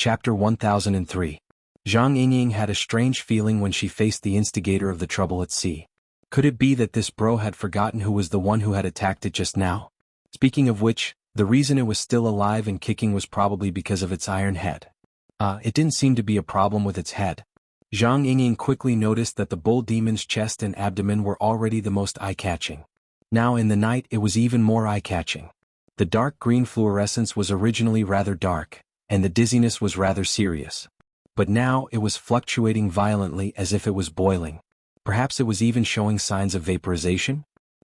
Chapter 1003. Zhang Yingying had a strange feeling when she faced the instigator of the trouble at sea. Could it be that this bro had forgotten who was the one who had attacked it just now? Speaking of which, the reason it was still alive and kicking was probably because of its iron head. It didn't seem to be a problem with its head. Zhang Yingying quickly noticed that the bull demon's chest and abdomen were already the most eye-catching. Now in the night it was even more eye-catching. The dark green fluorescence was originally rather dark, and the dizziness was rather serious. But now it was fluctuating violently as if it was boiling. Perhaps it was even showing signs of vaporization?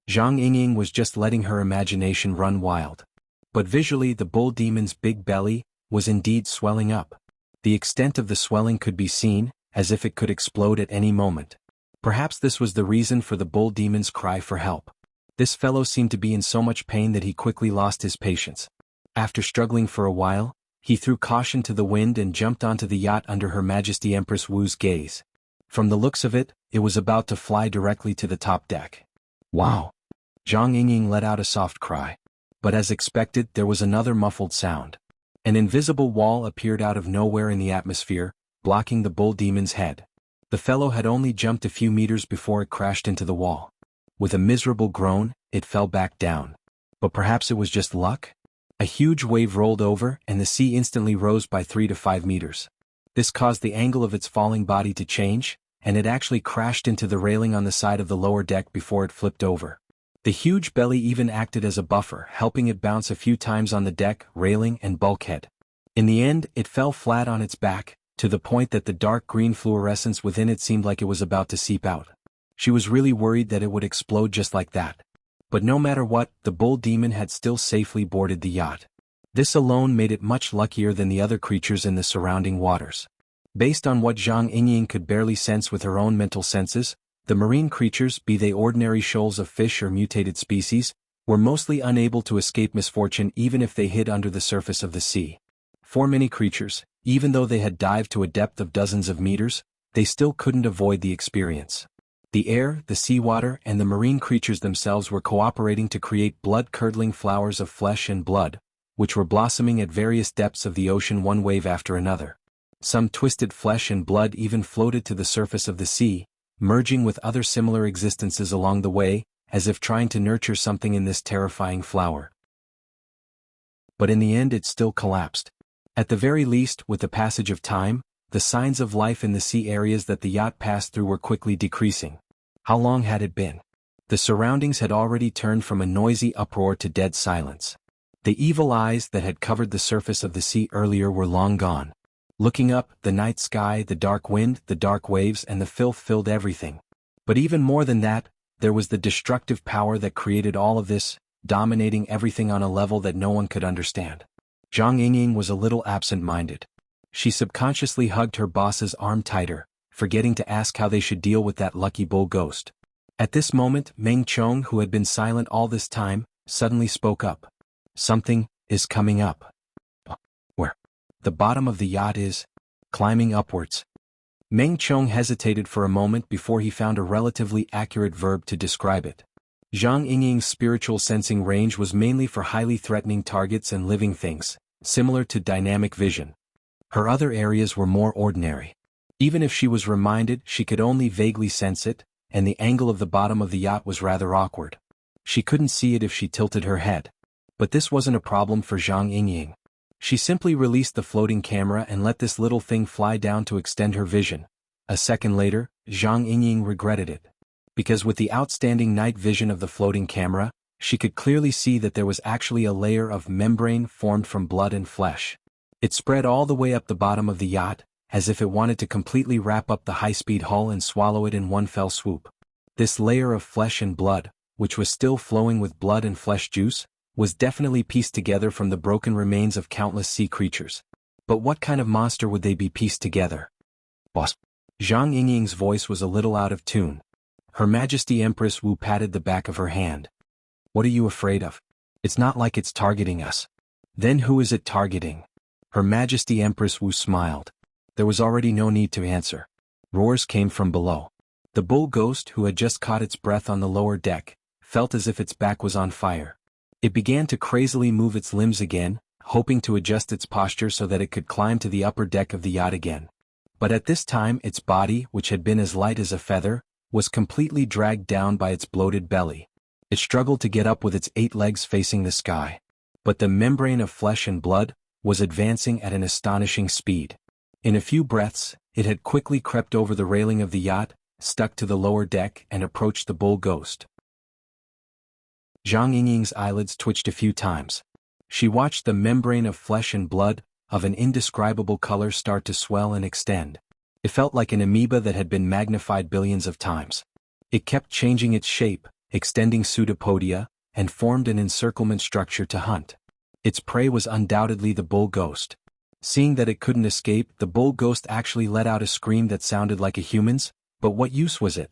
Zhang Yingying was just letting her imagination run wild. But visually the bull demon's big belly was indeed swelling up. The extent of the swelling could be seen, as if it could explode at any moment. Perhaps this was the reason for the bull demon's cry for help. This fellow seemed to be in so much pain that he quickly lost his patience. After struggling for a while, he threw caution to the wind and jumped onto the yacht under Her Majesty Empress Wu's gaze. From the looks of it, it was about to fly directly to the top deck. Wow! Zhang Yingying let out a soft cry. But as expected, there was another muffled sound. An invisible wall appeared out of nowhere in the atmosphere, blocking the bull demon's head. The fellow had only jumped a few meters before it crashed into the wall. With a miserable groan, it fell back down. But perhaps it was just luck? A huge wave rolled over and the sea instantly rose by 3 to 5 meters. This caused the angle of its falling body to change, and it actually crashed into the railing on the side of the lower deck before it flipped over. The huge belly even acted as a buffer, helping it bounce a few times on the deck, railing, and bulkhead. In the end, it fell flat on its back, to the point that the dark green fluorescence within it seemed like it was about to seep out. She was really worried that it would explode just like that. But no matter what, the bull demon had still safely boarded the yacht. This alone made it much luckier than the other creatures in the surrounding waters. Based on what Zhang Yingying could barely sense with her own mental senses, the marine creatures, be they ordinary shoals of fish or mutated species, were mostly unable to escape misfortune even if they hid under the surface of the sea. For many creatures, even though they had dived to a depth of dozens of meters, they still couldn't avoid the experience. The air, the seawater, and the marine creatures themselves were cooperating to create blood-curdling flowers of flesh and blood, which were blossoming at various depths of the ocean one wave after another. Some twisted flesh and blood even floated to the surface of the sea, merging with other similar existences along the way, as if trying to nurture something in this terrifying flower. But in the end it still collapsed. At the very least, with the passage of time, the signs of life in the sea areas that the yacht passed through were quickly decreasing. How long had it been? The surroundings had already turned from a noisy uproar to dead silence. The evil eyes that had covered the surface of the sea earlier were long gone. Looking up, the night sky, the dark wind, the dark waves, and the filth filled everything. But even more than that, there was the destructive power that created all of this, dominating everything on a level that no one could understand. Zhang Yingying was a little absent-minded. She subconsciously hugged her boss's arm tighter, forgetting to ask how they should deal with that lucky bull ghost. At this moment, Meng Chong, who had been silent all this time, suddenly spoke up. Something is coming up. Where? The bottom of the yacht is climbing upwards. Meng Chong hesitated for a moment before he found a relatively accurate verb to describe it. Zhang Yingying's spiritual sensing range was mainly for highly threatening targets and living things, similar to dynamic vision. Her other areas were more ordinary. Even if she was reminded, she could only vaguely sense it, and the angle of the bottom of the yacht was rather awkward. She couldn't see it if she tilted her head. But this wasn't a problem for Zhang Yingying. She simply released the floating camera and let this little thing fly down to extend her vision. A second later, Zhang Yingying regretted it. Because with the outstanding night vision of the floating camera, she could clearly see that there was actually a layer of membrane formed from blood and flesh. It spread all the way up the bottom of the yacht, as if it wanted to completely wrap up the high-speed hull and swallow it in one fell swoop. This layer of flesh and blood, which was still flowing with blood and flesh juice, was definitely pieced together from the broken remains of countless sea creatures. But what kind of monster would they be pieced together? Boss. Zhang Yingying's voice was a little out of tune. Her Majesty Empress Wu patted the back of her hand. What are you afraid of? It's not like it's targeting us. Then who is it targeting? Her Majesty Empress Wu smiled. There was already no need to answer. Roars came from below. The bull ghost, who had just caught its breath on the lower deck, felt as if its back was on fire. It began to crazily move its limbs again, hoping to adjust its posture so that it could climb to the upper deck of the yacht again. But at this time its body, which had been as light as a feather, was completely dragged down by its bloated belly. It struggled to get up with its 8 legs facing the sky. But the membrane of flesh and blood was advancing at an astonishing speed. In a few breaths, it had quickly crept over the railing of the yacht, stuck to the lower deck and approached the bull ghost. Zhang Yingying's eyelids twitched a few times. She watched the membrane of flesh and blood, of an indescribable color, start to swell and extend. It felt like an amoeba that had been magnified billions of times. It kept changing its shape, extending pseudopodia, and formed an encirclement structure to hunt. Its prey was undoubtedly the bull ghost. Seeing that it couldn't escape, the bull ghost actually let out a scream that sounded like a human's, but what use was it?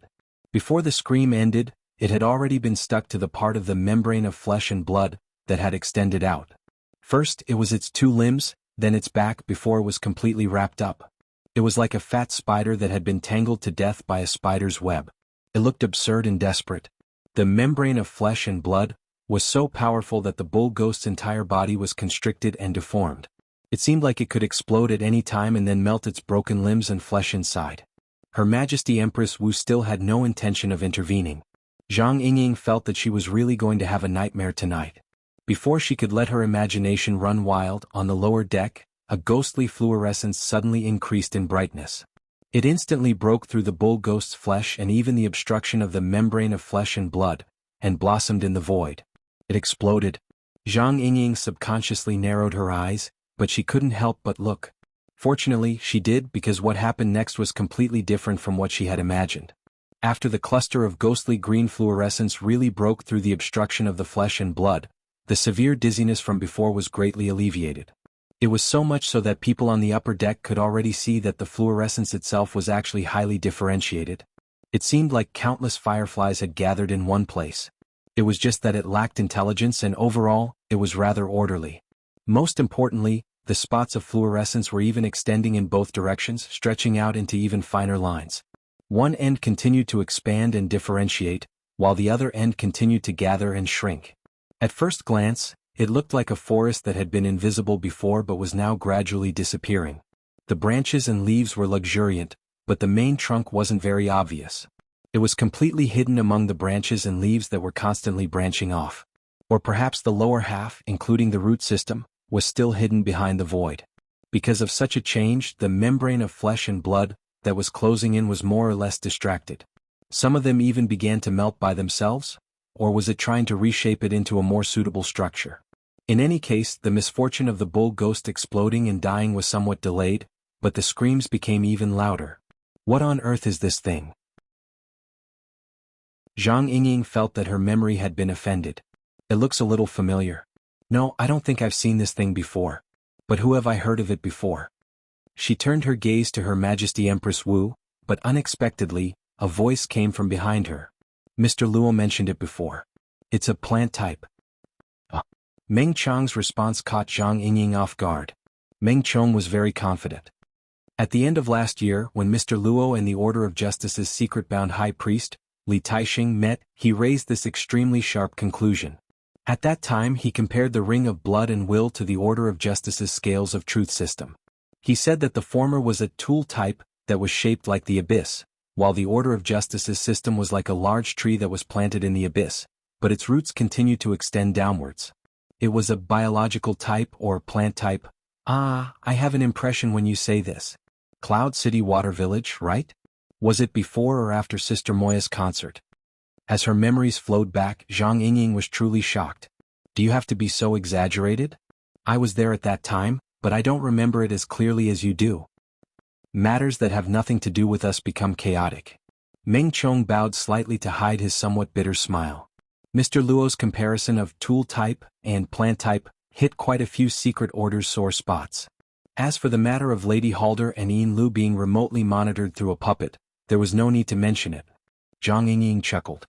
Before the scream ended, it had already been stuck to the part of the membrane of flesh and blood that had extended out. First it was its 2 limbs, then its back before it was completely wrapped up. It was like a fat spider that had been tangled to death by a spider's web. It looked absurd and desperate. The membrane of flesh and blood was so powerful that the bull ghost's entire body was constricted and deformed. It seemed like it could explode at any time and then melt its broken limbs and flesh inside. Her Majesty Empress Wu still had no intention of intervening. Zhang Yingying felt that she was really going to have a nightmare tonight. Before she could let her imagination run wild, on the lower deck, a ghostly fluorescence suddenly increased in brightness. It instantly broke through the bull ghost's flesh and even the obstruction of the membrane of flesh and blood, and blossomed in the void. It exploded. Zhang Yingying subconsciously narrowed her eyes, but she couldn't help but look. Fortunately, she did, because what happened next was completely different from what she had imagined. After the cluster of ghostly green fluorescence really broke through the obstruction of the flesh and blood, the severe dizziness from before was greatly alleviated. It was so much so that people on the upper deck could already see that the fluorescence itself was actually highly differentiated. It seemed like countless fireflies had gathered in one place. It was just that it lacked intelligence, and overall, it was rather orderly. Most importantly, the spots of fluorescence were even extending in both directions, stretching out into even finer lines. One end continued to expand and differentiate, while the other end continued to gather and shrink. At first glance, it looked like a forest that had been invisible before but was now gradually disappearing. The branches and leaves were luxuriant, but the main trunk wasn't very obvious. It was completely hidden among the branches and leaves that were constantly branching off. Or perhaps the lower half, including the root system, was still hidden behind the void. Because of such a change, the membrane of flesh and blood that was closing in was more or less distracted. Some of them even began to melt by themselves, or was it trying to reshape it into a more suitable structure? In any case, the misfortune of the bull ghost exploding and dying was somewhat delayed, but the screams became even louder. What on earth is this thing? Zhang Yingying felt that her memory had been offended. It looks a little familiar. No, I don't think I've seen this thing before. But who have I heard of it before? She turned her gaze to Her Majesty Empress Wu, but unexpectedly, a voice came from behind her. Mr. Luo mentioned it before. It's a plant type. Meng Chong's response caught Zhang Yingying off guard. Meng Chong was very confident. At the end of last year, when Mr. Luo and the Order of Justice's secret-bound high priest, Li Taixing, met, he raised this extremely sharp conclusion. At that time he compared the Ring of Blood and Will to the Order of Justice's Scales of Truth system. He said that the former was a tool type that was shaped like the abyss, while the Order of Justice's system was like a large tree that was planted in the abyss, but its roots continued to extend downwards. It was a biological type or plant type. I have an impression when you say this. Cloud City Water Village, right? Was it before or after Sister Moya's concert? As her memories flowed back, Zhang Yingying was truly shocked. Do you have to be so exaggerated? I was there at that time, but I don't remember it as clearly as you do. Matters that have nothing to do with us become chaotic. Meng Chong bowed slightly to hide his somewhat bitter smile. Mr. Luo's comparison of tool type and plant type hit quite a few Secret Order's sore spots. As for the matter of Lady Halder and Yin Lu being remotely monitored through a puppet, there was no need to mention it. Zhang Yingying chuckled.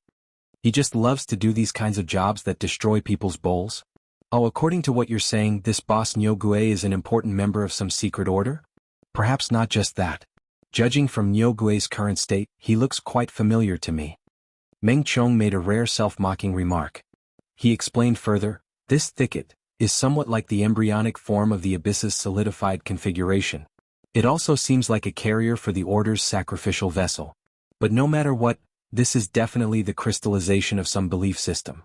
He just loves to do these kinds of jobs that destroy people's bowls. Oh, according to what you're saying, this boss Niu Gui is an important member of some secret order? Perhaps not just that. Judging from Niu Gui's current state, he looks quite familiar to me. Meng Chong made a rare self-mocking remark. He explained further, this thicket, is somewhat like the embryonic form of the abyss's solidified configuration. It also seems like a carrier for the Order's sacrificial vessel. But no matter what, this is definitely the crystallization of some belief system.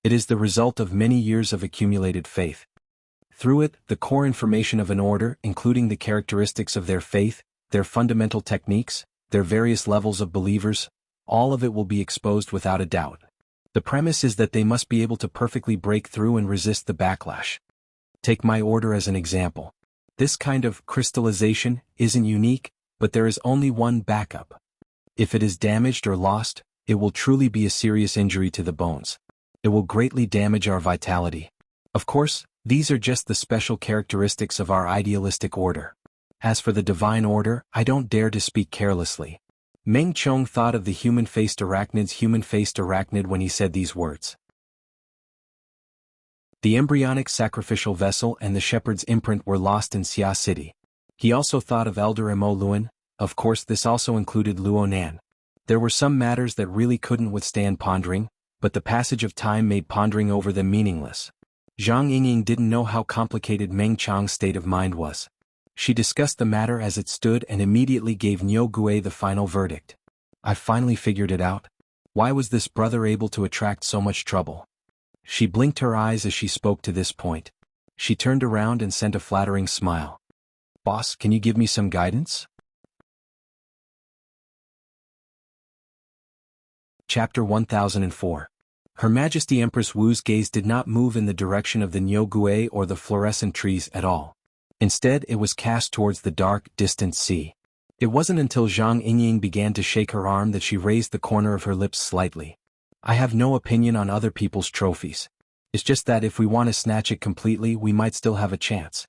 It is the result of many years of accumulated faith. Through it, the core information of an order, including the characteristics of their faith, their fundamental techniques, their various levels of believers, all of it will be exposed without a doubt. The premise is that they must be able to perfectly break through and resist the backlash. Take my order as an example. This kind of crystallization isn't unique, but there is only one backup. If it is damaged or lost, it will truly be a serious injury to the bones. It will greatly damage our vitality. Of course, these are just the special characteristics of our idealistic order. As for the divine order, I don't dare to speak carelessly. Meng Chong thought of the human-faced arachnid when he said these words. The embryonic sacrificial vessel and the shepherd's imprint were lost in Xia City. He also thought of Elder Mo Luan. Of course this also included Luo Nan. There were some matters that really couldn't withstand pondering, but the passage of time made pondering over them meaningless. Zhang Yingying didn't know how complicated Meng Chong's state of mind was. She discussed the matter as it stood and immediately gave Niu Gui the final verdict. I finally figured it out. Why was this brother able to attract so much trouble? She blinked her eyes as she spoke to this point. She turned around and sent a flattering smile. Boss, can you give me some guidance? Chapter 1004. Her Majesty Empress Wu's gaze did not move in the direction of the Niu Gui or the fluorescent trees at all. Instead, it was cast towards the dark, distant sea. It wasn't until Zhang Yingying began to shake her arm that she raised the corner of her lips slightly. I have no opinion on other people's trophies. It's just that if we want to snatch it completely, we might still have a chance.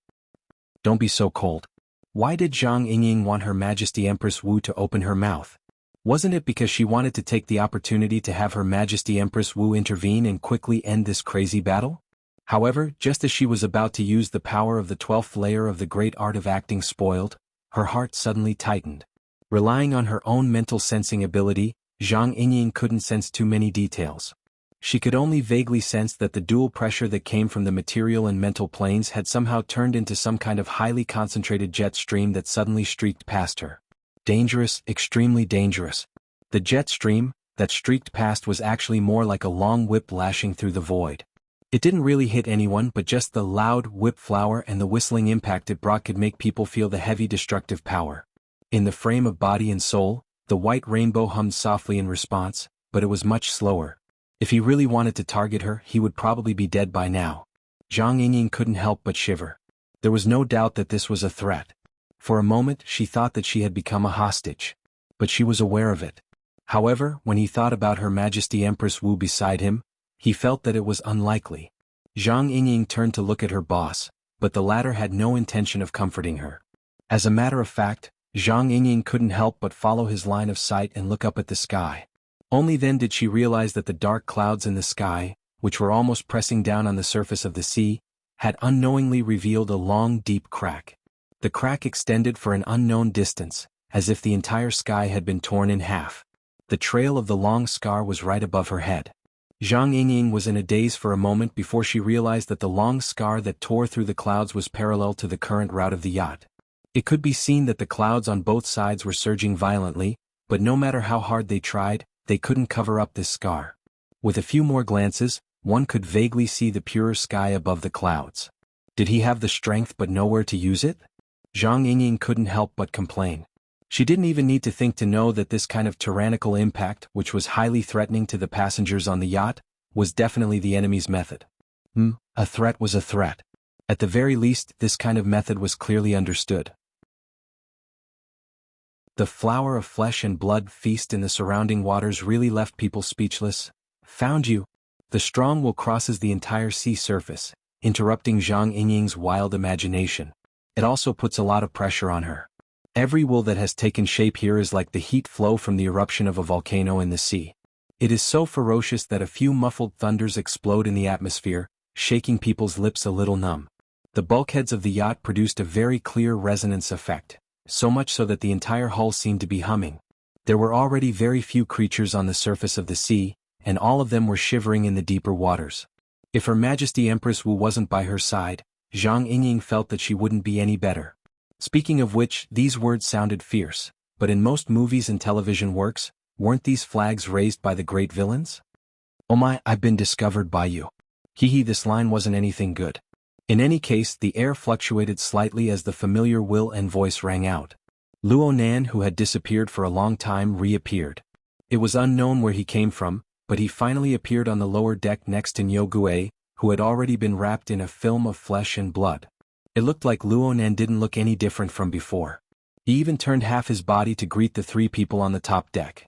Don't be so cold. Why did Zhang Yingying want Her Majesty Empress Wu to open her mouth? Wasn't it because she wanted to take the opportunity to have Her Majesty Empress Wu intervene and quickly end this crazy battle? However, just as she was about to use the power of the 12th layer of the great art of acting spoiled, her heart suddenly tightened. Relying on her own mental sensing ability, Zhang Yingying couldn't sense too many details. She could only vaguely sense that the dual pressure that came from the material and mental planes had somehow turned into some kind of highly concentrated jet stream that suddenly streaked past her. Dangerous, extremely dangerous. The jet stream that streaked past was actually more like a long whip lashing through the void. It didn't really hit anyone, but just the loud whip flower and the whistling impact it brought could make people feel the heavy destructive power. In the frame of body and soul, the white rainbow hummed softly in response, but it was much slower. If he really wanted to target her, he would probably be dead by now. Zhang Yingying couldn't help but shiver. There was no doubt that this was a threat. For a moment, she thought that she had become a hostage. But she was aware of it. However, when he thought about Her Majesty Empress Wu beside him, he felt that it was unlikely. Zhang Yingying turned to look at her boss, but the latter had no intention of comforting her. As a matter of fact, Zhang Yingying couldn't help but follow his line of sight and look up at the sky. Only then did she realize that the dark clouds in the sky, which were almost pressing down on the surface of the sea, had unknowingly revealed a long, deep crack. The crack extended for an unknown distance, as if the entire sky had been torn in half. The trail of the long scar was right above her head. Zhang Yingying was in a daze for a moment before she realized that the long scar that tore through the clouds was parallel to the current route of the yacht. It could be seen that the clouds on both sides were surging violently, but no matter how hard they tried, they couldn't cover up this scar. With a few more glances, one could vaguely see the purer sky above the clouds. Did he have the strength but nowhere to use it? Zhang Yingying couldn't help but complain. She didn't even need to think to know that this kind of tyrannical impact, which was highly threatening to the passengers on the yacht, was definitely the enemy's method. A threat was a threat. At the very least, this kind of method was clearly understood. The flower of flesh and blood feast in the surrounding waters really left people speechless. Found you. The strong will crosses the entire sea surface, interrupting Zhang Yingying's wild imagination. It also puts a lot of pressure on her. Every will that has taken shape here is like the heat flow from the eruption of a volcano in the sea. It is so ferocious that a few muffled thunders explode in the atmosphere, shaking people's lips a little numb. The bulkheads of the yacht produced a very clear resonance effect, so much so that the entire hull seemed to be humming. There were already very few creatures on the surface of the sea, and all of them were shivering in the deeper waters. If Her Majesty Empress Wu wasn't by her side, Zhang Yingying felt that she wouldn't be any better. Speaking of which, these words sounded fierce, but in most movies and television works, weren't these flags raised by the great villains? Oh my, I've been discovered by you. Hee, this line wasn't anything good. In any case, the air fluctuated slightly as the familiar will and voice rang out. Luo Nan, who had disappeared for a long time, reappeared. It was unknown where he came from, but he finally appeared on the lower deck next to Niu Gui, who had already been wrapped in a film of flesh and blood. It looked like Luo Nan didn't look any different from before. He even turned half his body to greet the three people on the top deck.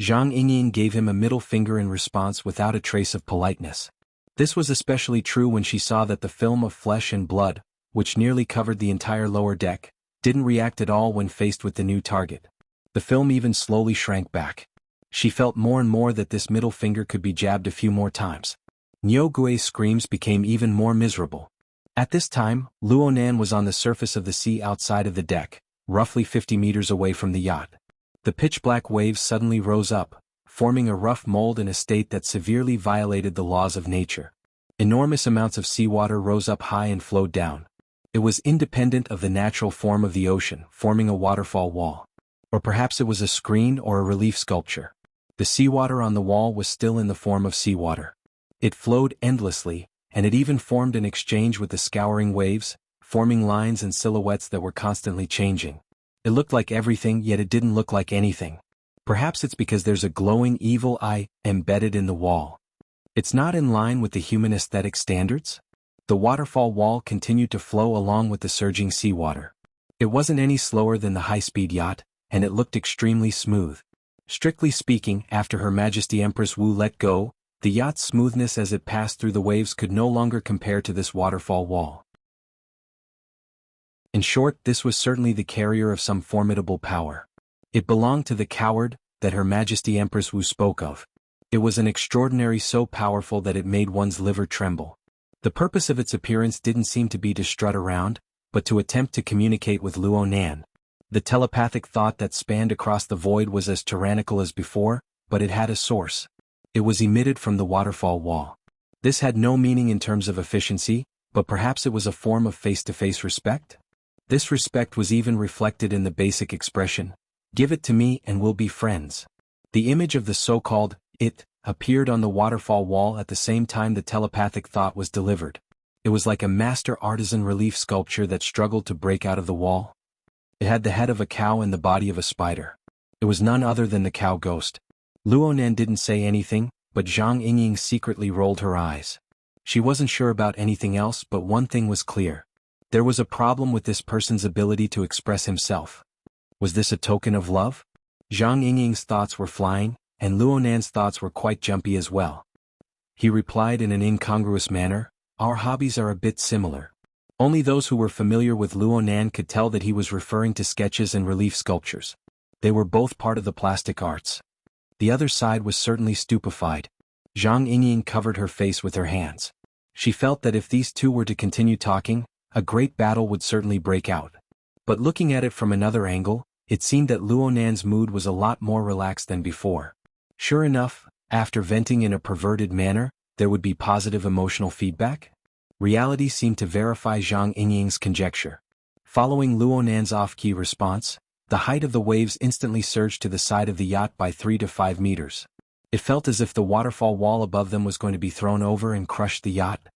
Zhang Yingying gave him a middle finger in response without a trace of politeness. This was especially true when she saw that the film of flesh and blood, which nearly covered the entire lower deck, didn't react at all when faced with the new target. The film even slowly shrank back. She felt more and more that this middle finger could be jabbed a few more times. Niu Gui's screams became even more miserable. At this time, Luo Nan was on the surface of the sea outside of the deck, roughly 50 meters away from the yacht. The pitch-black waves suddenly rose up, forming a rough mold in a state that severely violated the laws of nature. Enormous amounts of seawater rose up high and flowed down. It was independent of the natural form of the ocean, forming a waterfall wall. Or perhaps it was a screen or a relief sculpture. The seawater on the wall was still in the form of seawater. It flowed endlessly, and it even formed an exchange with the scouring waves, forming lines and silhouettes that were constantly changing. It looked like everything, yet it didn't look like anything. Perhaps it's because there's a glowing evil eye embedded in the wall. It's not in line with the human aesthetic standards? The waterfall wall continued to flow along with the surging seawater. It wasn't any slower than the high-speed yacht, and it looked extremely smooth. Strictly speaking, after Her Majesty Empress Wu let go, the yacht's smoothness as it passed through the waves could no longer compare to this waterfall wall. In short, this was certainly the carrier of some formidable power. It belonged to the coward that Her Majesty Empress Wu spoke of. It was an extraordinary so powerful that it made one's liver tremble. The purpose of its appearance didn't seem to be to strut around, but to attempt to communicate with Luo Nan. The telepathic thought that spanned across the void was as tyrannical as before, but it had a source. It was emitted from the waterfall wall. This had no meaning in terms of efficiency, but perhaps it was a form of face-to-face respect? This respect was even reflected in the basic expression, "Give it to me and we'll be friends." The image of the so-called "it" appeared on the waterfall wall at the same time the telepathic thought was delivered. It was like a master artisan relief sculpture that struggled to break out of the wall. It had the head of a cow and the body of a spider. It was none other than the cow ghost. Luo Nan didn't say anything, but Zhang Yingying secretly rolled her eyes. She wasn't sure about anything else, but one thing was clear. There was a problem with this person's ability to express himself. Was this a token of love? Zhang Yingying's thoughts were flying, and Luo Nan's thoughts were quite jumpy as well. He replied in an incongruous manner, "Our hobbies are a bit similar." Only those who were familiar with Luo Nan could tell that he was referring to sketches and relief sculptures. They were both part of the plastic arts. The other side was certainly stupefied. Zhang Yingying covered her face with her hands. She felt that if these two were to continue talking, a great battle would certainly break out. But looking at it from another angle, it seemed that Luo Nan's mood was a lot more relaxed than before. Sure enough, after venting in a perverted manner, there would be positive emotional feedback? Reality seemed to verify Zhang Yingying's conjecture. Following Luo Nan's off-key response, the height of the waves instantly surged to the side of the yacht by 3 to 5 meters. It felt as if the waterfall wall above them was going to be thrown over and crush the yacht.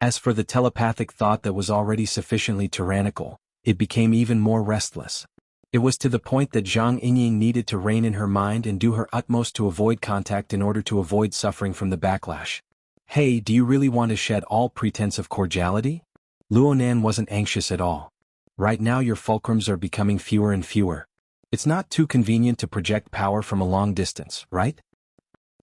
As for the telepathic thought that was already sufficiently tyrannical, it became even more restless. It was to the point that Zhang Yingying needed to rein in her mind and do her utmost to avoid contact in order to avoid suffering from the backlash. "Hey, do you really want to shed all pretense of cordiality?" Luo Nan wasn't anxious at all. "Right now your fulcrums are becoming fewer and fewer. It's not too convenient to project power from a long distance, right?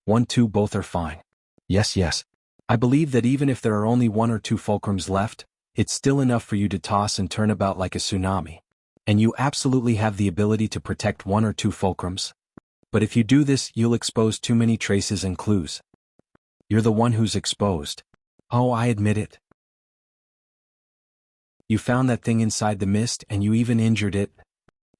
1, 2, both are fine. Yes. I believe that even if there are only 1 or 2 fulcrums left, it's still enough for you to toss and turn about like a tsunami. And you absolutely have the ability to protect 1 or 2 fulcrums. But if you do this, you'll expose too many traces and clues. You're the one who's exposed. Oh, I admit it. You found that thing inside the mist and you even injured it.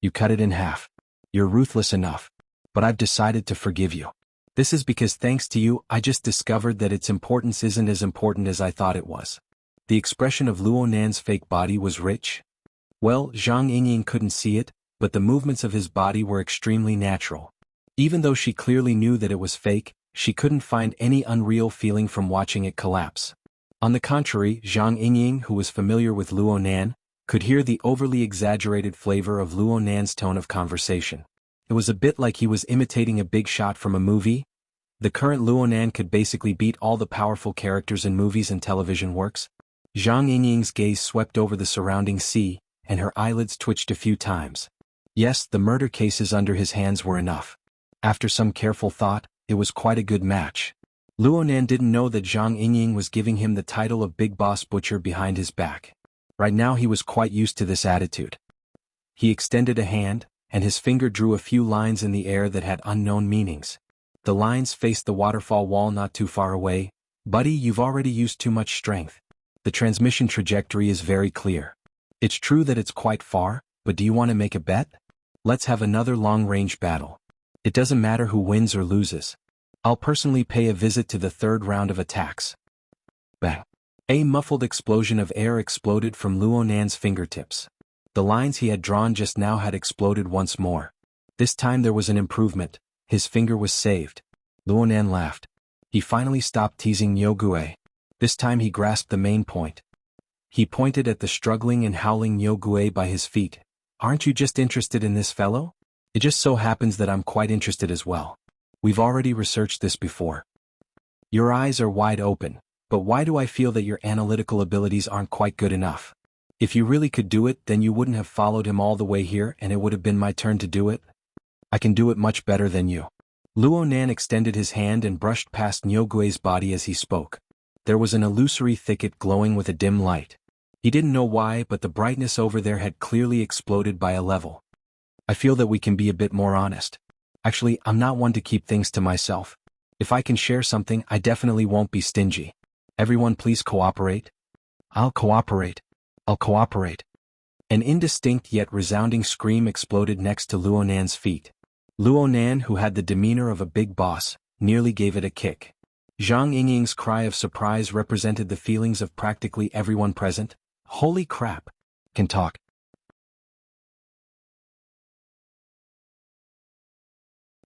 You cut it in half. You're ruthless enough. But I've decided to forgive you. This is because thanks to you, I just discovered that its importance isn't as important as I thought it was. The expression of Luo Nan's fake body was rich. Well, Zhang Yingying couldn't see it, but the movements of his body were extremely natural. Even though she clearly knew that it was fake, she couldn't find any unreal feeling from watching it collapse. On the contrary, Zhang Yingying, who was familiar with Luo Nan, could hear the overly exaggerated flavor of Luo Nan's tone of conversation. It was a bit like he was imitating a big shot from a movie. The current Luo Nan could basically beat all the powerful characters in movies and television works. Zhang Yingying's gaze swept over the surrounding sea, and her eyelids twitched a few times. Yes, the murder cases under his hands were enough. After some careful thought, it was quite a good match. Luo Nan didn't know that Zhang Yingying was giving him the title of Big Boss Butcher behind his back. Right now he was quite used to this attitude. He extended a hand, and his finger drew a few lines in the air that had unknown meanings. The lines faced the waterfall wall not too far away. Buddy, you've already used too much strength. The transmission trajectory is very clear. It's true that it's quite far, but do you want to make a bet? Let's have another long-range battle. It doesn't matter who wins or loses. I'll personally pay a visit to the third round of attacks. Bang! A muffled explosion of air exploded from Luo Nan's fingertips. The lines he had drawn just now had exploded once more. This time there was an improvement. His finger was saved. Luo Nan laughed. He finally stopped teasing Niu Gue. This time he grasped the main point. He pointed at the struggling and howling Niu Gue by his feet. Aren't you just interested in this fellow? It just so happens that I'm quite interested as well. We've already researched this before. Your eyes are wide open, but why do I feel that your analytical abilities aren't quite good enough? If you really could do it, then you wouldn't have followed him all the way here and it would have been my turn to do it? I can do it much better than you. Luo Nan extended his hand and brushed past Niu Gue's body as he spoke. There was an illusory thicket glowing with a dim light. He didn't know why, but the brightness over there had clearly exploded by a level. I feel that we can be a bit more honest. Actually, I'm not one to keep things to myself. If I can share something, I definitely won't be stingy. Everyone please cooperate. I'll cooperate. I'll cooperate. An indistinct yet resounding scream exploded next to Luo Nan's feet. Luo Nan, who had the demeanor of a big boss, nearly gave it a kick. Zhang Yingying's cry of surprise represented the feelings of practically everyone present. Holy crap! Can talk.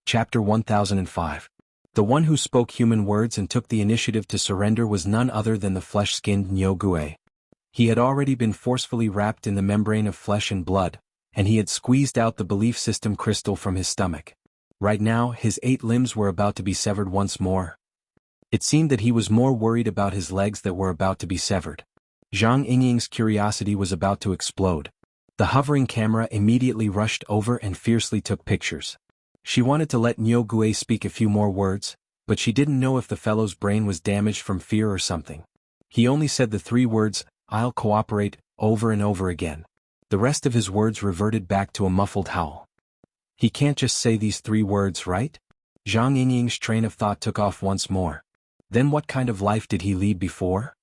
Chapter 1005. The one who spoke human words and took the initiative to surrender was none other than the flesh-skinned Niu Gue. He had already been forcefully wrapped in the membrane of flesh and blood, and he had squeezed out the belief system crystal from his stomach. Right now, his 8 limbs were about to be severed once more. It seemed that he was more worried about his legs that were about to be severed. Zhang Yingying's curiosity was about to explode. The hovering camera immediately rushed over and fiercely took pictures. She wanted to let Niu Gue speak a few more words, but she didn't know if the fellow's brain was damaged from fear or something. He only said the 3 words, "I'll cooperate," over and over again. The rest of his words reverted back to a muffled howl. He can't just say these 3 words, right? Zhang Yingying's train of thought took off once more. Then what kind of life did he lead before?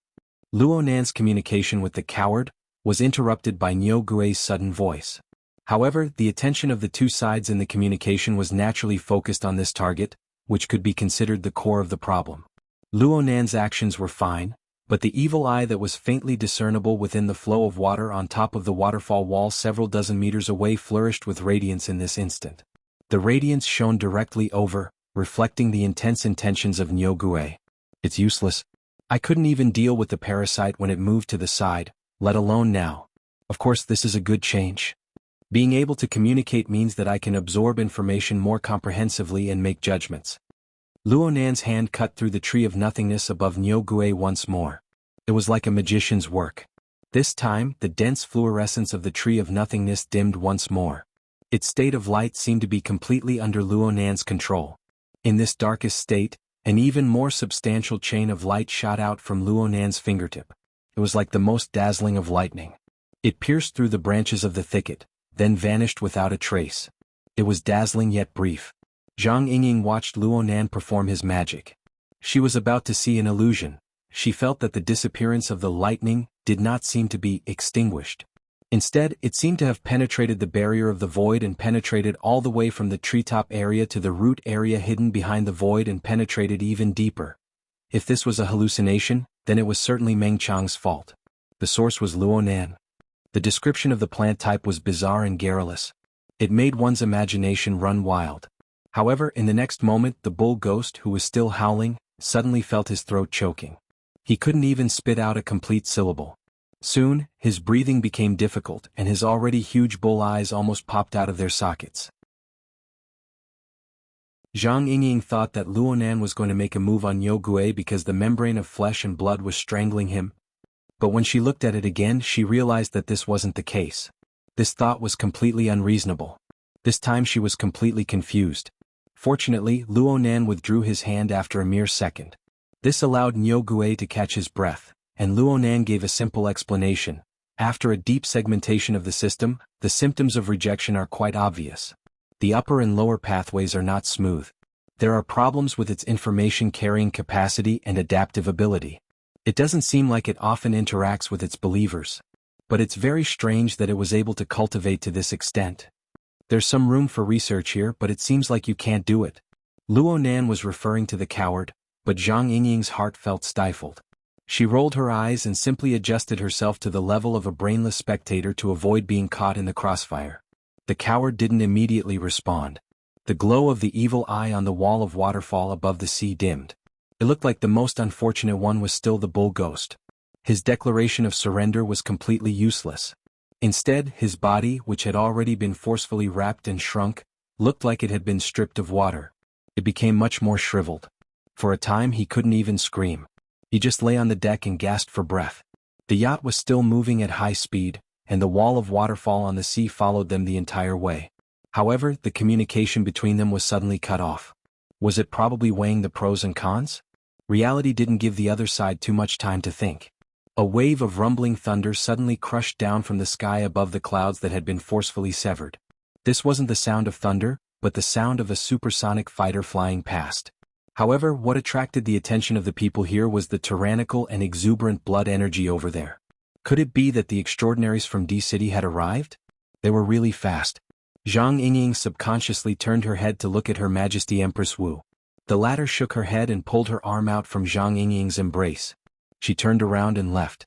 Luo Nan's communication with the coward was interrupted by Niu Gue's sudden voice. However, the attention of the 2 sides in the communication was naturally focused on this target, which could be considered the core of the problem. Luo Nan's actions were fine, but the evil eye that was faintly discernible within the flow of water on top of the waterfall wall several dozen meters away flourished with radiance in this instant. The radiance shone directly over, reflecting the intense intentions of Niu Gue. It's useless. I couldn't even deal with the parasite when it moved to the side, let alone now. Of course, this is a good change. Being able to communicate means that I can absorb information more comprehensively and make judgments. Luo Nan's hand cut through the tree of nothingness above Niu Gue once more. It was like a magician's work. This time, the dense fluorescence of the tree of nothingness dimmed once more. Its state of light seemed to be completely under Luo Nan's control. In this darkest state, an even more substantial chain of light shot out from Luo Nan's fingertip. It was like the most dazzling of lightning. It pierced through the branches of the thicket, then vanished without a trace. It was dazzling yet brief. Zhang Yingying watched Luo Nan perform his magic. She was about to see an illusion. She felt that the disappearance of the lightning did not seem to be extinguished. Instead, it seemed to have penetrated the barrier of the void and penetrated all the way from the treetop area to the root area hidden behind the void and penetrated even deeper. If this was a hallucination, then it was certainly Meng Chang's fault. The source was Luonan. The description of the plant type was bizarre and garrulous. It made one's imagination run wild. However, in the next moment, the bull ghost, who was still howling, suddenly felt his throat choking. He couldn't even spit out a complete syllable. Soon, his breathing became difficult and his already huge bull eyes almost popped out of their sockets. Zhang Yingying thought that Luonan was going to make a move on Yo Gue because the membrane of flesh and blood was strangling him. But when she looked at it again, she realized that this wasn't the case. This thought was completely unreasonable. This time she was completely confused. Fortunately, Luonan withdrew his hand after a mere second. This allowed Nyo Gue to catch his breath, and Luonan gave a simple explanation. After a deep segmentation of the system, the symptoms of rejection are quite obvious. The upper and lower pathways are not smooth. There are problems with its information-carrying capacity and adaptive ability. It doesn't seem like it often interacts with its believers. But it's very strange that it was able to cultivate to this extent. There's some room for research here, but it seems like you can't do it. Luonan was referring to the coward, but Zhang Yingying's heart felt stifled. She rolled her eyes and simply adjusted herself to the level of a brainless spectator to avoid being caught in the crossfire. The coward didn't immediately respond. The glow of the evil eye on the wall of waterfall above the sea dimmed. It looked like the most unfortunate one was still the bull ghost. His declaration of surrender was completely useless. Instead, his body, which had already been forcefully wrapped and shrunk, looked like it had been stripped of water. It became much more shriveled. For a time he couldn't even scream. He just lay on the deck and gasped for breath. The yacht was still moving at high speed, and the wall of waterfall on the sea followed them the entire way. However, the communication between them was suddenly cut off. Was it probably weighing the pros and cons? Reality didn't give the other side too much time to think. A wave of rumbling thunder suddenly crushed down from the sky above the clouds that had been forcefully severed. This wasn't the sound of thunder, but the sound of a supersonic fighter flying past. However, what attracted the attention of the people here was the tyrannical and exuberant blood energy over there. Could it be that the extraordinaries from D-City had arrived? They were really fast. Zhang Yingying subconsciously turned her head to look at Her Majesty Empress Wu. The latter shook her head and pulled her arm out from Zhang Yingying's embrace. She turned around and left.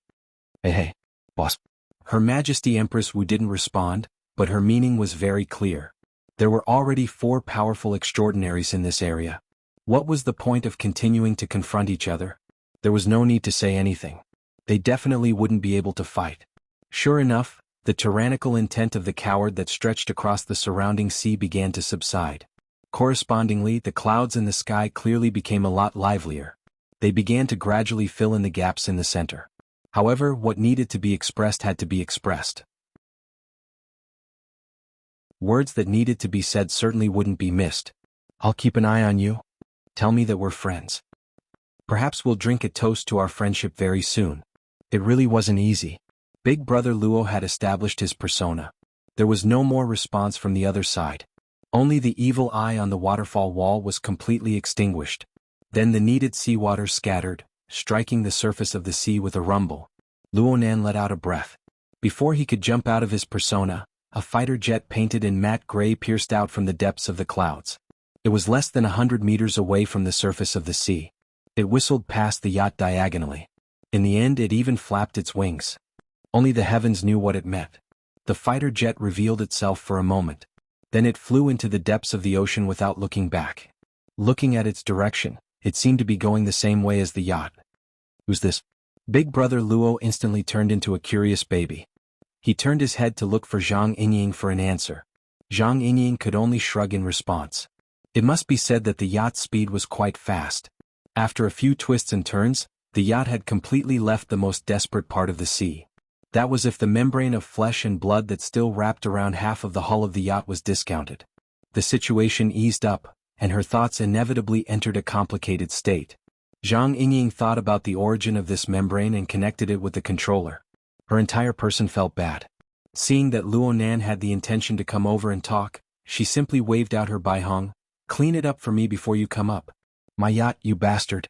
Hey, boss. Her Majesty Empress Wu didn't respond, but her meaning was very clear. There were already 4 powerful extraordinaries in this area. What was the point of continuing to confront each other? There was no need to say anything. They definitely wouldn't be able to fight. Sure enough, the tyrannical intent of the coward that stretched across the surrounding sea began to subside. Correspondingly, the clouds in the sky clearly became a lot livelier. They began to gradually fill in the gaps in the center. However, what needed to be expressed had to be expressed. Words that needed to be said certainly wouldn't be missed. I'll keep an eye on you. Tell me that we're friends. Perhaps we'll drink a toast to our friendship very soon. It really wasn't easy. Big Brother Luo had established his persona. There was no more response from the other side. Only the evil eye on the waterfall wall was completely extinguished. Then the needed seawater scattered, striking the surface of the sea with a rumble. Luonan let out a breath. Before he could jump out of his persona, a fighter jet painted in matte gray pierced out from the depths of the clouds. It was less than 100 meters away from the surface of the sea. It whistled past the yacht diagonally. In the end, it even flapped its wings. Only the heavens knew what it meant. The fighter jet revealed itself for a moment. Then it flew into the depths of the ocean without looking back. Looking at its direction, it seemed to be going the same way as the yacht. Who's this? Big Brother Luo instantly turned into a curious baby. He turned his head to look for Zhang Yingying for an answer. Zhang Yingying could only shrug in response. It must be said that the yacht's speed was quite fast. After a few twists and turns, the yacht had completely left the most desperate part of the sea. That was if the membrane of flesh and blood that still wrapped around half of the hull of the yacht was discounted. The situation eased up, and her thoughts inevitably entered a complicated state. Zhang Yingying thought about the origin of this membrane and connected it with the controller. Her entire person felt bad. Seeing that Luonan had the intention to come over and talk, she simply waved out her Baihong. Clean it up for me before you come up. My yacht, you bastard.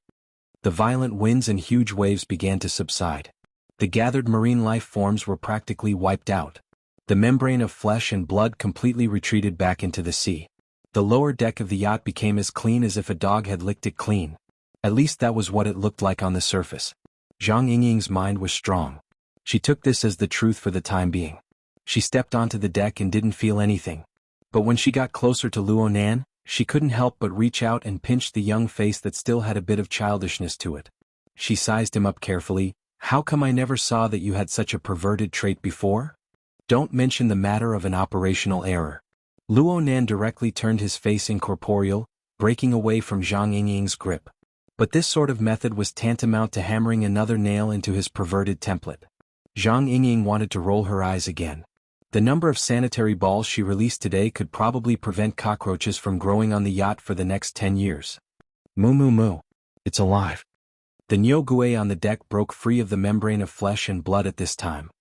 The violent winds and huge waves began to subside. The gathered marine life forms were practically wiped out. The membrane of flesh and blood completely retreated back into the sea. The lower deck of the yacht became as clean as if a dog had licked it clean. At least that was what it looked like on the surface. Zhang Yingying's mind was strong. She took this as the truth for the time being. She stepped onto the deck and didn't feel anything. But when she got closer to Luo Nan, she couldn't help but reach out and pinch the young face that still had a bit of childishness to it. She sized him up carefully. How come I never saw that you had such a perverted trait before? Don't mention the matter of an operational error. Luo Nan directly turned his face incorporeal, breaking away from Zhang Yingying's grip. But this sort of method was tantamount to hammering another nail into his perverted template. Zhang Yingying wanted to roll her eyes again. The number of sanitary balls she released today could probably prevent cockroaches from growing on the yacht for the next 10 years. Moo moo moo. It's alive. The Nyogue on the deck broke free of the membrane of flesh and blood at this time.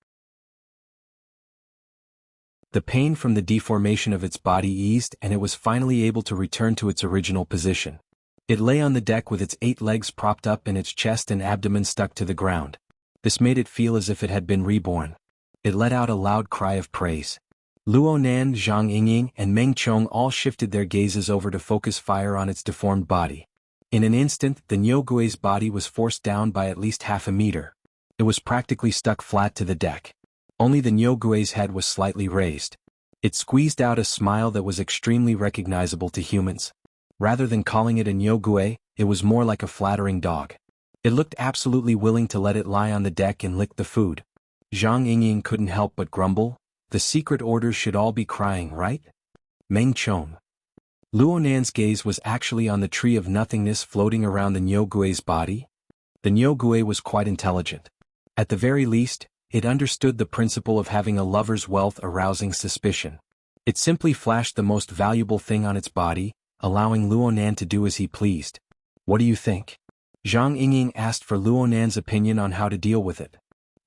The pain from the deformation of its body eased and it was finally able to return to its original position. It lay on the deck with its 8 legs propped up and its chest and abdomen stuck to the ground. This made it feel as if it had been reborn. It let out a loud cry of praise. Luo Nan, Zhang Yingying, and Meng Chong all shifted their gazes over to focus fire on its deformed body. In an instant, the Nyogue's body was forced down by at least half a meter. It was practically stuck flat to the deck. Only the Nyogue's head was slightly raised. It squeezed out a smile that was extremely recognizable to humans. Rather than calling it a Nyogue, it was more like a flattering dog. It looked absolutely willing to let it lie on the deck and lick the food. Zhang Yingying couldn't help but grumble. The secret orders should all be crying, right? Meng Chong. Luo Nan's gaze was actually on the tree of nothingness floating around the Nyogue's body. The Nyogue was quite intelligent. At the very least, it understood the principle of having a lover's wealth arousing suspicion. It simply flashed the most valuable thing on its body, allowing Luo Nan to do as he pleased. What do you think? Zhang Yingying asked for Luo Nan's opinion on how to deal with it.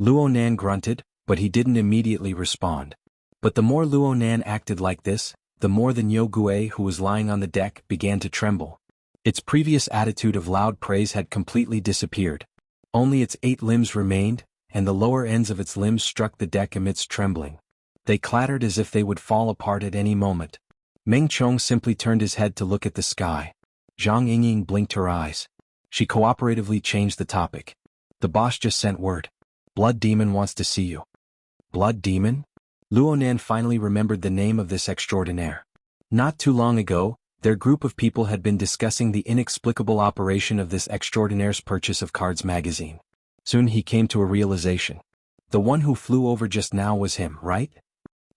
Luo Nan grunted, but he didn't immediately respond. But the more Luo Nan acted like this, the more the Nyogue, who was lying on the deck, began to tremble. Its previous attitude of loud praise had completely disappeared. Only its 8 limbs remained, and the lower ends of its limbs struck the deck amidst trembling. They clattered as if they would fall apart at any moment. Meng Chong simply turned his head to look at the sky. Zhang Yingying blinked her eyes. She cooperatively changed the topic. The boss just sent word. Blood Demon wants to see you. Blood Demon? Luo Nan finally remembered the name of this extraordinaire. Not too long ago, their group of people had been discussing the inexplicable operation of this extraordinaire's purchase of Cards magazine. Soon he came to a realization. The one who flew over just now was him, right?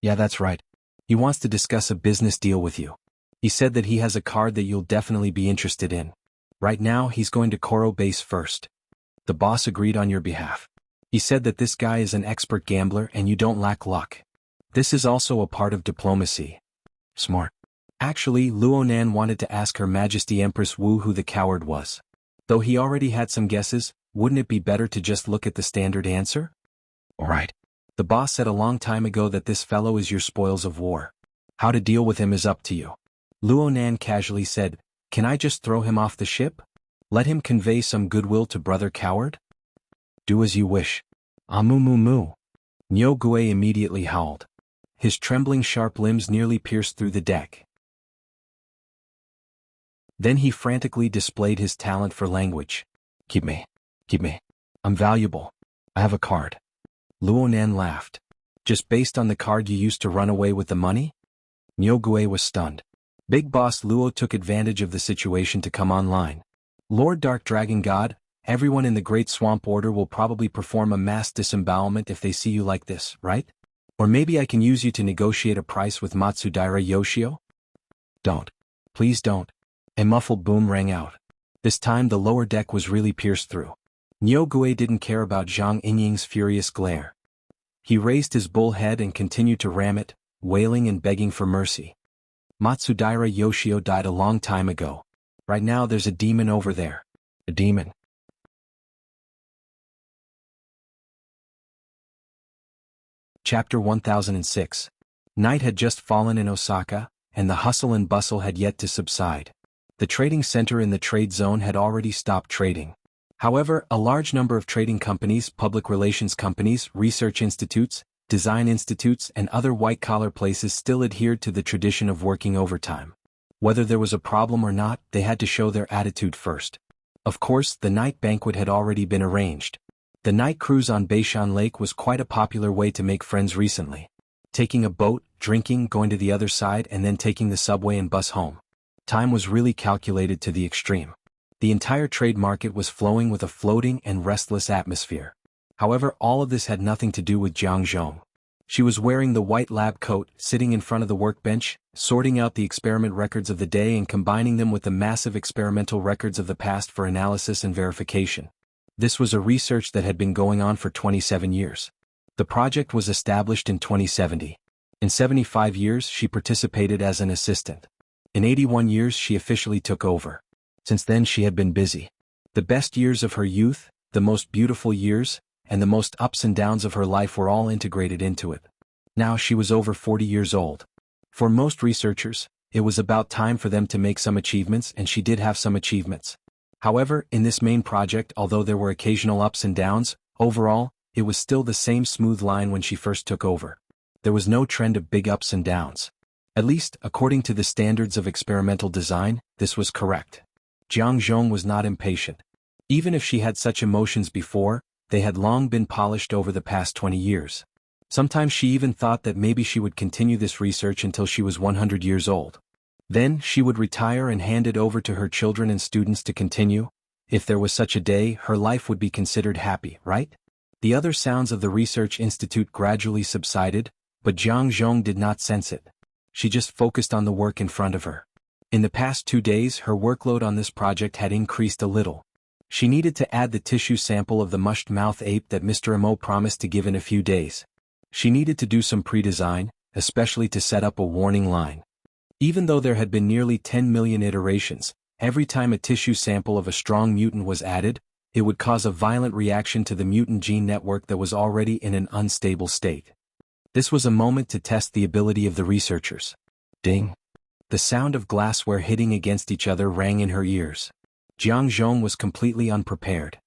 Yeah, that's right. He wants to discuss a business deal with you. He said that he has a card that you'll definitely be interested in. Right now, he's going to Koro base first. The boss agreed on your behalf. He said that this guy is an expert gambler and you don't lack luck. This is also a part of diplomacy. Smart. Actually, Luo Nan wanted to ask Her Majesty Empress Wu who the coward was. Though he already had some guesses, wouldn't it be better to just look at the standard answer? Alright. The boss said a long time ago that this fellow is your spoils of war. How to deal with him is up to you. Luo Nan casually said, can I just throw him off the ship? Let him convey some goodwill to brother coward? Do as you wish. Moo moo moo. Nyogue immediately howled. His trembling sharp limbs nearly pierced through the deck. Then he frantically displayed his talent for language. Keep me. Keep me. I'm valuable. I have a card. Luo Nan laughed. Just based on the card you used to run away with the money? Nyogue was stunned. Big Boss Luo took advantage of the situation to come online. Lord Dark Dragon God, everyone in the Great Swamp Order will probably perform a mass disembowelment if they see you like this, right? Or maybe I can use you to negotiate a price with Matsudaira Yoshio? Don't. Please don't. A muffled boom rang out. This time the lower deck was really pierced through. Nyogue didn't care about Zhang Yingying's furious glare. He raised his bull head and continued to ram it, wailing and begging for mercy. Matsudaira Yoshio died a long time ago. Right now there's a demon over there. A demon. Chapter 1006. Night had just fallen in Osaka, and the hustle and bustle had yet to subside. The trading center in the trade zone had already stopped trading. However, a large number of trading companies, public relations companies, research institutes, design institutes, and other white-collar places still adhered to the tradition of working overtime. Whether there was a problem or not, they had to show their attitude first. Of course, the night banquet had already been arranged. The night cruise on Beishan Lake was quite a popular way to make friends recently. Taking a boat, drinking, going to the other side, and then taking the subway and bus home. Time was really calculated to the extreme. The entire trade market was flowing with a floating and restless atmosphere. However, all of this had nothing to do with Jiang Zhong. She was wearing the white lab coat, sitting in front of the workbench, sorting out the experiment records of the day and combining them with the massive experimental records of the past for analysis and verification. This was a research that had been going on for 27 years. The project was established in 2070. In 75 years, she participated as an assistant. In 81 years, she officially took over. Since then, she had been busy. The best years of her youth, the most beautiful years, and the most ups and downs of her life were all integrated into it. Now she was over 40 years old. For most researchers, it was about time for them to make some achievements, and she did have some achievements. However, in this main project, although there were occasional ups and downs, overall, it was still the same smooth line when she first took over. There was no trend of big ups and downs. At least, according to the standards of experimental design, this was correct. Jiang Zhong was not impatient. Even if she had such emotions before, they had long been polished over the past 20 years. Sometimes she even thought that maybe she would continue this research until she was 100 years old. Then, she would retire and hand it over to her children and students to continue. If there was such a day, her life would be considered happy, right? The other sounds of the research institute gradually subsided, but Jiang Zhong did not sense it. She just focused on the work in front of her. In the past 2 days, her workload on this project had increased a little. She needed to add the tissue sample of the mushed-mouth ape that Mr. Mo promised to give in a few days. She needed to do some pre-design, especially to set up a warning line. Even though there had been nearly 10 million iterations, every time a tissue sample of a strong mutant was added, it would cause a violent reaction to the mutant gene network that was already in an unstable state. This was a moment to test the ability of the researchers. Ding! The sound of glassware hitting against each other rang in her ears. Jiang Zhong was completely unprepared.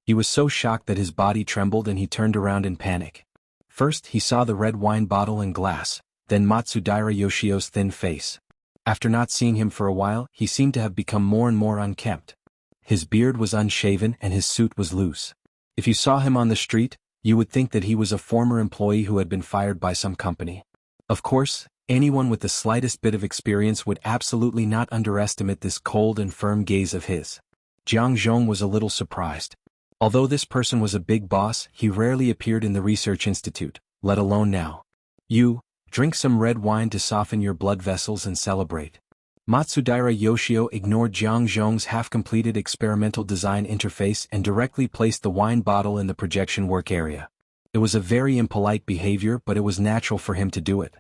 He was so shocked that his body trembled and he turned around in panic. First, he saw the red wine bottle and glass, then Matsudaira Yoshio's thin face. After not seeing him for a while, he seemed to have become more and more unkempt. His beard was unshaven and his suit was loose. If you saw him on the street, you would think that he was a former employee who had been fired by some company. Of course, anyone with the slightest bit of experience would absolutely not underestimate this cold and firm gaze of his. Jiang Zhong was a little surprised. Although this person was a big boss, he rarely appeared in the research institute, let alone now. You, drink some red wine to soften your blood vessels and celebrate. Matsudaira Yoshio ignored Jiang Zhong's half-completed experimental design interface and directly placed the wine bottle in the projection work area. It was a very impolite behavior, but it was natural for him to do it.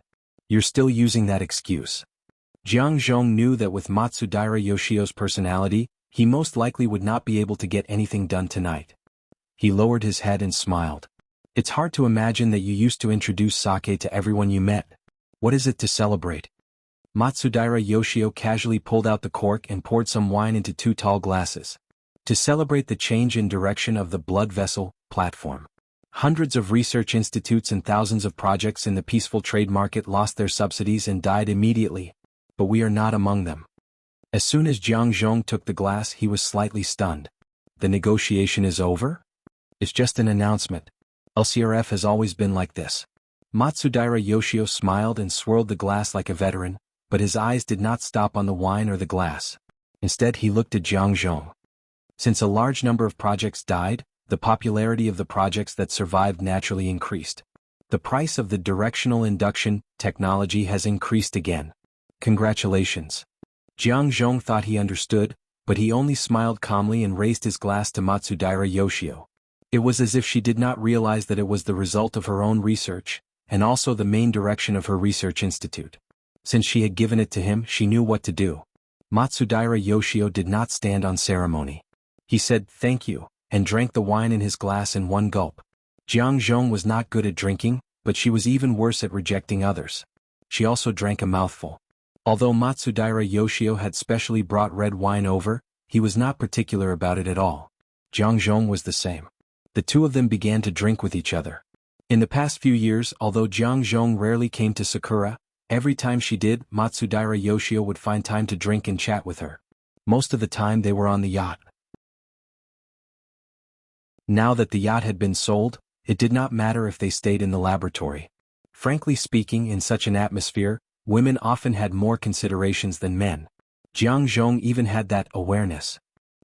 You're still using that excuse. Jiang Zhong knew that with Matsudaira Yoshio's personality, he most likely would not be able to get anything done tonight. He lowered his head and smiled. It's hard to imagine that you used to introduce sake to everyone you met. What is it to celebrate? Matsudaira Yoshio casually pulled out the cork and poured some wine into 2 tall glasses. To celebrate the change in direction of the blood vessel platform. Hundreds of research institutes and thousands of projects in the peaceful trade market lost their subsidies and died immediately, but we are not among them. As soon as Jiang Zhong took the glass, he was slightly stunned. The negotiation is over? It's just an announcement. LCRF has always been like this. Matsudaira Yoshio smiled and swirled the glass like a veteran, but his eyes did not stop on the wine or the glass. Instead, he looked at Jiang Zhong. Since a large number of projects died, the popularity of the projects that survived naturally increased. The price of the directional induction technology has increased again. Congratulations. Jiang Zhong thought he understood, but he only smiled calmly and raised his glass to Matsudaira Yoshio. It was as if she did not realize that it was the result of her own research, and also the main direction of her research institute. Since she had given it to him, she knew what to do. Matsudaira Yoshio did not stand on ceremony. He said, "Thank you," and drank the wine in his glass in one gulp. Jiang Zhong was not good at drinking, but she was even worse at rejecting others. She also drank a mouthful. Although Matsudaira Yoshio had specially brought red wine over, he was not particular about it at all. Jiang Zhong was the same. The two of them began to drink with each other. In the past few years, although Jiang Zhong rarely came to Sakura, every time she did, Matsudaira Yoshio would find time to drink and chat with her. Most of the time they were on the yacht. Now that the yacht had been sold, it did not matter if they stayed in the laboratory. Frankly speaking, in such an atmosphere, women often had more considerations than men. Jiang Zhong even had that awareness.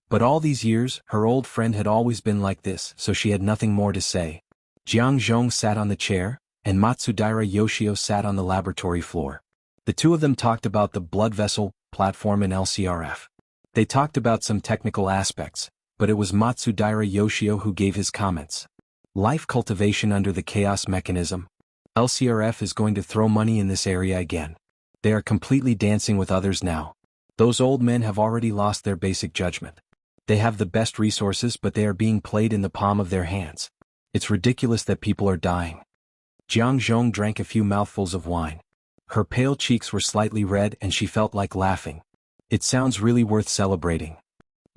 But all these years, her old friend had always been like this, so she had nothing more to say. Jiang Zhong sat on the chair, and Matsudaira Yoshio sat on the laboratory floor. The two of them talked about the blood vessel platform and LCRF. They talked about some technical aspects, but it was Matsudaira Yoshio who gave his comments. Life cultivation under the chaos mechanism. LCRF is going to throw money in this area again. They are completely dancing with others now. Those old men have already lost their basic judgment. They have the best resources, but they are being played in the palm of their hands. It's ridiculous that people are dying. Jiang Zhong drank a few mouthfuls of wine. Her pale cheeks were slightly red and she felt like laughing. It sounds really worth celebrating.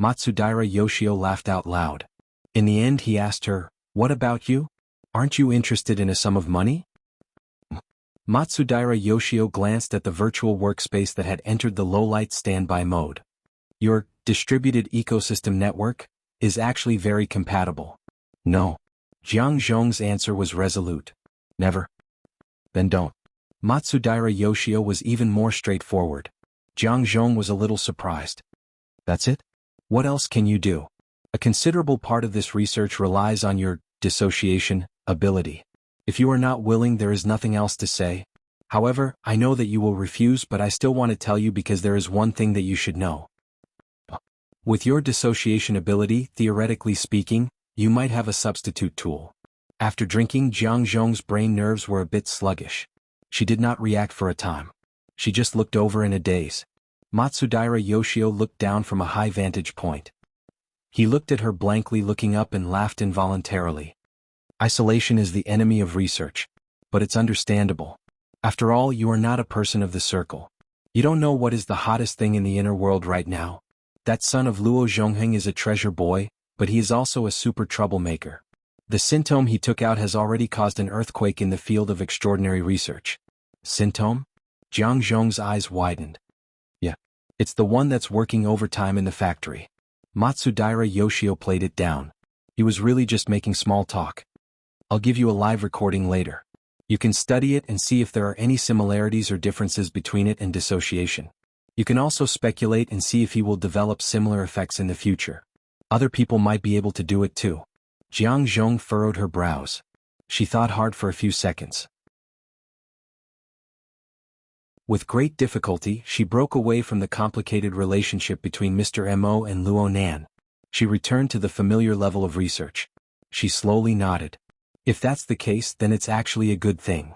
Matsudaira Yoshio laughed out loud. In the end he asked her, "What about you? Aren't you interested in a sum of money?" Matsudaira Yoshio glanced at the virtual workspace that had entered the low-light standby mode. Your distributed ecosystem network is actually very compatible. No. Jiang Zhong's answer was resolute. Never. Then don't. Matsudaira Yoshio was even more straightforward. Jiang Zhong was a little surprised. That's it? What else can you do? A considerable part of this research relies on your dissociation ability. If you are not willing, there is nothing else to say. However, I know that you will refuse, but I still want to tell you because there is one thing that you should know. With your dissociation ability, theoretically speaking, you might have a substitute tool. After drinking, Jiang Zhong's brain nerves were a bit sluggish. She did not react for a time. She just looked over in a daze. Matsudaira Yoshio looked down from a high vantage point. He looked at her blankly, looking up, and laughed involuntarily. Isolation is the enemy of research. But it's understandable. After all, you are not a person of the circle. You don't know what is the hottest thing in the inner world right now. That son of Luo Zhongheng is a treasure boy, but he is also a super troublemaker. The symptom he took out has already caused an earthquake in the field of extraordinary research. Symptom? Jiang Zhong's eyes widened. Yeah. It's the one that's working overtime in the factory. Matsudaira Yoshio played it down. He was really just making small talk. I'll give you a live recording later. You can study it and see if there are any similarities or differences between it and dissociation. You can also speculate and see if he will develop similar effects in the future. Other people might be able to do it too. Jiang Zhong furrowed her brows. She thought hard for a few seconds. With great difficulty, she broke away from the complicated relationship between Mr. Mo and Luo Nan. She returned to the familiar level of research. She slowly nodded. If that's the case, then it's actually a good thing.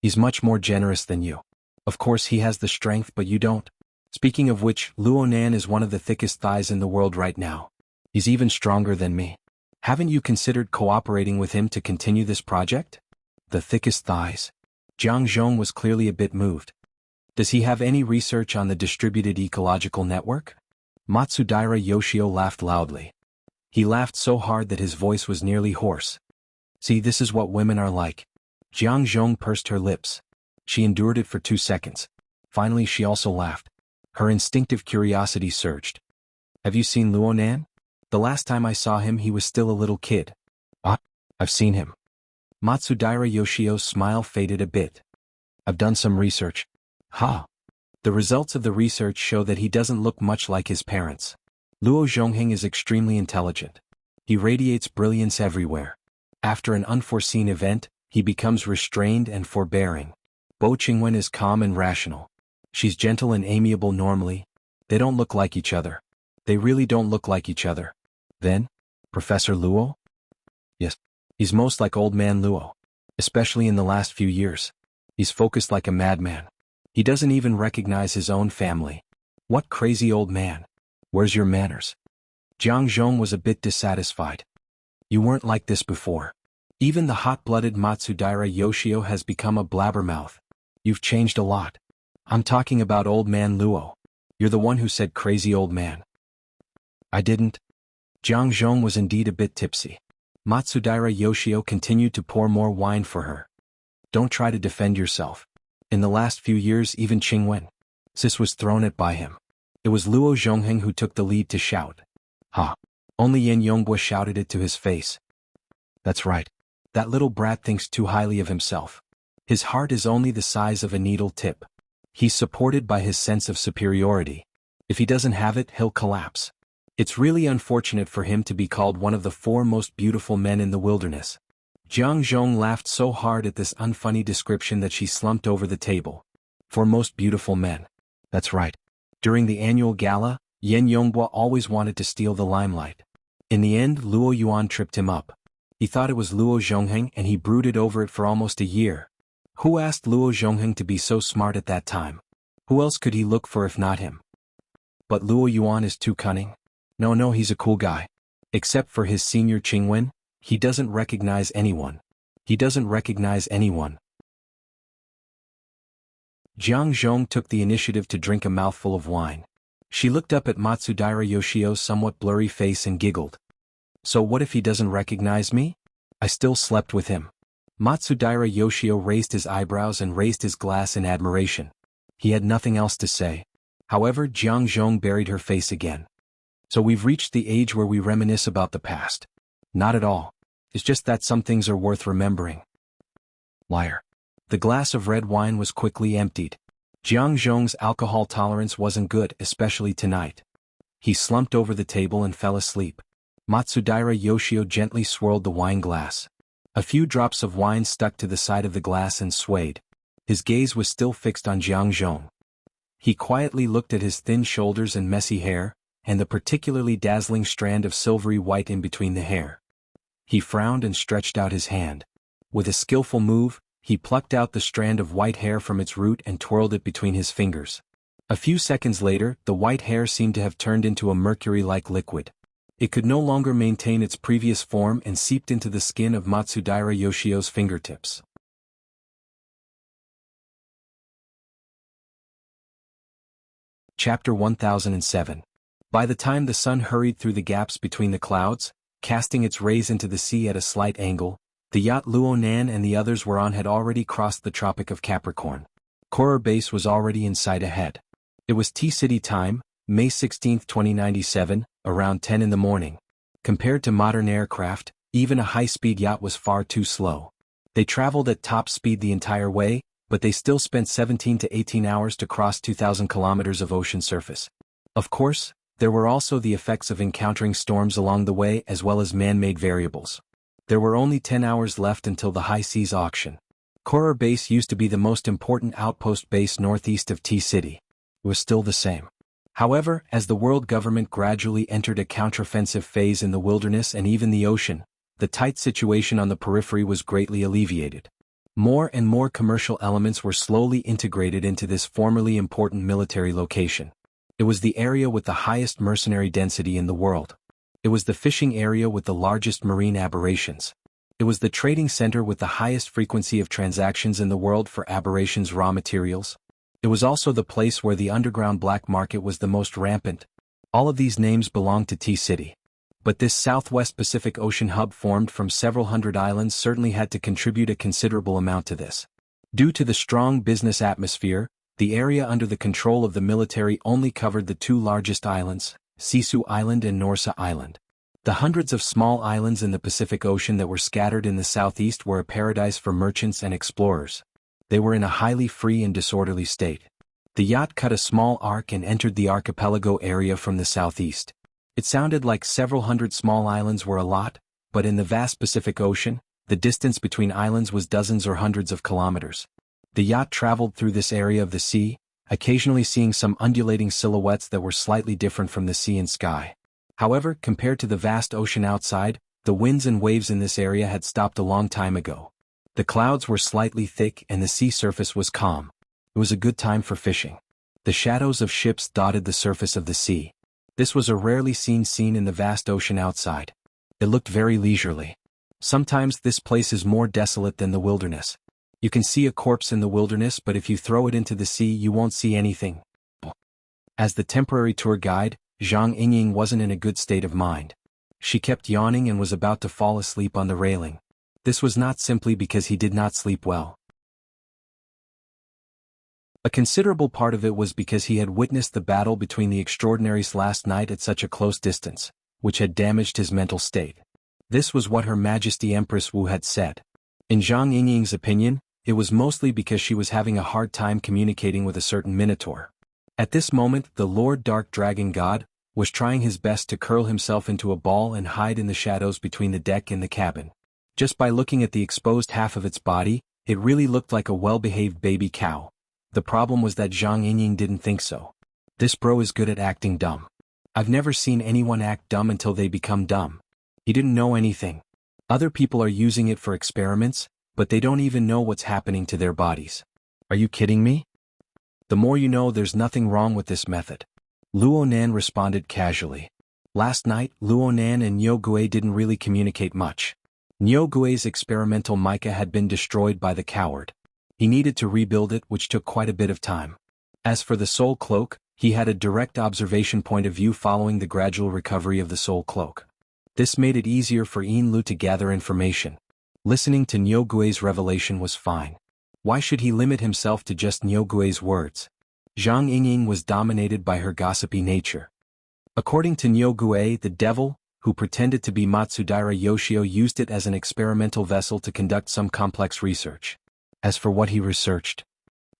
He's much more generous than you. Of course he has the strength, but you don't. Speaking of which, Luo Nan is one of the thickest thighs in the world right now. He's even stronger than me. Haven't you considered cooperating with him to continue this project? The thickest thighs. Jiang Zhong was clearly a bit moved. Does he have any research on the distributed ecological network? Matsudaira Yoshio laughed loudly. He laughed so hard that his voice was nearly hoarse. See, this is what women are like. Jiang Zhong pursed her lips. She endured it for 2 seconds. Finally she also laughed. Her instinctive curiosity surged. Have you seen Luo Nan? The last time I saw him he was still a little kid. Ah, I've seen him. Matsudaira Yoshio's smile faded a bit. I've done some research. Ha! The results of the research show that he doesn't look much like his parents. Luo Zhongheng is extremely intelligent. He radiates brilliance everywhere. After an unforeseen event, he becomes restrained and forbearing. Bo Qingwen is calm and rational. She's gentle and amiable normally. They don't look like each other. They really don't look like each other. Then, Professor Luo? Yes, he's most like old man Luo. Especially in the last few years. He's focused like a madman. He doesn't even recognize his own family. What crazy old man. Where's your manners? Jiang Zhong was a bit dissatisfied. You weren't like this before. Even the hot-blooded Matsudaira Yoshio has become a blabbermouth. You've changed a lot. I'm talking about old man Luo. You're the one who said crazy old man. I didn't. Jiang Zhong was indeed a bit tipsy. Matsudaira Yoshio continued to pour more wine for her. Don't try to defend yourself. In the last few years even Qingwen Sis was thrown at by him. It was Luo Zhongheng who took the lead to shout. Ha! Only Yin Yongbua shouted it to his face. That's right. That little brat thinks too highly of himself. His heart is only the size of a needle tip. He's supported by his sense of superiority. If he doesn't have it, he'll collapse. It's really unfortunate for him to be called one of the 4 most beautiful men in the wilderness. Jiang Zhong laughed so hard at this unfunny description that she slumped over the table. 4 most beautiful men. That's right. During the annual gala, Yen Yongbua always wanted to steal the limelight. In the end, Luo Yuan tripped him up. He thought it was Luo Zhongheng and he brooded over it for almost a year. Who asked Luo Zhongheng to be so smart at that time? Who else could he look for if not him? But Luo Yuan is too cunning. No, he's a cool guy. Except for his senior Qingwen, he doesn't recognize anyone. Jiang Zhong took the initiative to drink a mouthful of wine. She looked up at Matsudaira Yoshio's somewhat blurry face and giggled. So what if he doesn't recognize me? I still slept with him. Matsudaira Yoshio raised his eyebrows and raised his glass in admiration. He had nothing else to say. However, Jiang Zhong buried her face again. So we've reached the age where we reminisce about the past. Not at all. It's just that some things are worth remembering. Liar. The glass of red wine was quickly emptied. Jiang Zhong's alcohol tolerance wasn't good, especially tonight. He slumped over the table and fell asleep. Matsudaira Yoshio gently swirled the wine glass. A few drops of wine stuck to the side of the glass and swayed. His gaze was still fixed on Jiang Zhong. He quietly looked at his thin shoulders and messy hair, and the particularly dazzling strand of silvery white in between the hair. He frowned and stretched out his hand. With a skillful move, he plucked out the strand of white hair from its root and twirled it between his fingers. A few seconds later, the white hair seemed to have turned into a mercury-like liquid. It could no longer maintain its previous form and seeped into the skin of Matsudaira Yoshio's fingertips. Chapter 1007. By the time the sun hurried through the gaps between the clouds, casting its rays into the sea at a slight angle, the yacht Luo Nan and the others were on had already crossed the Tropic of Capricorn. Corer Base was already in sight ahead. It was T-City time, May 16, 2097, around 10 in the morning. Compared to modern aircraft, even a high-speed yacht was far too slow. They traveled at top speed the entire way, but they still spent 17 to 18 hours to cross 2,000 kilometers of ocean surface. Of course, there were also the effects of encountering storms along the way as well as man-made variables. There were only 10 hours left until the high seas auction. Corer Base used to be the most important outpost base northeast of T-City. It was still the same. However, as the world government gradually entered a counteroffensive phase in the wilderness and even the ocean, the tight situation on the periphery was greatly alleviated. More and more commercial elements were slowly integrated into this formerly important military location. It was the area with the highest mercenary density in the world. It was the fishing area with the largest marine aberrations. It was the trading center with the highest frequency of transactions in the world for aberrations raw materials. It was also the place where the underground black market was the most rampant. All of these names belonged to T-City. But this Southwest Pacific Ocean hub formed from several hundred islands certainly had to contribute a considerable amount to this. Due to the strong business atmosphere, the area under the control of the military only covered the 2 largest islands, Sisu Island and Norsa Island. The hundreds of small islands in the Pacific Ocean that were scattered in the southeast were a paradise for merchants and explorers. They were in a highly free and disorderly state. The yacht cut a small arc and entered the archipelago area from the southeast. It sounded like several hundred small islands were a lot, but in the vast Pacific Ocean, the distance between islands was dozens or hundreds of kilometers. The yacht traveled through this area of the sea, occasionally seeing some undulating silhouettes that were slightly different from the sea and sky. However, compared to the vast ocean outside, the winds and waves in this area had stopped a long time ago. The clouds were slightly thick and the sea surface was calm. It was a good time for fishing. The shadows of ships dotted the surface of the sea. This was a rarely seen scene in the vast ocean outside. It looked very leisurely. Sometimes this place is more desolate than the wilderness. You can see a corpse in the wilderness, but if you throw it into the sea you won't see anything. As the temporary tour guide, Zhang Yingying wasn't in a good state of mind. She kept yawning and was about to fall asleep on the railing. This was not simply because he did not sleep well. A considerable part of it was because he had witnessed the battle between the extraordinaries last night at such a close distance, which had damaged his mental state. This was what Her Majesty Empress Wu had said. In Zhang Yingying's opinion, it was mostly because she was having a hard time communicating with a certain minotaur. At this moment, the Lord Dark Dragon God was trying his best to curl himself into a ball and hide in the shadows between the deck and the cabin. Just by looking at the exposed half of its body, it really looked like a well-behaved baby cow. The problem was that Zhang Yingying didn't think so. This bro is good at acting dumb. I've never seen anyone act dumb until they become dumb. He didn't know anything. Other people are using it for experiments, but they don't even know what's happening to their bodies. Are you kidding me? The more you know, there's nothing wrong with this method. Luonan responded casually. Last night, Luonan and Niu Gui didn't really communicate much. Niu Gui's experimental mica had been destroyed by the coward. He needed to rebuild it, which took quite a bit of time. As for the soul cloak, he had a direct observation point of view following the gradual recovery of the soul cloak. This made it easier for Yin Lu to gather information. Listening to Niu Gui's revelation was fine. Why should he limit himself to just Niu Gui's words? Zhang Yingying was dominated by her gossipy nature. According to Niu Gui, the devil, who pretended to be Matsudaira Yoshio, used it as an experimental vessel to conduct some complex research. As for what he researched,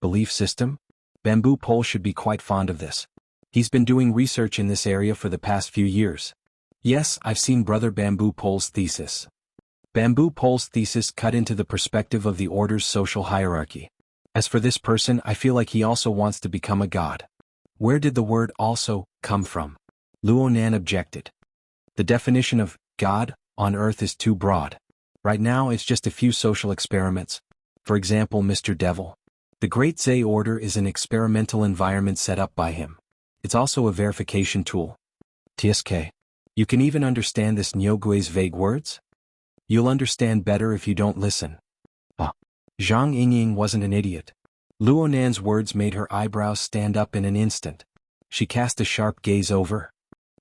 belief system? Bamboo Pole should be quite fond of this. He's been doing research in this area for the past few years. Yes, I've seen Brother Bamboo Pole's thesis. Bamboo Pole's thesis cut into the perspective of the order's social hierarchy. As for this person, I feel like he also wants to become a god. Where did the word "also" come from? Luonan objected. The definition of God on Earth is too broad. Right now it's just a few social experiments. For example, Mr. Devil. The Great Zay Order is an experimental environment set up by him. It's also a verification tool. TSK. You can even understand this Niu Gui's vague words? You'll understand better if you don't listen. Zhang Yingying wasn't an idiot. Luonan's words made her eyebrows stand up in an instant. She cast a sharp gaze over.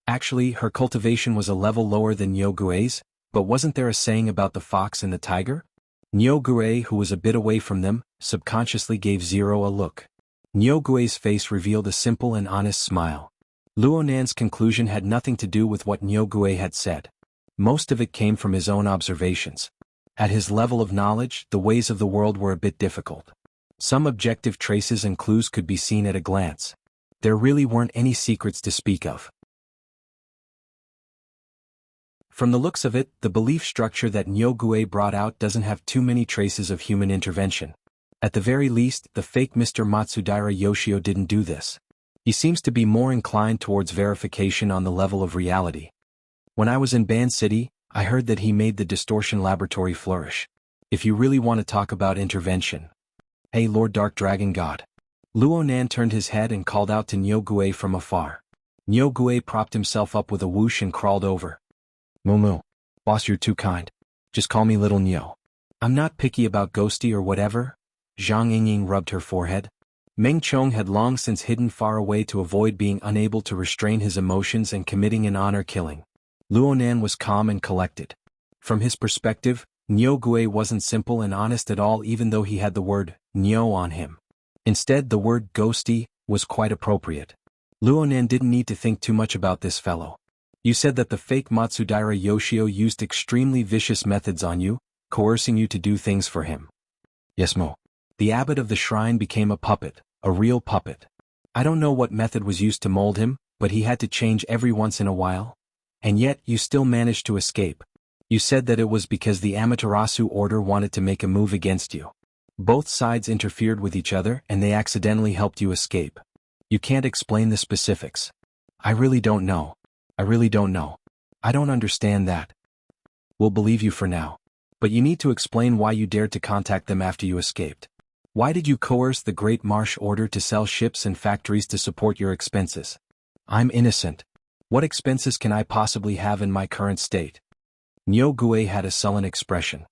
Actually, her cultivation was a level lower than Niu Gui's, but wasn't there a saying about the fox and the tiger? Niu Gui, who was a bit away from them, subconsciously gave Zero a look. Niu Gui's face revealed a simple and honest smile. Luonan's conclusion had nothing to do with what Niu Gui had said. Most of it came from his own observations. At his level of knowledge, the ways of the world were a bit difficult. Some objective traces and clues could be seen at a glance. There really weren't any secrets to speak of. From the looks of it, the belief structure that Niu Gui brought out doesn't have too many traces of human intervention. At the very least, the fake Mr. Matsudaira Yoshio didn't do this. He seems to be more inclined towards verification on the level of reality. When I was in Ban City, I heard that he made the distortion laboratory flourish. If you really want to talk about intervention. Hey Lord Dark Dragon God. Luonan turned his head and called out to Niu Gui from afar. Niu Gui propped himself up with a whoosh and crawled over. Moo. Boss, you're too kind. Just call me Little Niu. I'm not picky about ghosty or whatever. Zhang Yingying rubbed her forehead. Meng Chong had long since hidden far away to avoid being unable to restrain his emotions and committing an honor killing. Luonan was calm and collected. From his perspective, Niu Gui wasn't simple and honest at all, even though he had the word Niu on him. Instead, the word ghosty was quite appropriate. Luonan didn't need to think too much about this fellow. You said that the fake Matsudaira Yoshio used extremely vicious methods on you, coercing you to do things for him. Yes, Mo. The abbot of the shrine became a puppet, a real puppet. I don't know what method was used to mold him, but he had to change every once in a while. And yet, you still managed to escape. You said that it was because the Amaterasu order wanted to make a move against you. Both sides interfered with each other and they accidentally helped you escape. You can't explain the specifics. I really don't know. I don't understand that. We'll believe you for now. But you need to explain why you dared to contact them after you escaped. Why did you coerce the Great Marsh Order to sell ships and factories to support your expenses? I'm innocent. What expenses can I possibly have in my current state? Niu Gui had a sullen expression.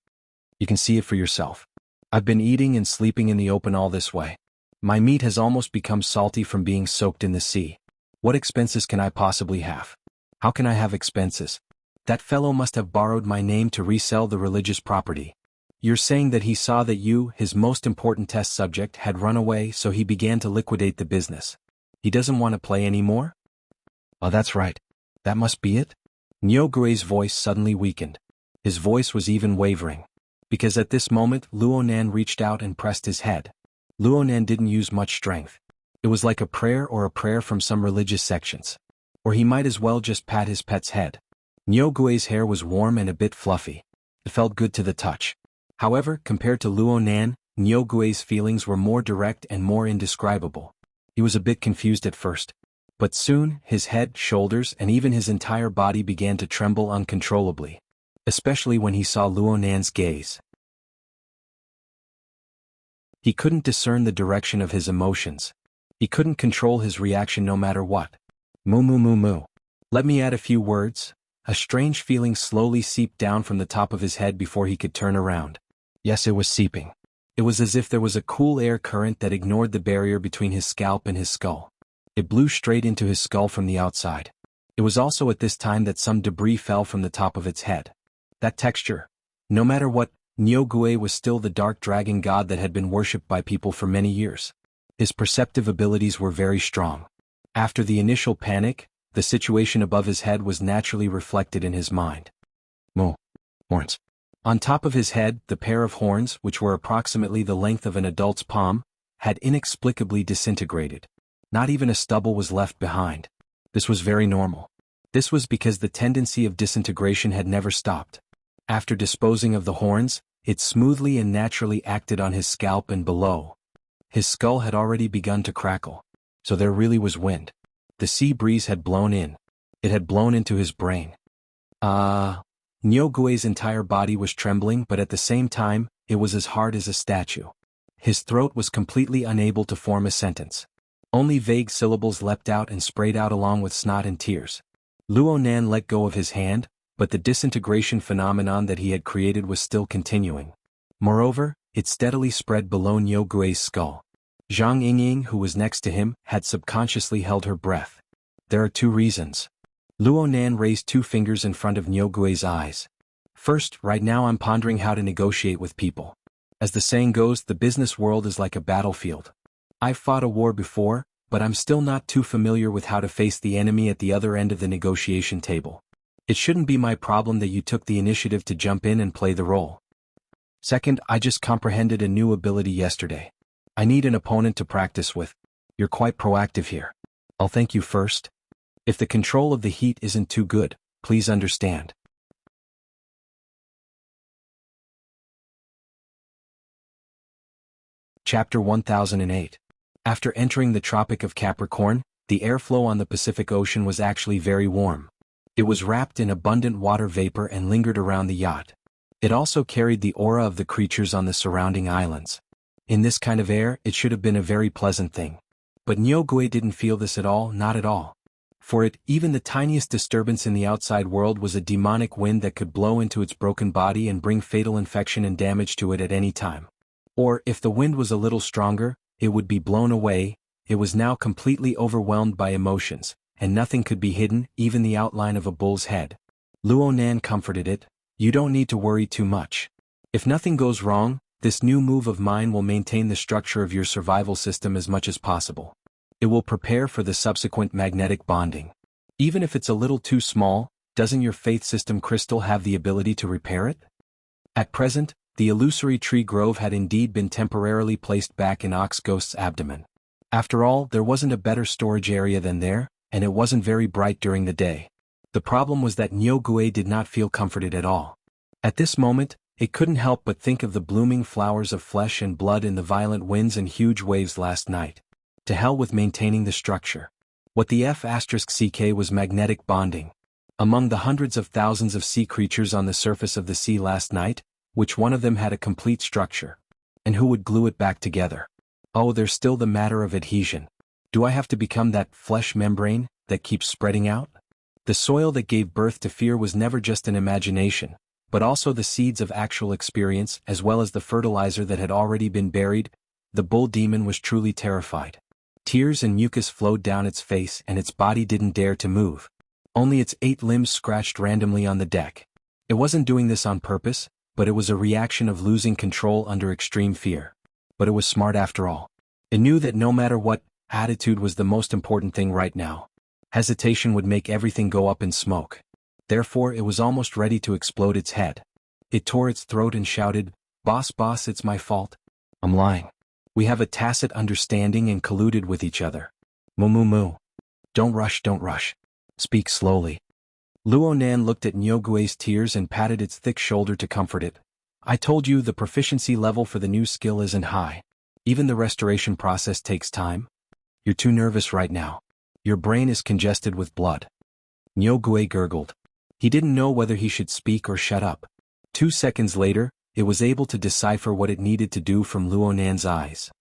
You can see it for yourself. I've been eating and sleeping in the open all this way. My meat has almost become salty from being soaked in the sea. What expenses can I possibly have? How can I have expenses? That fellow must have borrowed my name to resell the religious property. You're saying that he saw that you, his most important test subject, had run away, so he began to liquidate the business. He doesn't want to play anymore? Oh, that's right. That must be it? Nyogue's voice suddenly weakened. His voice was even wavering. Because at this moment Luonan reached out and pressed his head. Luonan didn't use much strength. It was like a prayer from some religious sections. Or he might as well just pat his pet's head. Nyogue's hair was warm and a bit fluffy. It felt good to the touch. However, compared to Luonan, Nyogue's feelings were more direct and more indescribable. He was a bit confused at first. But soon, his head, shoulders, and even his entire body began to tremble uncontrollably. Especially when he saw Luonan's gaze. He couldn't discern the direction of his emotions. He couldn't control his reaction no matter what. Moo moo moo moo. Let me add a few words. A strange feeling slowly seeped down from the top of his head before he could turn around. Yes, it was seeping. It was as if there was a cool air current that ignored the barrier between his scalp and his skull. It blew straight into his skull from the outside. It was also at this time that some debris fell from the top of its head. That texture. No matter what, Nyogue was still the dark dragon god that had been worshipped by people for many years. His perceptive abilities were very strong. After the initial panic, the situation above his head was naturally reflected in his mind. Horns. On top of his head, the pair of horns, which were approximately the length of an adult's palm, had inexplicably disintegrated. Not even a stubble was left behind. This was very normal. This was because the tendency of disintegration had never stopped. After disposing of the horns, it smoothly and naturally acted on his scalp and below. His skull had already begun to crackle. So there really was wind. The sea breeze had blown in. It had blown into his brain. Nyogue's entire body was trembling, but at the same time, it was as hard as a statue. His throat was completely unable to form a sentence. Only vague syllables leapt out and sprayed out along with snot and tears. Luonan let go of his hand, but the disintegration phenomenon that he had created was still continuing. Moreover, it steadily spread below Nyogue's skull. Zhang Yingying, who was next to him, had subconsciously held her breath. There are two reasons. Luonan raised two fingers in front of Nyogue's eyes. First, right now I'm pondering how to negotiate with people. As the saying goes, the business world is like a battlefield. I've fought a war before, but I'm still not too familiar with how to face the enemy at the other end of the negotiation table. It shouldn't be my problem that you took the initiative to jump in and play the role. Second, I just comprehended a new ability yesterday. I need an opponent to practice with. You're quite proactive here. I'll thank you first. If the control of the heat isn't too good, please understand. Chapter 1008. After entering the Tropic of Capricorn, the airflow on the Pacific Ocean was actually very warm. It was wrapped in abundant water vapor and lingered around the yacht. It also carried the aura of the creatures on the surrounding islands. In this kind of air, it should have been a very pleasant thing. But Nyogue didn't feel this at all, not at all. For it, even the tiniest disturbance in the outside world was a demonic wind that could blow into its broken body and bring fatal infection and damage to it at any time. Or, if the wind was a little stronger, it would be blown away. It was now completely overwhelmed by emotions, and nothing could be hidden, even the outline of a bull's head. Luonan comforted it. You don't need to worry too much. If nothing goes wrong, this new move of mine will maintain the structure of your survival system as much as possible. It will prepare for the subsequent magnetic bonding. Even if it's a little too small, doesn't your faith system crystal have the ability to repair it? At present, the illusory tree grove had indeed been temporarily placed back in Ox Ghost's abdomen. After all, there wasn't a better storage area than there, and it wasn't very bright during the day. The problem was that Nyogue did not feel comforted at all. At this moment, it couldn't help but think of the blooming flowers of flesh and blood in the violent winds and huge waves last night. To hell with maintaining the structure. What the F***ck was magnetic bonding. Among the hundreds of thousands of sea creatures on the surface of the sea last night, which one of them had a complete structure? And who would glue it back together? Oh, there's still the matter of adhesion. Do I have to become that flesh membrane that keeps spreading out? The soil that gave birth to fear was never just an imagination, but also the seeds of actual experience as well as the fertilizer that had already been buried. The bull demon was truly terrified. Tears and mucus flowed down its face and its body didn't dare to move. Only its 8 limbs scratched randomly on the deck. It wasn't doing this on purpose, but it was a reaction of losing control under extreme fear. But it was smart after all. It knew that no matter what, attitude was the most important thing right now. Hesitation would make everything go up in smoke. Therefore it was almost ready to explode its head. It tore its throat and shouted, "Boss, boss, it's my fault. I'm lying. We have a tacit understanding and colluded with each other. Moo moo moo. Don't rush, don't rush. Speak slowly." Luonan looked at Nyogue's tears and patted its thick shoulder to comfort it. "I told you the proficiency level for the new skill isn't high. Even the restoration process takes time. You're too nervous right now. Your brain is congested with blood." Nyogue gurgled. He didn't know whether he should speak or shut up. 2 seconds later, it was able to decipher what it needed to do from Luonan's eyes.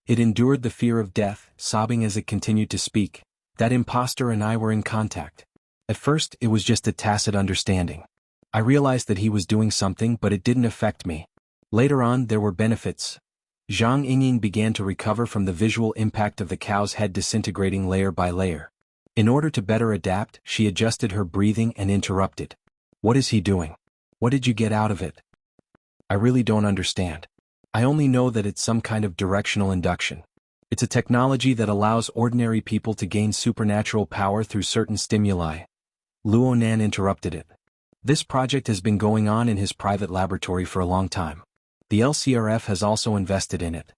It endured the fear of death, sobbing as it continued to speak. "That imposter and I were in contact. At first, it was just a tacit understanding. I realized that he was doing something, but it didn't affect me. Later on, there were benefits." Zhang Yingying began to recover from the visual impact of the cow's head disintegrating layer by layer. In order to better adapt, she adjusted her breathing and interrupted. "What is he doing? What did you get out of it?" "I really don't understand. I only know that it's some kind of directional induction. It's a technology that allows ordinary people to gain supernatural power through certain stimuli." Luonan interrupted it. "This project has been going on in his private laboratory for a long time. The LCRF has also invested in it.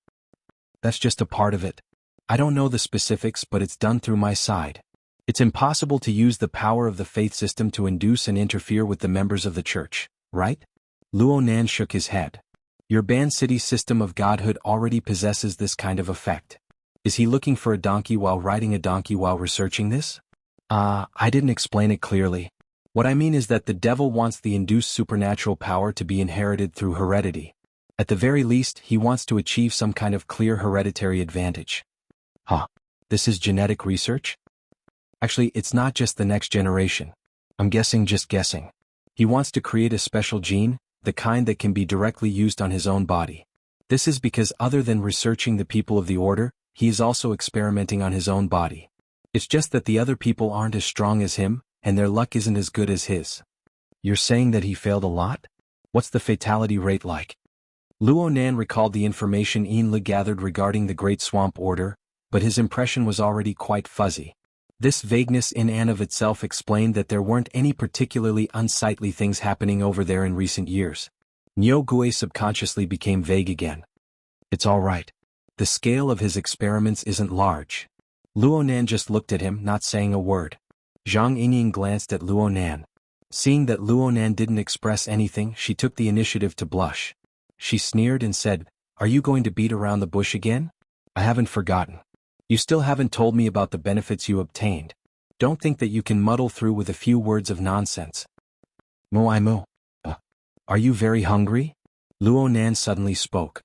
That's just a part of it. I don't know the specifics, but it's done through my side. It's impossible to use the power of the faith system to induce and interfere with the members of the church, right?" Luonan shook his head. "Your Ban City system of godhood already possesses this kind of effect. Is he looking for a donkey while riding a donkey while researching this?" I didn't explain it clearly. What I mean is that the devil wants the induced supernatural power to be inherited through heredity. At the very least, he wants to achieve some kind of clear hereditary advantage." "Huh. This is genetic research?" "Actually, it's not just the next generation. I'm just guessing. He wants to create a special gene, the kind that can be directly used on his own body. This is because other than researching the people of the order, he is also experimenting on his own body. It's just that the other people aren't as strong as him, and their luck isn't as good as his." "You're saying that he failed a lot? What's the fatality rate like?" Luonan recalled the information Yinli gathered regarding the Great Swamp Order, but his impression was already quite fuzzy. This vagueness in and of itself explained that there weren't any particularly unsightly things happening over there in recent years. Nyogue subconsciously became vague again. "It's all right. The scale of his experiments isn't large." Luonan just looked at him, not saying a word. Zhang Yingying glanced at Luonan. Seeing that Luonan didn't express anything, she took the initiative to blush. She sneered and said, "Are you going to beat around the bush again? I haven't forgotten. You still haven't told me about the benefits you obtained. Don't think that you can muddle through with a few words of nonsense." "Moo. Are you very hungry?" Luonan suddenly spoke.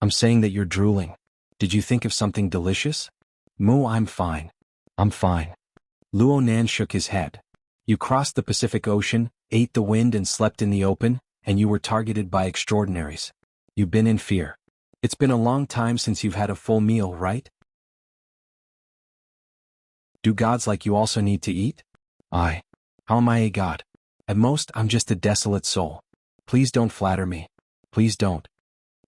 I'm saying that you're drooling. Did you think of something delicious?" "Moo, I'm fine. I'm fine." Luonan shook his head. "You crossed the Pacific Ocean, ate the wind and slept in the open, and you were targeted by extraordinaries. You've been in fear. It's been a long time since you've had a full meal, right? Do gods like you also need to eat?" "How am I a god? At most, I'm just a desolate soul. Please don't flatter me. Please don't."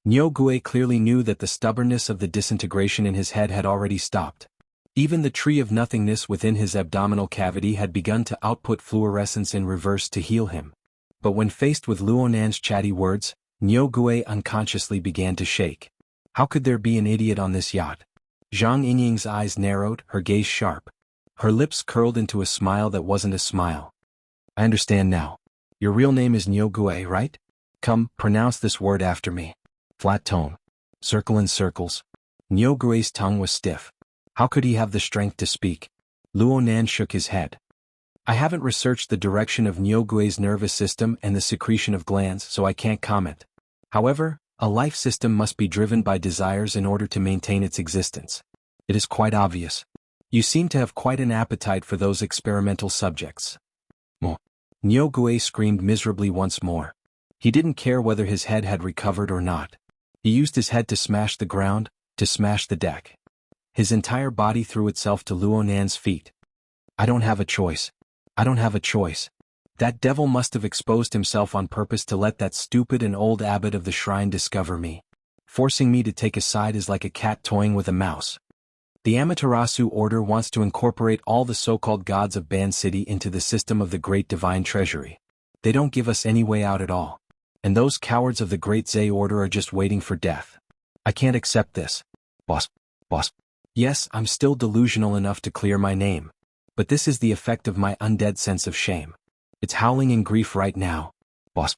Nyogue clearly knew that the stubbornness of the disintegration in his head had already stopped. Even the tree of nothingness within his abdominal cavity had begun to output fluorescence in reverse to heal him. But when faced with Luonan's chatty words, Nyogue unconsciously began to shake. How could there be an idiot on this yacht? Zhang Yingying's eyes narrowed, her gaze sharp. Her lips curled into a smile that wasn't a smile. "I understand now. Your real name is Nyogue, right? Come, pronounce this word after me." Flat tone. Circle in circles. Nyogue's tongue was stiff. How could he have the strength to speak? Luonan shook his head. "I haven't researched the direction of Nyogue's nervous system and the secretion of glands, so I can't comment. However, a life system must be driven by desires in order to maintain its existence. It is quite obvious. You seem to have quite an appetite for those experimental subjects." Nyogue screamed miserably once more. He didn't care whether his head had recovered or not. He used his head to smash the ground, to smash the deck. His entire body threw itself to Luo Nan's feet. I don't have a choice. I don't have a choice. That devil must have exposed himself on purpose to let that stupid and old abbot of the shrine discover me. Forcing me to take a side is like a cat toying with a mouse. The Amaterasu order wants to incorporate all the so-called gods of Ban City into the system of the Great Divine Treasury. They don't give us any way out at all. And those cowards of the Great Zay order are just waiting for death. I can't accept this. Boss. Yes, I'm still delusional enough to clear my name. But this is the effect of my undead sense of shame. It's howling in grief right now. Boss.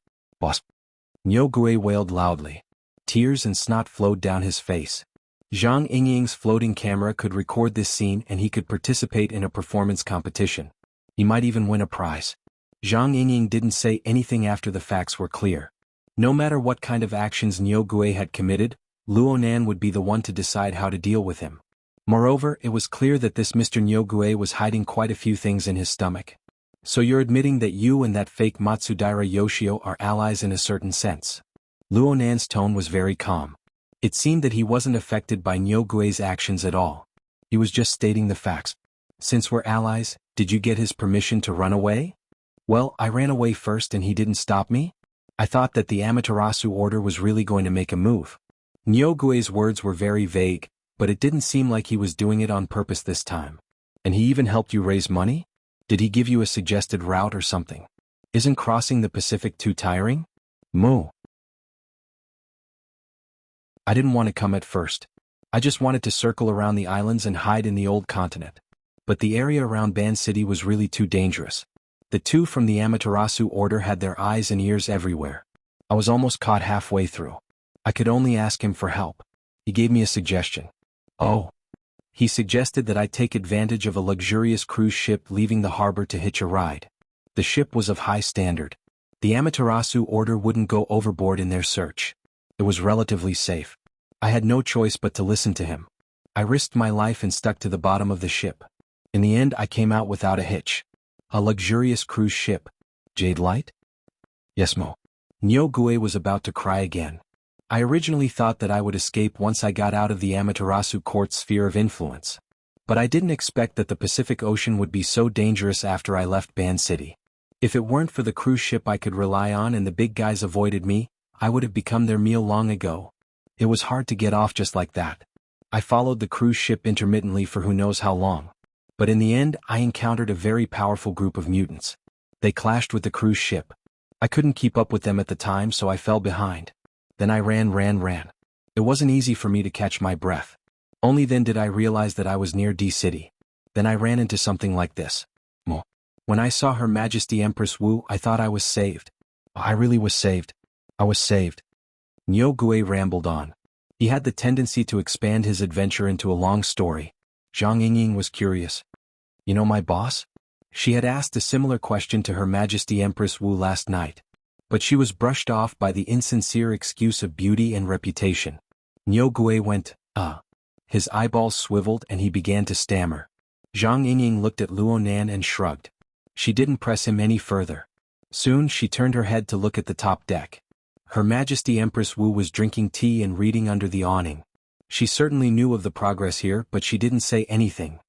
Niu Gui wailed loudly. Tears and snot flowed down his face. Zhang Yingying's floating camera could record this scene and he could participate in a performance competition. He might even win a prize. Zhang Yingying didn't say anything after the facts were clear. No matter what kind of actions Niu Gui had committed, Luo Nan would be the one to decide how to deal with him. Moreover, it was clear that this Mr. Niu Gui was hiding quite a few things in his stomach. So you're admitting that you and that fake Matsudaira Yoshio are allies in a certain sense. Luo Nan's tone was very calm. It seemed that he wasn't affected by Niu Gui's actions at all. He was just stating the facts. Since we're allies, did you get his permission to run away? Well, I ran away first and he didn't stop me. I thought that the Amaterasu order was really going to make a move. Niu Gui's words were very vague, but it didn't seem like he was doing it on purpose this time. And he even helped you raise money? Did he give you a suggested route or something? Isn't crossing the Pacific too tiring? Moo. I didn't want to come at first. I just wanted to circle around the islands and hide in the old continent. But the area around Ban City was really too dangerous. The two from the Amaterasu order had their eyes and ears everywhere. I was almost caught halfway through. I could only ask him for help. He gave me a suggestion. Oh. He suggested that I take advantage of a luxurious cruise ship leaving the harbor to hitch a ride. The ship was of high standard. The Amaterasu order wouldn't go overboard in their search. It was relatively safe. I had no choice but to listen to him. I risked my life and stuck to the bottom of the ship. In the end, I came out without a hitch. A luxurious cruise ship. Jade Light? Yes, Mo. Niu Gui was about to cry again. I originally thought that I would escape once I got out of the Amaterasu court's sphere of influence. But I didn't expect that the Pacific Ocean would be so dangerous after I left Ban City. If it weren't for the cruise ship I could rely on and the big guys avoided me, I would have become their meal long ago. It was hard to get off just like that. I followed the cruise ship intermittently for who knows how long. But in the end, I encountered a very powerful group of mutants. They clashed with the cruise ship. I couldn't keep up with them at the time, so I fell behind. Then I ran. It wasn't easy for me to catch my breath. Only then did I realize that I was near D City. Then I ran into something like this. When I saw Her Majesty Empress Wu, I thought I was saved. I really was saved. I was saved. Niu Gui rambled on. He had the tendency to expand his adventure into a long story. Zhang Yingying was curious. You know my boss? She had asked a similar question to Her Majesty Empress Wu last night. But she was brushed off by the insincere excuse of beauty and reputation. Niu Gui went, His eyeballs swiveled and he began to stammer. Zhang Yingying looked at Luo Nan and shrugged. She didn't press him any further. Soon she turned her head to look at the top deck. Her Majesty Empress Wu was drinking tea and reading under the awning. She certainly knew of the progress here, but she didn't say anything.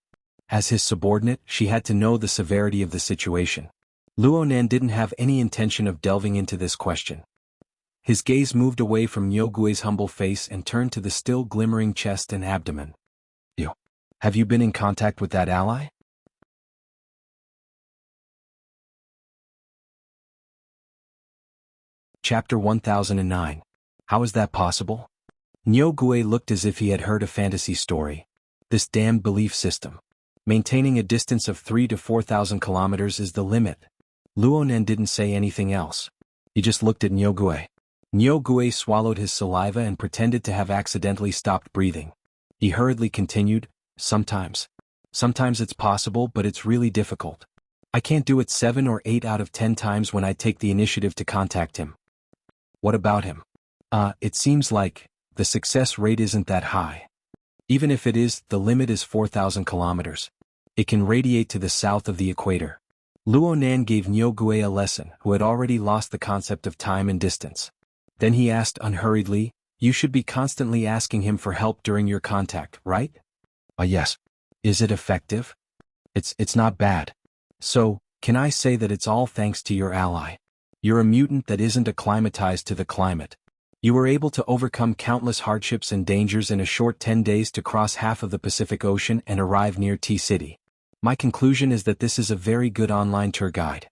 As his subordinate, she had to know the severity of the situation. Luo Nan didn't have any intention of delving into this question. His gaze moved away from Niu Gui's humble face and turned to the still glimmering chest and abdomen. Have you been in contact with that ally? Chapter 1009. How is that possible? Niu Gui looked as if he had heard a fantasy story. This damned belief system. Maintaining a distance of 3,000 to 4,000 kilometers is the limit. Luo Nan didn't say anything else. He just looked at Niu Gui. Niu Gui swallowed his saliva and pretended to have accidentally stopped breathing. He hurriedly continued, Sometimes it's possible, but it's really difficult. I can't do it 7 or 8 out of 10 times when I take the initiative to contact him. What about him? It seems like the success rate isn't that high. Even if it is, the limit is 4,000 kilometers. It can radiate to the south of the equator. Luo Nan gave Niu Gui a lesson, who had already lost the concept of time and distance. Then he asked unhurriedly, You should be constantly asking him for help during your contact, right? Yes. Is it effective? It's not bad. So, can I say that it's all thanks to your ally? You're a mutant that isn't acclimatized to the climate. You were able to overcome countless hardships and dangers in a short 10 days to cross half of the Pacific Ocean and arrive near T-City. My conclusion is that this is a very good online tour guide.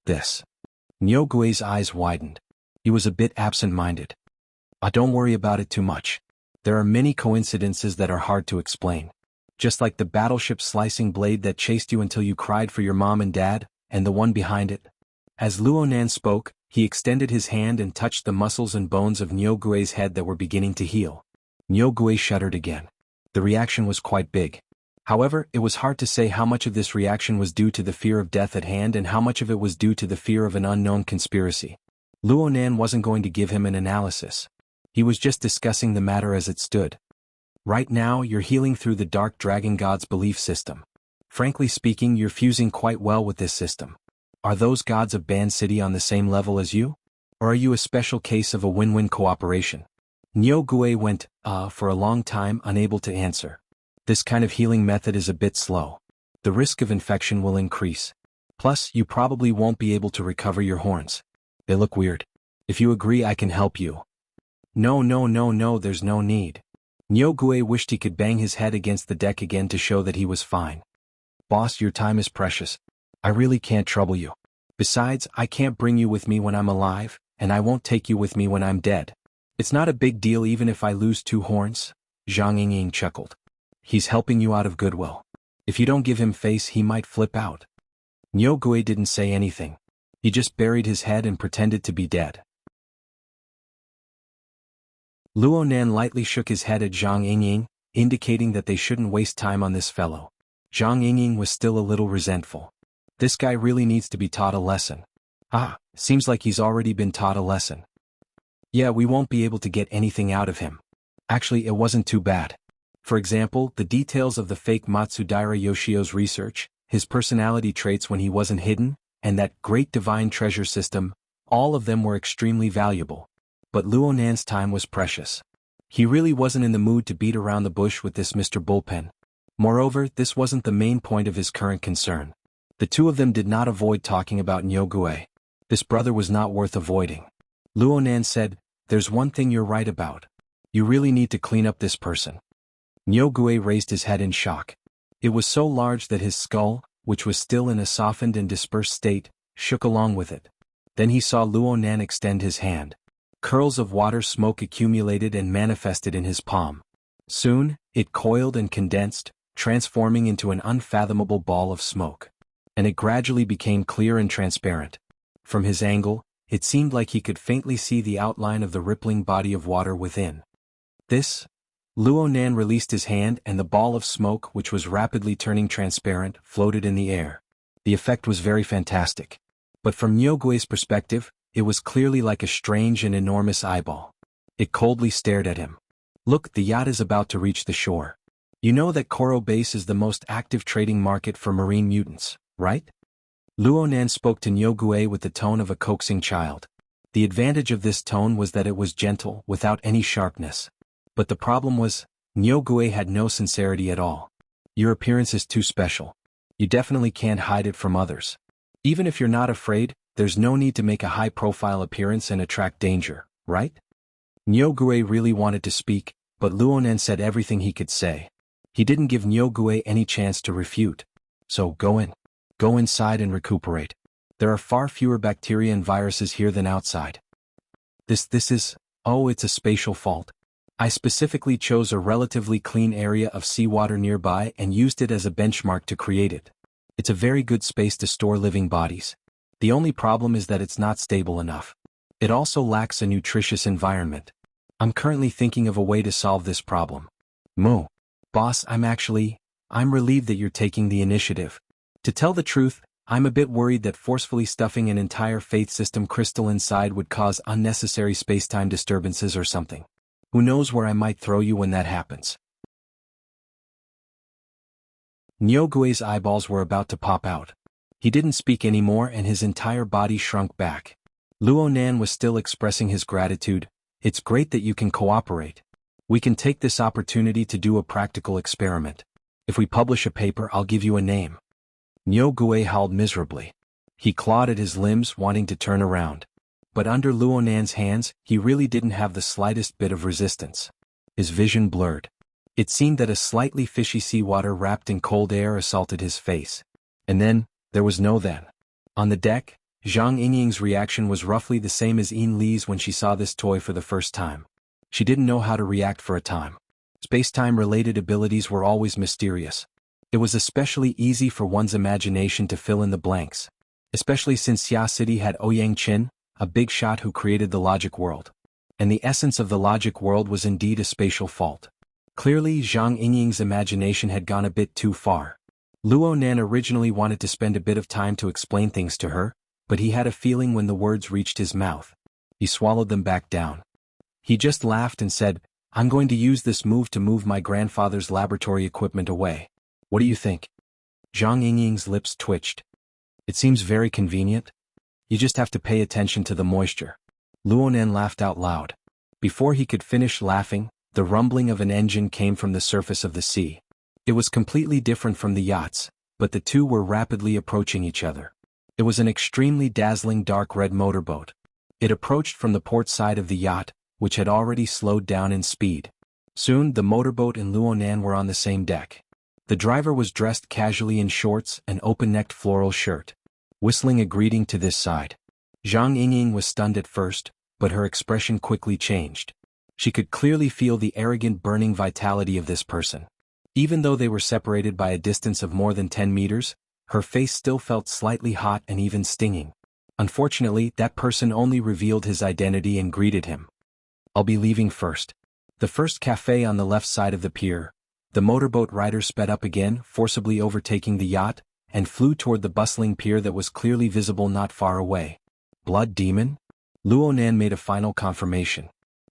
This. Nyogue's eyes widened. He was a bit absent-minded. Don't worry about it too much. There are many coincidences that are hard to explain. Just like the battleship slicing blade that chased you until you cried for your mom and dad, and the one behind it. As Luonan spoke, he extended his hand and touched the muscles and bones of Nyogue's head that were beginning to heal. Nyogue shuddered again. The reaction was quite big. However, it was hard to say how much of this reaction was due to the fear of death at hand and how much of it was due to the fear of an unknown conspiracy. Luonan wasn't going to give him an analysis. He was just discussing the matter as it stood. Right now, you're healing through the Dark Dragon God's belief system. Frankly speaking, you're fusing quite well with this system. Are those gods of Ban City on the same level as you? Or are you a special case of a win-win cooperation? Nyogue went, for a long time unable to answer. This kind of healing method is a bit slow. The risk of infection will increase. Plus, you probably won't be able to recover your horns. They look weird. If you agree, I can help you. No, there's no need. Nyogue wished he could bang his head against the deck again to show that he was fine. Boss, your time is precious. I really can't trouble you. Besides, I can't bring you with me when I'm alive, and I won't take you with me when I'm dead. It's not a big deal even if I lose 2 horns, Zhang Yingying chuckled. He's helping you out of goodwill. If you don't give him face, he might flip out. Nyogue didn't say anything. He just buried his head and pretended to be dead. Luonan lightly shook his head at Zhang Yingying, indicating that they shouldn't waste time on this fellow. Zhang Yingying was still a little resentful. This guy really needs to be taught a lesson. Seems like he's already been taught a lesson. Yeah, we won't be able to get anything out of him. Actually, it wasn't too bad. For example, the details of the fake Matsudaira Yoshio's research, his personality traits when he wasn't hidden, and that great divine treasure system, all of them were extremely valuable. But Luonan's time was precious. He really wasn't in the mood to beat around the bush with this Mr. Bullpen. Moreover, this wasn't the main point of his current concern. The two of them did not avoid talking about Nyogue. This brother was not worth avoiding. Luonan said, "There's one thing you're right about. You really need to clean up this person." Nyogue raised his head in shock. It was so large that his skull, which was still in a softened and dispersed state, shook along with it. Then he saw Luonan extend his hand. Curls of water smoke accumulated and manifested in his palm. Soon, it coiled and condensed, transforming into an unfathomable ball of smoke. And it gradually became clear and transparent. From his angle, it seemed like he could faintly see the outline of the rippling body of water within. Luonan released his hand and the ball of smoke, which was rapidly turning transparent, floated in the air. The effect was very fantastic. But from Nyogue's perspective, it was clearly like a strange and enormous eyeball. It coldly stared at him. "Look, the yacht is about to reach the shore. You know that Koro Base is the most active trading market for marine mutants, right?" Luonan spoke to Nyogue with the tone of a coaxing child. The advantage of this tone was that it was gentle, without any sharpness. But the problem was, Nyogue had no sincerity at all. "Your appearance is too special. You definitely can't hide it from others. Even if you're not afraid, there's no need to make a high-profile appearance and attract danger, right?" Nyogue really wanted to speak, but Luonan said everything he could say. He didn't give Nyogue any chance to refute. "So go in. Go inside and recuperate. There are far fewer bacteria and viruses here than outside. It's a spatial fault. I specifically chose a relatively clean area of seawater nearby and used it as a benchmark to create it. It's a very good space to store living bodies. The only problem is that it's not stable enough. It also lacks a nutritious environment. I'm currently thinking of a way to solve this problem." Boss, I'm relieved that you're taking the initiative. To tell the truth, I'm a bit worried that forcefully stuffing an entire faith system crystal inside would cause unnecessary space-time disturbances or something. Who knows where I might throw you when that happens. Nyogue's eyeballs were about to pop out. He didn't speak anymore and his entire body shrunk back. Luonan was still expressing his gratitude. It's great that you can cooperate. We can take this opportunity to do a practical experiment. If we publish a paper, I'll give you a name. Niu Gui howled miserably. He clawed at his limbs, wanting to turn around. But under Luonan's hands, he really didn't have the slightest bit of resistance. His vision blurred. It seemed that a slightly fishy seawater wrapped in cold air assaulted his face. And then, there was no then. On the deck, Zhang Yingying's reaction was roughly the same as Yin Li's when she saw this toy for the first time. She didn't know how to react for a time. Space-time-related abilities were always mysterious. It was especially easy for one's imagination to fill in the blanks, especially since Xia City had Ouyang Qin, a big shot who created the logic world. And the essence of the logic world was indeed a spatial fault. Clearly, Zhang Yingying's imagination had gone a bit too far. Luonan originally wanted to spend a bit of time to explain things to her, but he had a feeling when the words reached his mouth, he swallowed them back down. He just laughed and said, "I'm going to use this move to move my grandfather's laboratory equipment away. What do you think?" Zhang Yingying's lips twitched. "It seems very convenient. You just have to pay attention to the moisture." Luonan laughed out loud. Before he could finish laughing, the rumbling of an engine came from the surface of the sea. It was completely different from the yachts, but the two were rapidly approaching each other. It was an extremely dazzling dark red motorboat. It approached from the port side of the yacht, which had already slowed down in speed. Soon the motorboat and Luonan were on the same deck. The driver was dressed casually in shorts and open-necked floral shirt, whistling a greeting to this side. Zhang Yingying was stunned at first, but her expression quickly changed. She could clearly feel the arrogant burning vitality of this person. Even though they were separated by a distance of more than 10 meters, her face still felt slightly hot and even stinging. Unfortunately, that person only revealed his identity and greeted him. "I'll be leaving first." The first cafe on the left side of the pier, the motorboat rider sped up again, forcibly overtaking the yacht, and flew toward the bustling pier that was clearly visible not far away. "Blood demon?" Luonan made a final confirmation.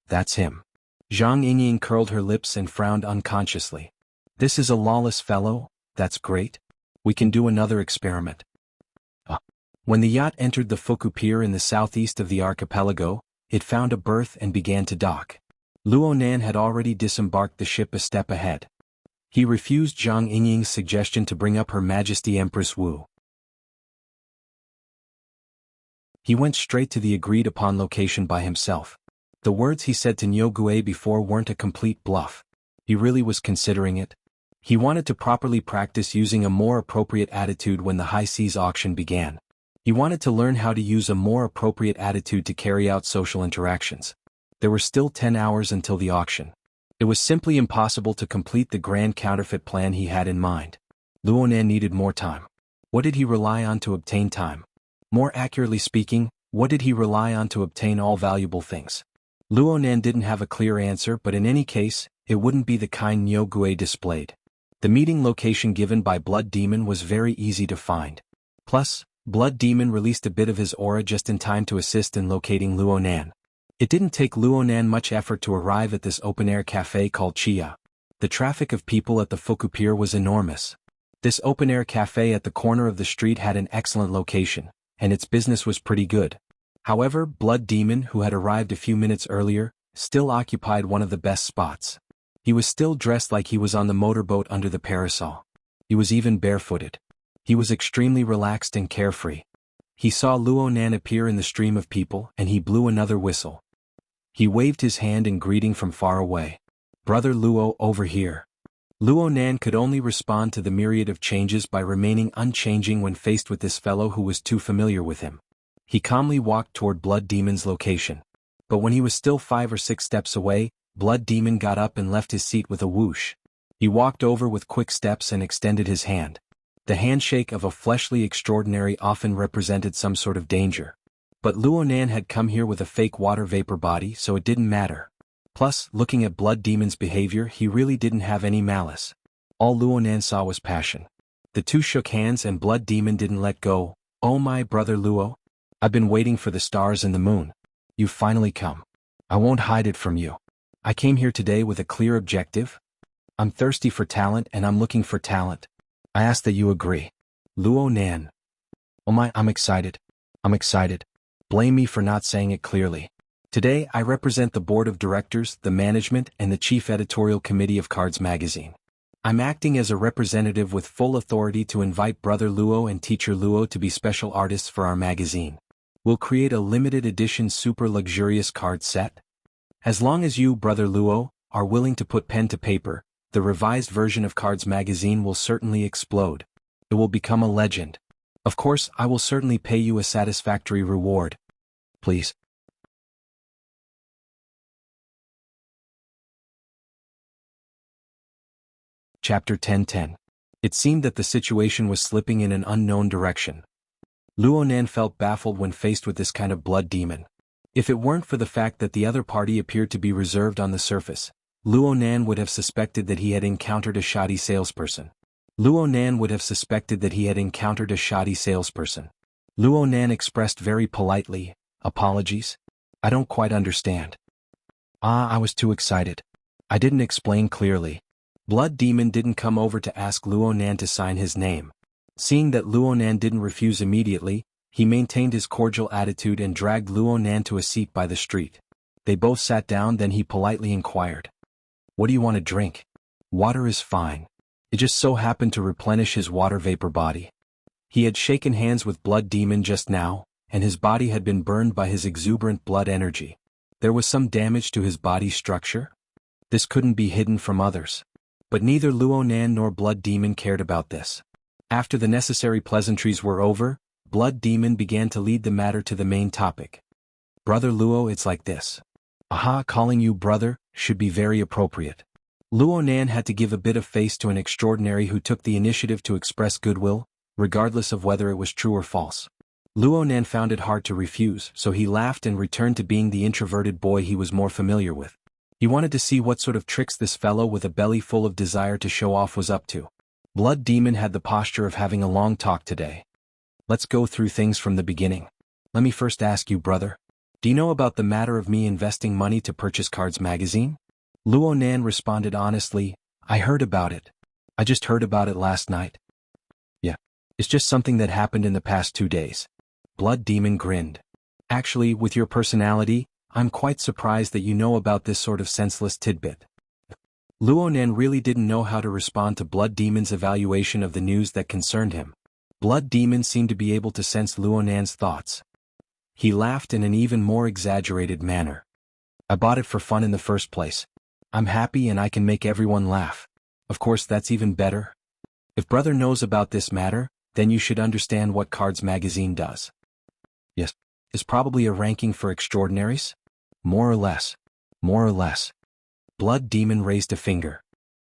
"That's him." Zhang Yingying curled her lips and frowned unconsciously. "This is a lawless fellow? That's great. We can do another experiment." When the yacht entered the Fuku Pier in the southeast of the archipelago, it found a berth and began to dock. Luonan had already disembarked the ship a step ahead. He refused Zhang Yingying's suggestion to bring up Her Majesty Empress Wu. He went straight to the agreed-upon location by himself. The words he said to Niu Gui before weren't a complete bluff. He really was considering it. He wanted to properly practice using a more appropriate attitude when the high seas auction began. He wanted to learn how to use a more appropriate attitude to carry out social interactions. There were still 10 hours until the auction. It was simply impossible to complete the grand counterfeit plan he had in mind. Luonan needed more time. What did he rely on to obtain time? More accurately speaking, what did he rely on to obtain all valuable things? Luonan didn't have a clear answer, but in any case, it wouldn't be the kind Niu Gui displayed. The meeting location given by Blood Demon was very easy to find. Plus, Blood Demon released a bit of his aura just in time to assist in locating Luonan. It didn't take Luonan much effort to arrive at this open-air cafe called Chia. The traffic of people at the Fuku Pier was enormous. This open-air cafe at the corner of the street had an excellent location, and its business was pretty good. However, Blood Demon, who had arrived a few minutes earlier, still occupied one of the best spots. He was still dressed like he was on the motorboat under the parasol. He was even barefooted. He was extremely relaxed and carefree. He saw Luonan appear in the stream of people, and he blew another whistle. He waved his hand in greeting from far away. "Brother Luo, over here." Luonan could only respond to the myriad of changes by remaining unchanging when faced with this fellow who was too familiar with him. He calmly walked toward Blood Demon's location. But when he was still 5 or 6 steps away, Blood Demon got up and left his seat with a whoosh. He walked over with quick steps and extended his hand. The handshake of a fleshly extraordinary often represented some sort of danger. But Luonan had come here with a fake water vapor body, so it didn't matter. Plus, looking at Blood Demon's behavior, he really didn't have any malice. All Luonan saw was passion. The two shook hands and Blood Demon didn't let go. "Oh my brother Luo. I've been waiting for the stars and the moon. You've finally come. I won't hide it from you. I came here today with a clear objective. I'm thirsty for talent and I'm looking for talent. I ask that you agree." Luonan. "Oh my, I'm excited. I'm excited. Blame me for not saying it clearly. Today I represent the board of directors, the management, and the chief editorial committee of Cards magazine. I'm acting as a representative with full authority to invite Brother Luo and Teacher Luo to be special artists for our magazine. We'll create a limited edition super luxurious card set. As long as you, Brother Luo, are willing to put pen to paper, the revised version of Cards magazine will certainly explode. It will become a legend. Of course, I will certainly pay you a satisfactory reward. Please. Chapter 10:10. It seemed that the situation was slipping in an unknown direction. Luo Nan felt baffled when faced with this kind of blood demon. If it weren't for the fact that the other party appeared to be reserved on the surface, Luo Nan would have suspected that he had encountered a shoddy salesperson. Luo Nan expressed very politely, "Apologies? I don't quite understand." I was too excited. I didn't explain clearly." Blood Demon didn't come over to ask Luo Nan to sign his name. Seeing that Luo Nan didn't refuse immediately, he maintained his cordial attitude and dragged Luo Nan to a seat by the street. They both sat down, then he politely inquired, "What do you want to drink?" "Water is fine." It just so happened to replenish his water vapor body. He had shaken hands with Blood Demon just now, and his body had been burned by his exuberant blood energy. There was some damage to his body structure? This couldn't be hidden from others. But neither Luo Nan nor Blood Demon cared about this. After the necessary pleasantries were over, Blood Demon began to lead the matter to the main topic. "Brother Luo, it's like this. Calling you brother should be very appropriate." Luo Nan had to give a bit of face to an extraordinary who took the initiative to express goodwill, regardless of whether it was true or false. Luo Nan found it hard to refuse, so he laughed and returned to being the introverted boy he was more familiar with. He wanted to see what sort of tricks this fellow with a belly full of desire to show off was up to. Blood Demon had the posture of having a long talk today. "Let's go through things from the beginning. Let me first ask you, brother. Do you know about the matter of me investing money to purchase Cards magazine?" Luo Nan responded honestly, "I heard about it. I just heard about it last night." "Yeah. It's just something that happened in the past 2 days." Blood Demon grinned. "Actually, with your personality, I'm quite surprised that you know about this sort of senseless tidbit." Luo Nan really didn't know how to respond to Blood Demon's evaluation of the news that concerned him. Blood Demon seemed to be able to sense Luo Nan's thoughts. He laughed in an even more exaggerated manner. "I bought it for fun in the first place. I'm happy and I can make everyone laugh. Of course, that's even better. If brother knows about this matter, then you should understand what Cards magazine does." "Yes. It's probably a ranking for extraordinaries?" More or less. Blood Demon raised a finger.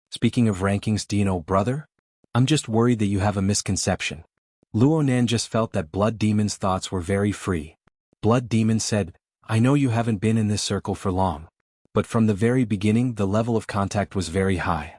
"Speaking of rankings, do you know, brother? I'm just worried that you have a misconception." Luo Nan just felt that Blood Demon's thoughts were very free. Blood Demon said, "I know you haven't been in this circle for long. But from the very beginning the level of contact was very high.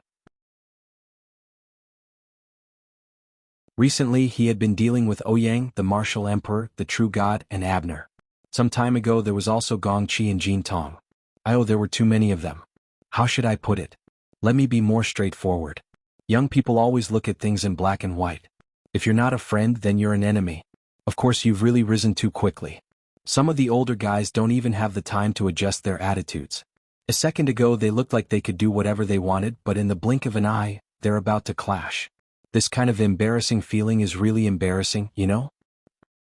Recently he had been dealing with Ouyang, the martial emperor, the true god, and Abner. Some time ago there was also Gong Chi and Jin Tong. There were too many of them. How should I put it? Let me be more straightforward. Young people always look at things in black and white. If you're not a friend, then you're an enemy. Of course you've really risen too quickly. Some of the older guys don't even have the time to adjust their attitudes. A second ago they looked like they could do whatever they wanted, but in the blink of an eye, they're about to clash. This kind of embarrassing feeling is really embarrassing, you know?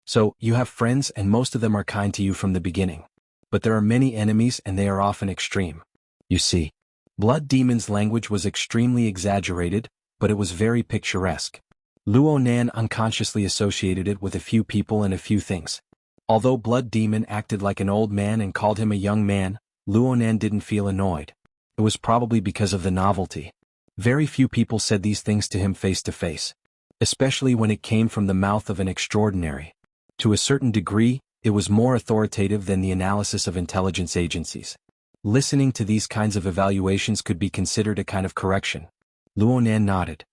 So, you have friends and most of them are kind to you from the beginning. But there are many enemies and they are often extreme. You see. Blood Demon's language was extremely exaggerated, but it was very picturesque. Luo Nan unconsciously associated it with a few people and a few things. Although Blood Demon acted like an old man and called him a young man, Luo Nan didn't feel annoyed. It was probably because of the novelty. Very few people said these things to him face to face. Especially when it came from the mouth of an extraordinary. To a certain degree, it was more authoritative than the analysis of intelligence agencies. Listening to these kinds of evaluations could be considered a kind of correction. Luo Nan nodded.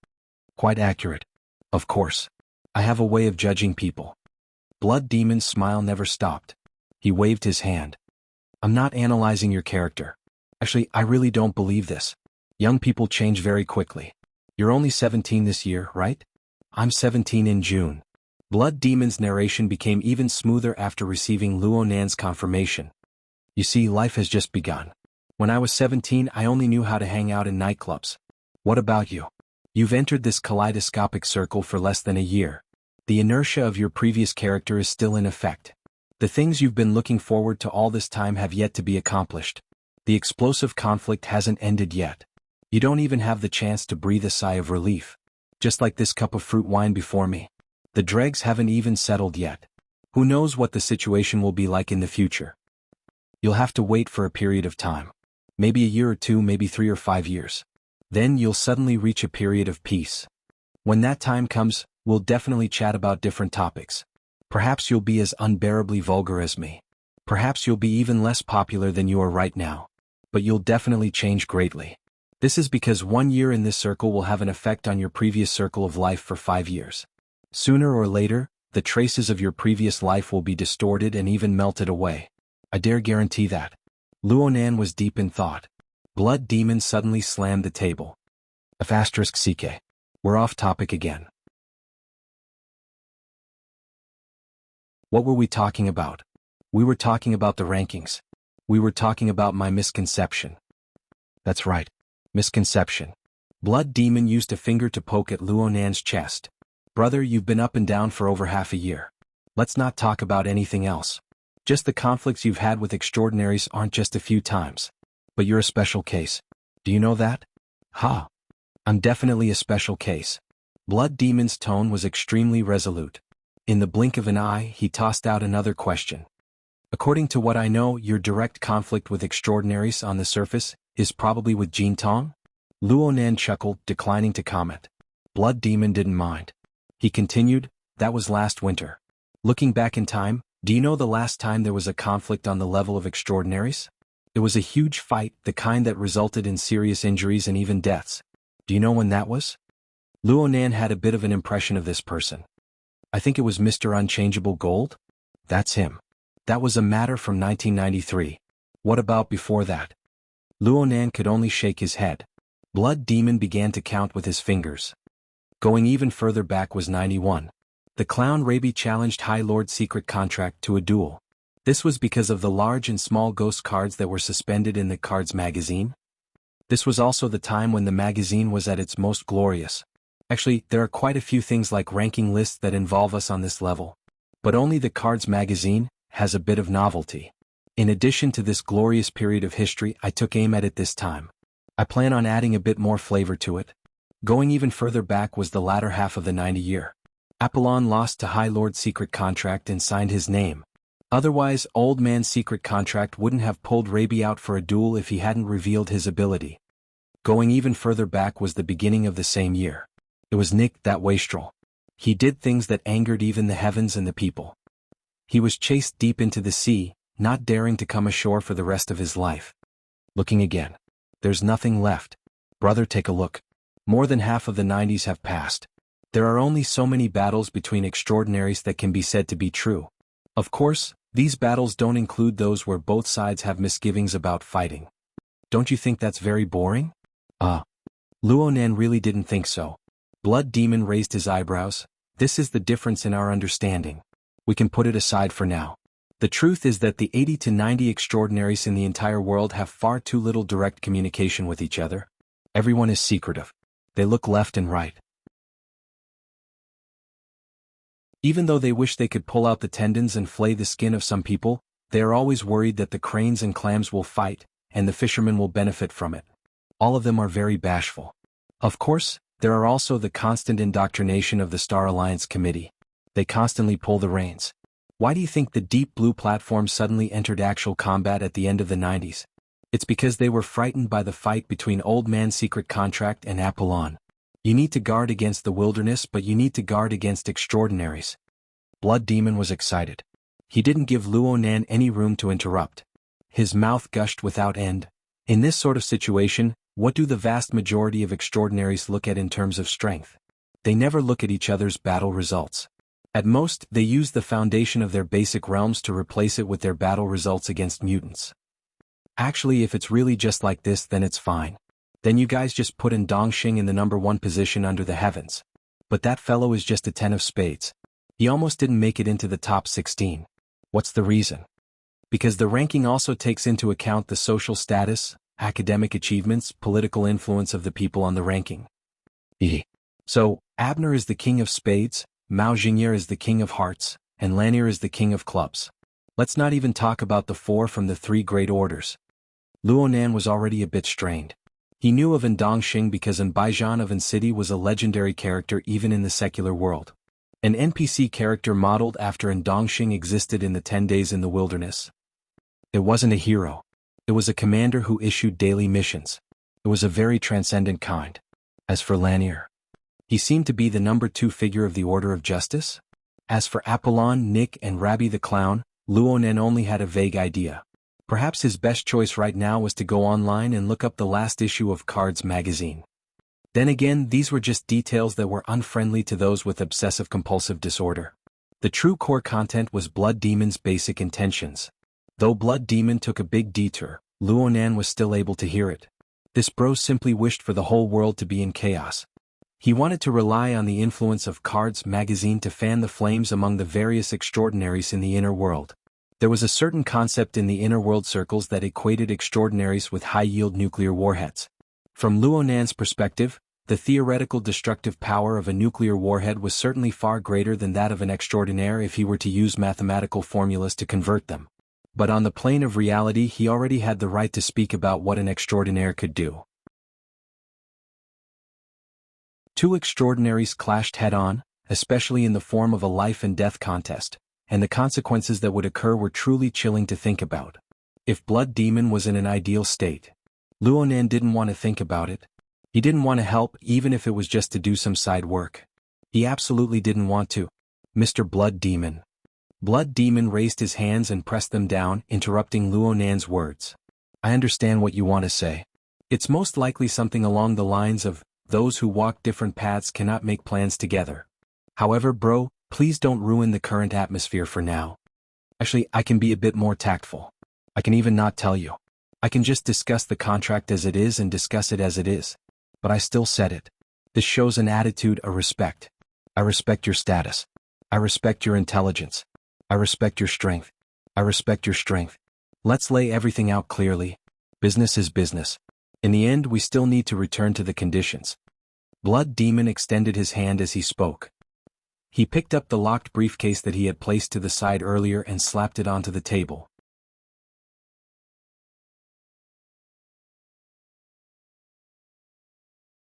Quite accurate. Of course. I have a way of judging people. Blood Demon's smile never stopped. He waved his hand. I'm not analyzing your character. Actually, I really don't believe this. Young people change very quickly. You're only 17 this year, right? I'm 17 in June. Blood Demon's narration became even smoother after receiving Luo Nan's confirmation. You see, life has just begun. When I was 17, I only knew how to hang out in nightclubs. What about you? You've entered this kaleidoscopic circle for less than a year. The inertia of your previous character is still in effect. The things you've been looking forward to all this time have yet to be accomplished. The explosive conflict hasn't ended yet. You don't even have the chance to breathe a sigh of relief. Just like this cup of fruit wine before me. The dregs haven't even settled yet. Who knows what the situation will be like in the future? You'll have to wait for a period of time. Maybe a year or two, maybe 3 or 5 years. Then you'll suddenly reach a period of peace. When that time comes, we'll definitely chat about different topics. Perhaps you'll be as unbearably vulgar as me. Perhaps you'll be even less popular than you are right now. But you'll definitely change greatly. This is because 1 year in this circle will have an effect on your previous circle of life for 5 years. Sooner or later, the traces of your previous life will be distorted and even melted away. I dare guarantee that. Luonan was deep in thought. Blood Demon suddenly slammed the table. *CK. We're off topic again. What were we talking about? We were talking about the rankings. We were talking about my misconception. That's right. Misconception. Blood Demon used a finger to poke at Luonan's chest. Brother, you've been up and down for over half a year. Let's not talk about anything else. Just the conflicts you've had with extraordinaries aren't just a few times. But you're a special case. Do you know that? Ha! I'm definitely a special case. Blood Demon's tone was extremely resolute. In the blink of an eye, he tossed out another question. According to what I know, your direct conflict with extraordinaries on the surface is probably with Jin Tong? Luonan chuckled, declining to comment. Blood Demon didn't mind. He continued, that was last winter. Looking back in time, do you know the last time there was a conflict on the level of extraordinaries? It was a huge fight, the kind that resulted in serious injuries and even deaths. Do you know when that was? Luonan had a bit of an impression of this person. I think it was Mr. Unchangeable Gold? That's him. That was a matter from 1993. What about before that? Luonan could only shake his head. Blood Demon began to count with his fingers. Going even further back was 91. The clown Raby challenged High Lord Secret Contract to a duel. This was because of the large and small ghost cards that were suspended in the cards magazine. This was also the time when the magazine was at its most glorious. Actually, there are quite a few things like ranking lists that involve us on this level. But only the cards magazine has a bit of novelty. In addition to this glorious period of history, I took aim at it this time. I plan on adding a bit more flavor to it. Going even further back was the latter half of the 90 year. Apollon lost to High Lord Secret Contract and signed his name. Otherwise, Old Man Secret Contract wouldn't have pulled Raby out for a duel if he hadn't revealed his ability. Going even further back was the beginning of the same year. It was Nick, that wastrel. He did things that angered even the heavens and the people. He was chased deep into the sea, not daring to come ashore for the rest of his life. Looking again. There's nothing left. Brother, take a look. More than half of the 90s have passed. There are only so many battles between extraordinaries that can be said to be true. Of course, these battles don't include those where both sides have misgivings about fighting. Don't you think that's very boring? Luonan really didn't think so. Blood Demon raised his eyebrows. This is the difference in our understanding. We can put it aside for now. The truth is that the 80 to 90 extraordinaries in the entire world have far too little direct communication with each other. Everyone is secretive. They look left and right. Even though they wish they could pull out the tendons and flay the skin of some people, they are always worried that the cranes and clams will fight, and the fishermen will benefit from it. All of them are very bashful. Of course, there are also the constant indoctrination of the Star Alliance Committee. They constantly pull the reins. Why do you think the Deep Blue platform suddenly entered actual combat at the end of the 90s? It's because they were frightened by the fight between Old Man Secret Contract and Apollon. You need to guard against the wilderness, but you need to guard against extraordinaries. Blood Demon was excited. He didn't give Luonan any room to interrupt. His mouth gushed without end. In this sort of situation, what do the vast majority of extraordinaries look at in terms of strength? They never look at each other's battle results. At most, they use the foundation of their basic realms to replace it with their battle results against mutants. Actually, if it's really just like this, then it's fine. Then you guys just put in Dongxing in the number 1 position under the heavens. But that fellow is just a 10 of spades. He almost didn't make it into the top 16. What's the reason? Because the ranking also takes into account the social status, academic achievements, political influence of the people on the ranking. So, Abner is the king of spades, Mao Jing'er is the king of hearts, and Lanier is the king of clubs. Let's not even talk about the 4 from the 3 great orders. Luonan was already a bit strained. He knew of Ndongxing because Baijan of City was a legendary character even in the secular world. An NPC character modeled after Ndongxing existed in the 10 Days in the Wilderness. It wasn't a hero. It was a commander who issued daily missions. It was a very transcendent kind. As for Lanier, he seemed to be the number 2 figure of the Order of Justice. As for Apollon, Nick, and Rabbi the Clown, Luonan only had a vague idea. Perhaps his best choice right now was to go online and look up the last issue of Cards magazine. Then again, these were just details that were unfriendly to those with obsessive-compulsive disorder. The true core content was Blood Demon's basic intentions. Though Blood Demon took a big detour, Luonan was still able to hear it. This bro simply wished for the whole world to be in chaos. He wanted to rely on the influence of Cards magazine to fan the flames among the various extraordinaries in the inner world. There was a certain concept in the inner world circles that equated extraordinaries with high-yield nuclear warheads. From Luonan's perspective, the theoretical destructive power of a nuclear warhead was certainly far greater than that of an extraordinaire if he were to use mathematical formulas to convert them. But on the plane of reality, he already had the right to speak about what an extraordinaire could do. 2 extraordinaries clashed head-on, especially in the form of a life-and-death contest, and the consequences that would occur were truly chilling to think about. If Blood Demon was in an ideal state, Luonan didn't want to think about it. He didn't want to help, even if it was just to do some side work. He absolutely didn't want to. Mr. Blood Demon. Blood Demon raised his hands and pressed them down, interrupting Luonan's words. I understand what you want to say. It's most likely something along the lines of, those who walk different paths cannot make plans together. However, bro, please don't ruin the current atmosphere for now. Actually, I can be a bit more tactful. I can even not tell you. I can just discuss the contract as it is and discuss it as it is. But I still said it. This shows an attitude of respect. I respect your status. I respect your intelligence. I respect your strength. I respect your strength. Let's lay everything out clearly. Business is business. In the end, we still need to return to the conditions. Blood Demon extended his hand as he spoke. He picked up the locked briefcase that he had placed to the side earlier and slapped it onto the table.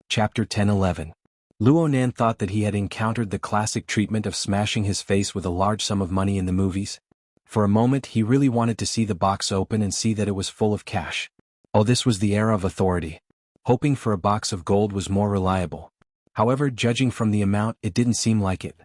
Chapter 10-11. Luonan thought that he had encountered the classic treatment of smashing his face with a large sum of money in the movies. For a moment he really wanted to see the box open and see that it was full of cash. Oh, this was the era of authority. Hoping for a box of gold was more reliable. However, judging from the amount, it didn't seem like it.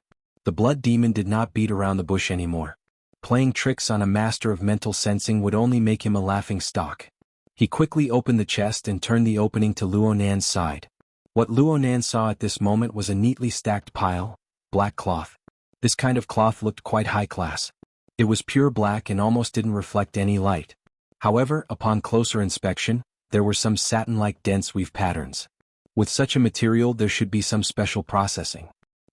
The Blood Demon did not beat around the bush anymore. Playing tricks on a master of mental sensing would only make him a laughing stock. He quickly opened the chest and turned the opening to Luonan's side. What Luonan saw at this moment was a neatly stacked pile, black cloth. This kind of cloth looked quite high class. It was pure black and almost didn't reflect any light. However, upon closer inspection, there were some satin-like dense weave patterns. With such a material there should be some special processing.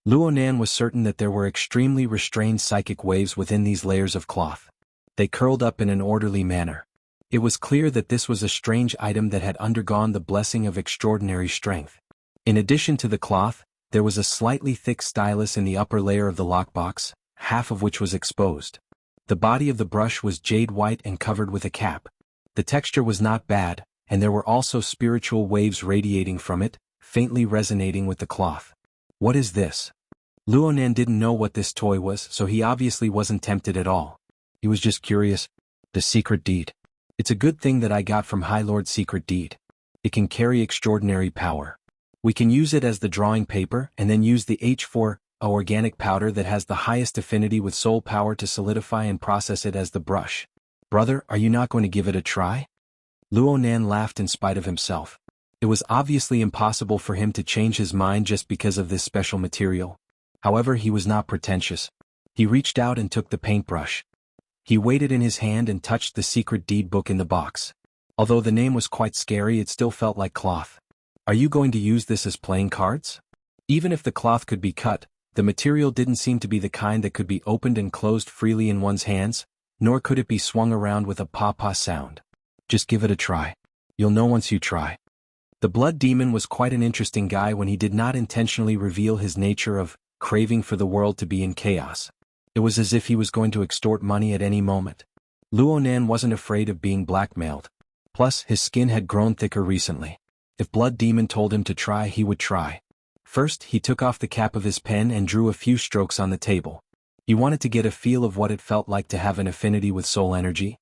Luonan was certain that there were extremely restrained psychic waves within these layers of cloth. They curled up in an orderly manner. It was clear that this was a strange item that had undergone the blessing of extraordinary strength. In addition to the cloth, there was a slightly thick stylus in the upper layer of the lockbox, half of which was exposed. The body of the brush was jade white and covered with a cap. The texture was not bad, and there were also spiritual waves radiating from it, faintly resonating with the cloth. What is this? Luonan didn't know what this toy was, so he obviously wasn't tempted at all. He was just curious. The secret deed. It's a good thing that I got from High Lord's secret deed. It can carry extraordinary power. We can use it as the drawing paper and then use the H4, a organic powder that has the highest affinity with soul power to solidify and process it as the brush. Brother, are you not going to give it a try? Luonan laughed in spite of himself. It was obviously impossible for him to change his mind just because of this special material. However, he was not pretentious. He reached out and took the paintbrush. He weighed it in his hand and touched the secret deed book in the box. Although the name was quite scary, it still felt like cloth. Are you going to use this as playing cards? Even if the cloth could be cut, the material didn't seem to be the kind that could be opened and closed freely in one's hands, nor could it be swung around with a pa-pa sound. Just give it a try. You'll know once you try. The blood demon was quite an interesting guy when he did not intentionally reveal his nature of craving for the world to be in chaos. It was as if he was going to extort money at any moment. Luonan wasn't afraid of being blackmailed. Plus, his skin had grown thicker recently. If Blood Demon told him to try, he would try. First, he took off the cap of his pen and drew a few strokes on the table. He wanted to get a feel of what it felt like to have an affinity with soul energy.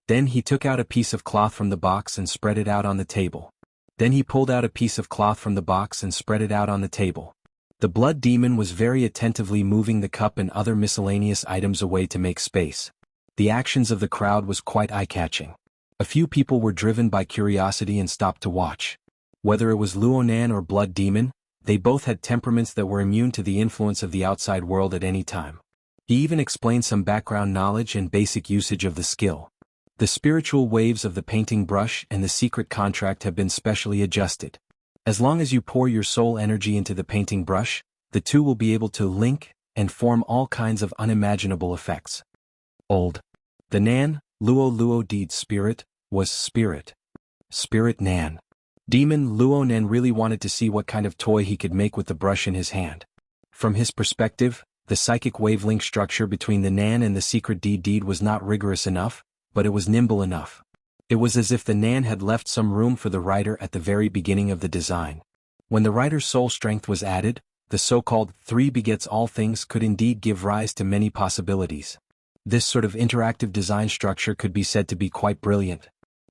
Then he took out a piece of cloth from the box and spread it out on the table. Then he pulled out a piece of cloth from the box and spread it out on the table. The blood demon was very attentively moving the cup and other miscellaneous items away to make space. The actions of the crowd was quite eye-catching. A few people were driven by curiosity and stopped to watch. Whether it was Luonan or blood demon, they both had temperaments that were immune to the influence of the outside world at any time. He even explained some background knowledge and basic usage of the skill. The spiritual waves of the painting brush and the secret contract have been specially adjusted. As long as you pour your soul energy into the painting brush, the two will be able to link and form all kinds of unimaginable effects. Old. The Nan, Luo deed spirit, was spirit. Spirit Nan. Demon Luonan really wanted to see what kind of toy he could make with the brush in his hand. From his perspective, the psychic wavelength structure between the Nan and the secret deed was not rigorous enough, but it was nimble enough. It was as if the Nan had left some room for the writer at the very beginning of the design. When the writer's soul strength was added, the so-called three begets all things could indeed give rise to many possibilities. This sort of interactive design structure could be said to be quite brilliant.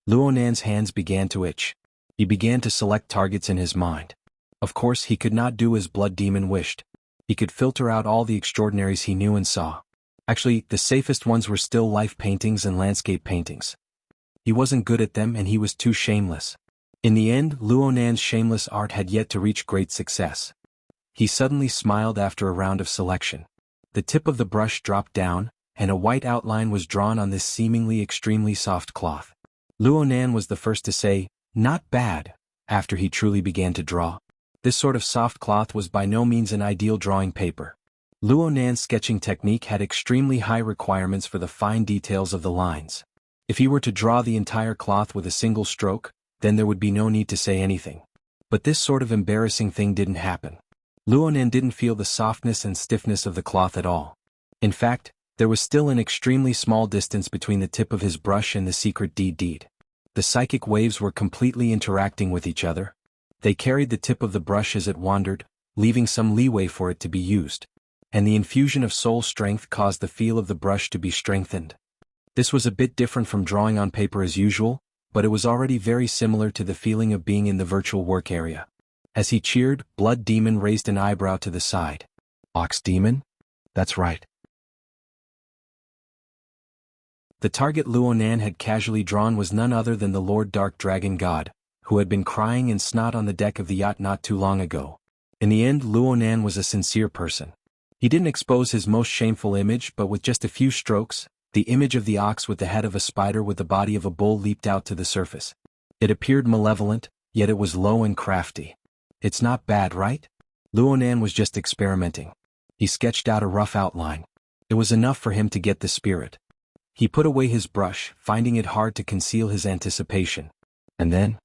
Luonan's hands began to itch. He began to select targets in his mind. Of course, he could not do as Blood Demon wished. He could filter out all the extraordinaries he knew and saw. Actually, the safest ones were still life paintings and landscape paintings. He wasn't good at them and he was too shameless. In the end, Luonan's shameless art had yet to reach great success. He suddenly smiled after a round of selection. The tip of the brush dropped down, and a white outline was drawn on this seemingly extremely soft cloth. Luonan was the first to say, "Not bad," after he truly began to draw. This sort of soft cloth was by no means an ideal drawing paper. Luonan's sketching technique had extremely high requirements for the fine details of the lines. If he were to draw the entire cloth with a single stroke, then there would be no need to say anything. But this sort of embarrassing thing didn't happen. Luonan didn't feel the softness and stiffness of the cloth at all. In fact, there was still an extremely small distance between the tip of his brush and the secret deed. The psychic waves were completely interacting with each other. They carried the tip of the brush as it wandered, leaving some leeway for it to be used. And the infusion of soul strength caused the feel of the brush to be strengthened. This was a bit different from drawing on paper as usual, but it was already very similar to the feeling of being in the virtual work area. As he cheered, Blood Demon raised an eyebrow to the side. "Ox Demon? That's right." The target Luonan had casually drawn was none other than the Lord Dark Dragon God, who had been crying in snot on the deck of the yacht not too long ago. In the end, Luonan was a sincere person. He didn't expose his most shameful image, but with just a few strokes, the image of the ox with the head of a spider with the body of a bull leaped out to the surface. It appeared malevolent, yet it was low and crafty. It's not bad, right? Luonan was just experimenting. He sketched out a rough outline. It was enough for him to get the spirit. He put away his brush, finding it hard to conceal his anticipation. And then,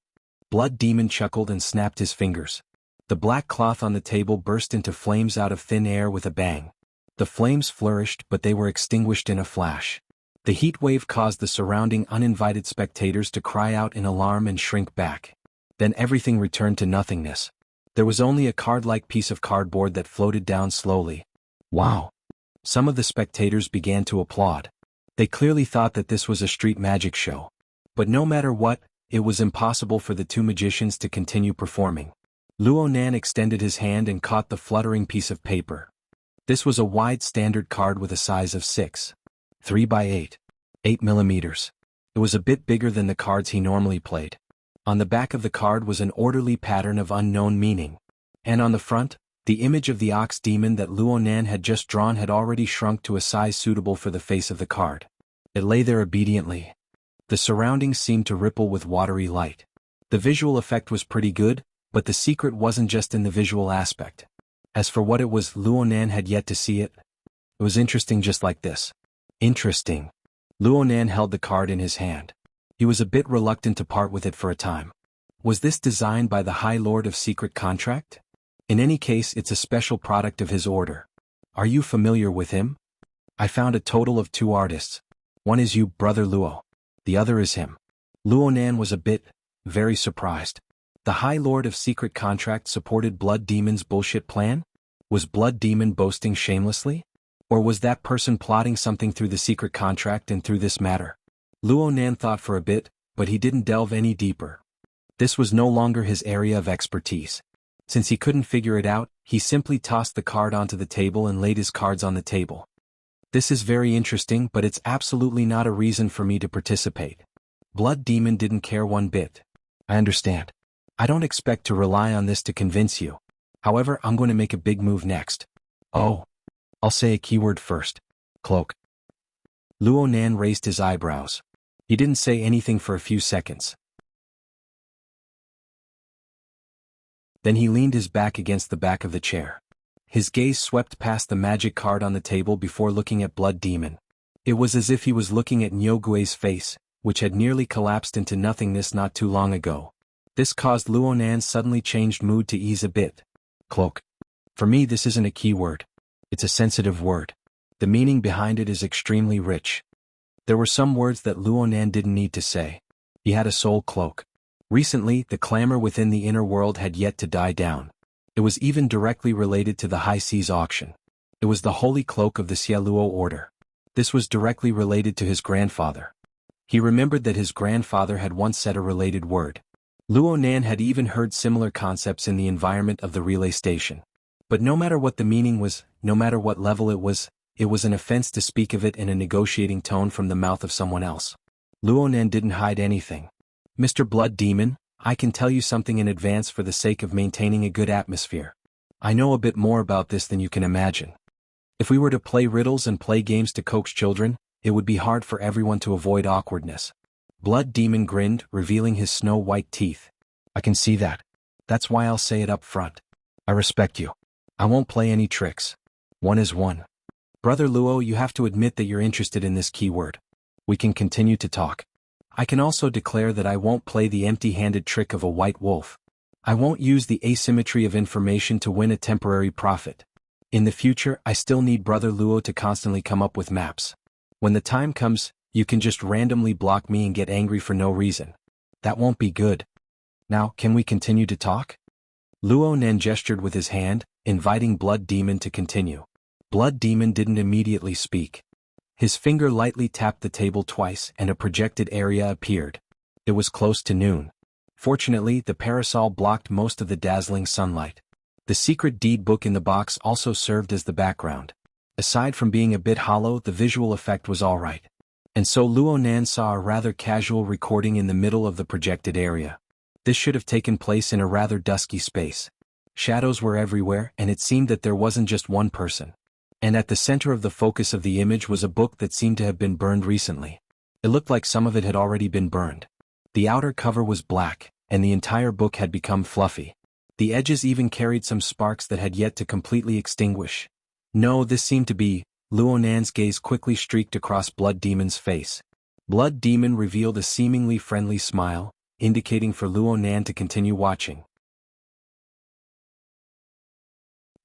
Blood Demon chuckled and snapped his fingers. The black cloth on the table burst into flames out of thin air with a bang. The flames flourished, but they were extinguished in a flash. The heat wave caused the surrounding uninvited spectators to cry out in alarm and shrink back. Then everything returned to nothingness. There was only a card-like piece of cardboard that floated down slowly. Wow! Some of the spectators began to applaud. They clearly thought that this was a street magic show. But no matter what, it was impossible for the two magicians to continue performing. Luonan extended his hand and caught the fluttering piece of paper. This was a wide standard card with a size of 6.3 by 8 millimeters. It was a bit bigger than the cards he normally played. On the back of the card was an orderly pattern of unknown meaning. And on the front, the image of the ox demon that Luonan had just drawn had already shrunk to a size suitable for the face of the card. It lay there obediently. The surroundings seemed to ripple with watery light. The visual effect was pretty good, but the secret wasn't just in the visual aspect. As for what it was, Luonan had yet to see it. It was interesting just like this. Interesting. Luonan held the card in his hand. He was a bit reluctant to part with it for a time. Was this designed by the High Lord of Secret Contract? In any case, it's a special product of his order. Are you familiar with him? I found a total of 2 artists. One is you, Brother Luo. The other is him. Luonan was very surprised. The High Lord of Secret Contract supported Blood Demon's bullshit plan? Was Blood Demon boasting shamelessly? Or was that person plotting something through the secret contract and through this matter? Luonan thought for a bit, but he didn't delve any deeper. This was no longer his area of expertise. Since he couldn't figure it out, he simply tossed the card onto the table and laid his cards on the table. This is very interesting, but it's absolutely not a reason for me to participate. Blood Demon didn't care one bit. I understand. I don't expect to rely on this to convince you. However, I'm going to make a big move next. Oh. I'll say a keyword first. Cloak. Luonan raised his eyebrows. He didn't say anything for a few seconds. Then he leaned his back against the back of the chair. His gaze swept past the magic card on the table before looking at Blood Demon. It was as if he was looking at Nyogue's face, which had nearly collapsed into nothingness not too long ago. This caused Luonan's suddenly changed mood to ease a bit. Cloak. For me, this isn't a keyword. It's a sensitive word. The meaning behind it is extremely rich. There were some words that Luonan didn't need to say. He had a soul cloak. Recently, the clamor within the inner world had yet to die down. It was even directly related to the High Seas auction. It was the holy cloak of the Xieluo order. This was directly related to his grandfather. He remembered that his grandfather had once said a related word. Luonan had even heard similar concepts in the environment of the relay station. But no matter what the meaning was, no matter what level it was an offense to speak of it in a negotiating tone from the mouth of someone else. Luonan didn't hide anything. Mr. Blood Demon, I can tell you something in advance for the sake of maintaining a good atmosphere. I know a bit more about this than you can imagine. If we were to play riddles and play games to coax children, it would be hard for everyone to avoid awkwardness. Blood Demon grinned, revealing his snow-white teeth. I can see that. That's why I'll say it up front. I respect you. I won't play any tricks. One is one. Brother Luo, you have to admit that you're interested in this keyword. We can continue to talk. I can also declare that I won't play the empty-handed trick of a white wolf. I won't use the asymmetry of information to win a temporary profit. In the future, I still need Brother Luo to constantly come up with maps. When the time comes, you can just randomly block me and get angry for no reason. That won't be good. Now, can we continue to talk? Luonan gestured with his hand, inviting Blood Demon to continue. Blood Demon didn't immediately speak. His finger lightly tapped the table twice and a projected area appeared. It was close to noon. Fortunately, the parasol blocked most of the dazzling sunlight. The secret deed book in the box also served as the background. Aside from being a bit hollow, the visual effect was alright. And so Luonan saw a rather casual recording in the middle of the projected area. This should have taken place in a rather dusky space. Shadows were everywhere, and it seemed that there wasn't just one person. And at the center of the focus of the image was a book that seemed to have been burned recently. It looked like some of it had already been burned. The outer cover was black, and the entire book had become fluffy. The edges even carried some sparks that had yet to completely extinguish. No, this seemed to be. Luonan's gaze quickly streaked across Blood Demon's face. Blood Demon revealed a seemingly friendly smile, indicating for Luonan to continue watching.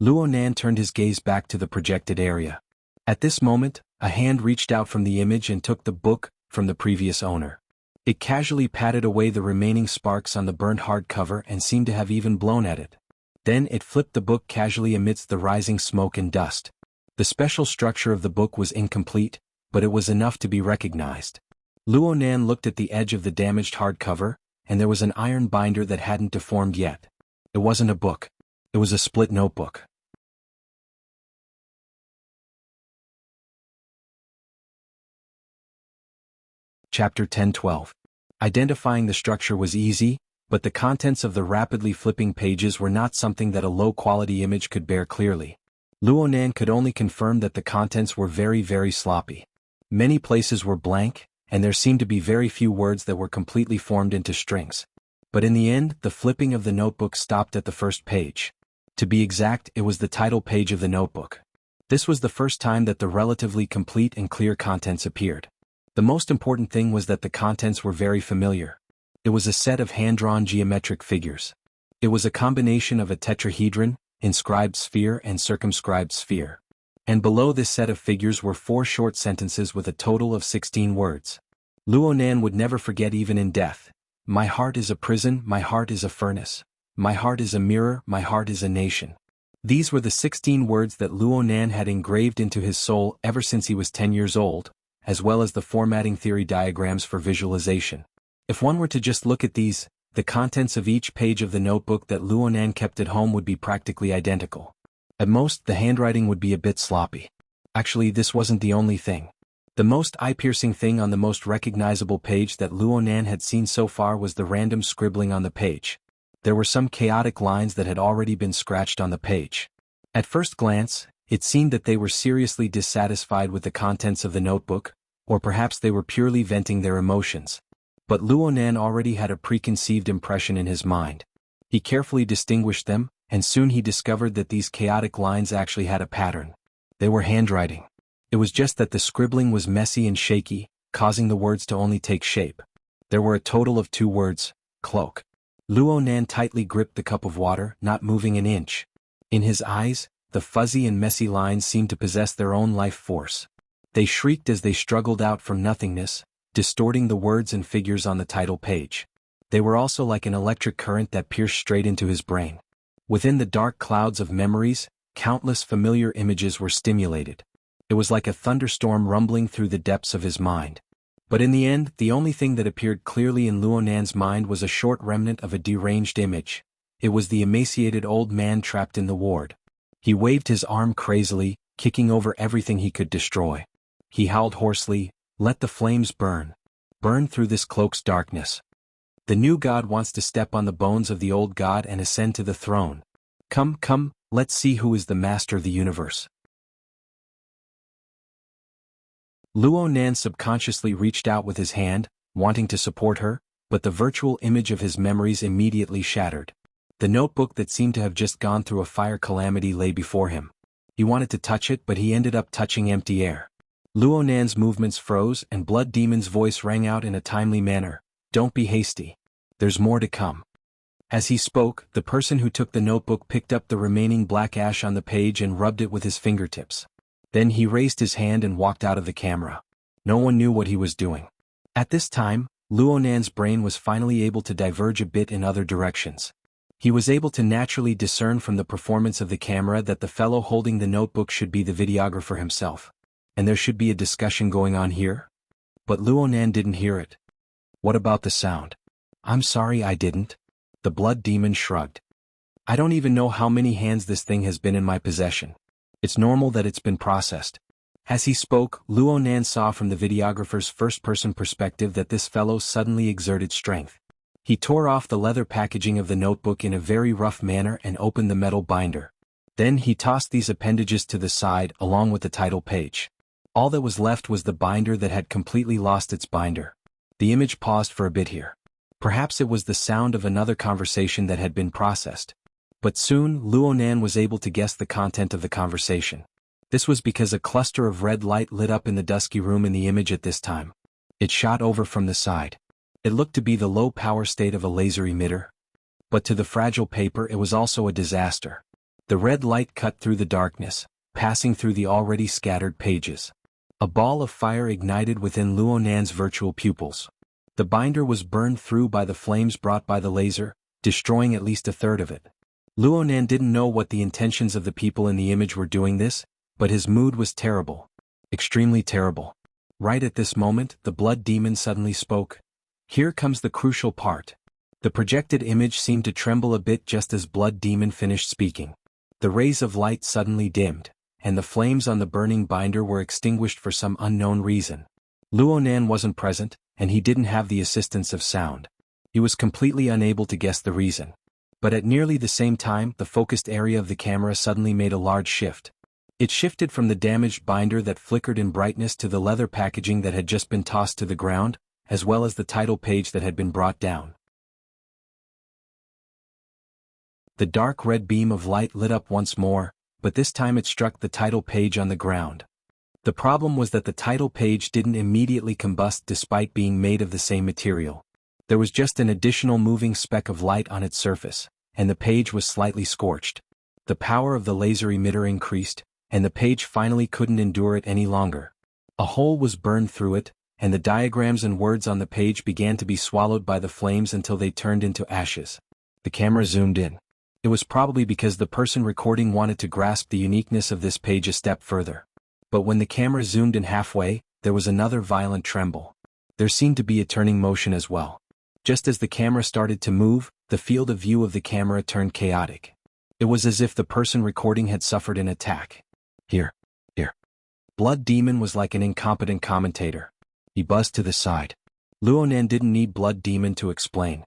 Luonan turned his gaze back to the projected area. At this moment, a hand reached out from the image and took the book from the previous owner. It casually patted away the remaining sparks on the burnt hardcover and seemed to have even blown at it. Then it flipped the book casually amidst the rising smoke and dust. The special structure of the book was incomplete, but it was enough to be recognized. Luonan looked at the edge of the damaged hardcover, and there was an iron binder that hadn't deformed yet. It wasn't a book. It was a split notebook. Chapter 10-12. Identifying the structure was easy, but the contents of the rapidly flipping pages were not something that a low-quality image could bear clearly. Luonan could only confirm that the contents were very, very sloppy. Many places were blank, and there seemed to be very few words that were completely formed into strings. But in the end, the flipping of the notebook stopped at the first page. To be exact, it was the title page of the notebook. This was the first time that the relatively complete and clear contents appeared. The most important thing was that the contents were very familiar. It was a set of hand-drawn geometric figures. It was a combination of a tetrahedron, inscribed sphere and circumscribed sphere. And below this set of figures were 4 short sentences with a total of 16 words. Luonan would never forget even in death. My heart is a prison, my heart is a furnace. My heart is a mirror, my heart is a nation. These were the 16 words that Luonan had engraved into his soul ever since he was 10 years old, as well as the formatting theory diagrams for visualization. If one were to just look at these, the contents of each page of the notebook that Luonan kept at home would be practically identical. At most, the handwriting would be a bit sloppy. Actually, this wasn't the only thing. The most eye-piercing thing on the most recognizable page that Luonan had seen so far was the random scribbling on the page. There were some chaotic lines that had already been scratched on the page. At first glance, it seemed that they were seriously dissatisfied with the contents of the notebook, or perhaps they were purely venting their emotions. But Luonan already had a preconceived impression in his mind. He carefully distinguished them, and soon he discovered that these chaotic lines actually had a pattern. They were handwriting. It was just that the scribbling was messy and shaky, causing the words to only take shape. There were a total of 2 words, cloak. Luonan tightly gripped the cup of water, not moving an inch. In his eyes, the fuzzy and messy lines seemed to possess their own life force. They shrieked as they struggled out from nothingness, distorting the words and figures on the title page. They were also like an electric current that pierced straight into his brain. Within the dark clouds of memories, countless familiar images were stimulated. It was like a thunderstorm rumbling through the depths of his mind. But in the end, the only thing that appeared clearly in Luonan's mind was a short remnant of a deranged image. It was the emaciated old man trapped in the ward. He waved his arm crazily, kicking over everything he could destroy. He howled hoarsely, "Let the flames burn. Burn through this cloak's darkness. The new god wants to step on the bones of the old god and ascend to the throne. Come, come, let's see who is the master of the universe." Luonan subconsciously reached out with his hand, wanting to support her, but the virtual image of his memories immediately shattered. The notebook that seemed to have just gone through a fire calamity lay before him. He wanted to touch it, but he ended up touching empty air. Luonan's movements froze and Blood Demon's voice rang out in a timely manner, "Don't be hasty. There's more to come." As he spoke, the person who took the notebook picked up the remaining black ash on the page and rubbed it with his fingertips. Then he raised his hand and walked out of the camera. No one knew what he was doing. At this time, Luonan's brain was finally able to diverge a bit in other directions. He was able to naturally discern from the performance of the camera that the fellow holding the notebook should be the videographer himself. And there should be a discussion going on here? But Luonan didn't hear it. "What about the sound?" "I'm sorry, I didn't." The Blood Demon shrugged. "I don't even know how many hands this thing has been in my possession. It's normal that it's been processed." As he spoke, Luonan saw from the videographer's first-person perspective that this fellow suddenly exerted strength. He tore off the leather packaging of the notebook in a very rough manner and opened the metal binder. Then he tossed these appendages to the side along with the title page. All that was left was the binder that had completely lost its binder. The image paused for a bit here. Perhaps it was the sound of another conversation that had been processed. But soon, Luonan was able to guess the content of the conversation. This was because a cluster of red light lit up in the dusky room in the image at this time. It shot over from the side. It looked to be the low power state of a laser emitter. But to the fragile paper it was also a disaster. The red light cut through the darkness, passing through the already scattered pages. A ball of fire ignited within Luonan's virtual pupils. The binder was burned through by the flames brought by the laser, destroying at least a third of it. Luonan didn't know what the intentions of the people in the image were doing this, but his mood was terrible. Extremely terrible. Right at this moment, the Blood Demon suddenly spoke. Here comes the crucial part. The projected image seemed to tremble a bit just as Blood Demon finished speaking. The rays of light suddenly dimmed, and the flames on the burning binder were extinguished for some unknown reason. Luonan wasn't present, and he didn't have the assistance of sound. He was completely unable to guess the reason. But at nearly the same time, the focused area of the camera suddenly made a large shift. It shifted from the damaged binder that flickered in brightness to the leather packaging that had just been tossed to the ground, as well as the title page that had been brought down. The dark red beam of light lit up once more, but this time it struck the title page on the ground. The problem was that the title page didn't immediately combust despite being made of the same material. There was just an additional moving speck of light on its surface, and the page was slightly scorched. The power of the laser emitter increased, and the page finally couldn't endure it any longer. A hole was burned through it, and the diagrams and words on the page began to be swallowed by the flames until they turned into ashes. The camera zoomed in. It was probably because the person recording wanted to grasp the uniqueness of this page a step further. But when the camera zoomed in halfway, there was another violent tremble. There seemed to be a turning motion as well. Just as the camera started to move, the field of view of the camera turned chaotic. It was as if the person recording had suffered an attack. Here. Blood Demon was like an incompetent commentator. He buzzed to the side. Luonan didn't need Blood Demon to explain.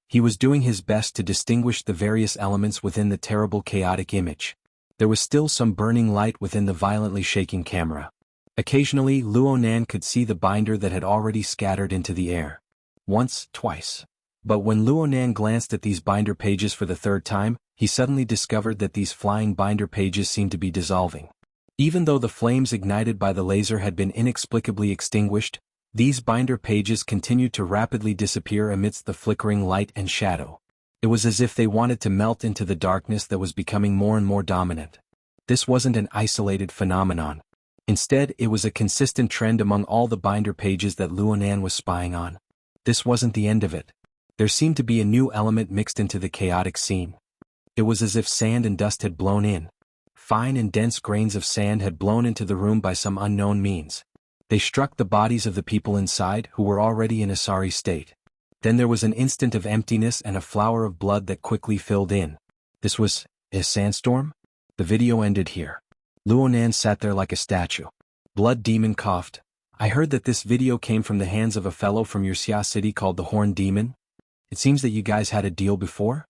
He was doing his best to distinguish the various elements within the terrible chaotic image. There was still some burning light within the violently shaking camera. Occasionally, Luonan could see the binder that had already scattered into the air. Once, twice. But when Luonan glanced at these binder pages for the third time, he suddenly discovered that these flying binder pages seemed to be dissolving. Even though the flames ignited by the laser had been inexplicably extinguished, these binder pages continued to rapidly disappear amidst the flickering light and shadow. It was as if they wanted to melt into the darkness that was becoming more and more dominant. This wasn't an isolated phenomenon. Instead, it was a consistent trend among all the binder pages that Luonan was spying on. This wasn't the end of it. There seemed to be a new element mixed into the chaotic scene. It was as if sand and dust had blown in. Fine and dense grains of sand had blown into the room by some unknown means. They struck the bodies of the people inside who were already in a sorry state. Then there was an instant of emptiness and a flower of blood that quickly filled in. This was a sandstorm? The video ended here. Luonan sat there like a statue. Blood Demon coughed. I heard that this video came from the hands of a fellow from Wuxia city called the Horn Demon. It seems that you guys had a deal before?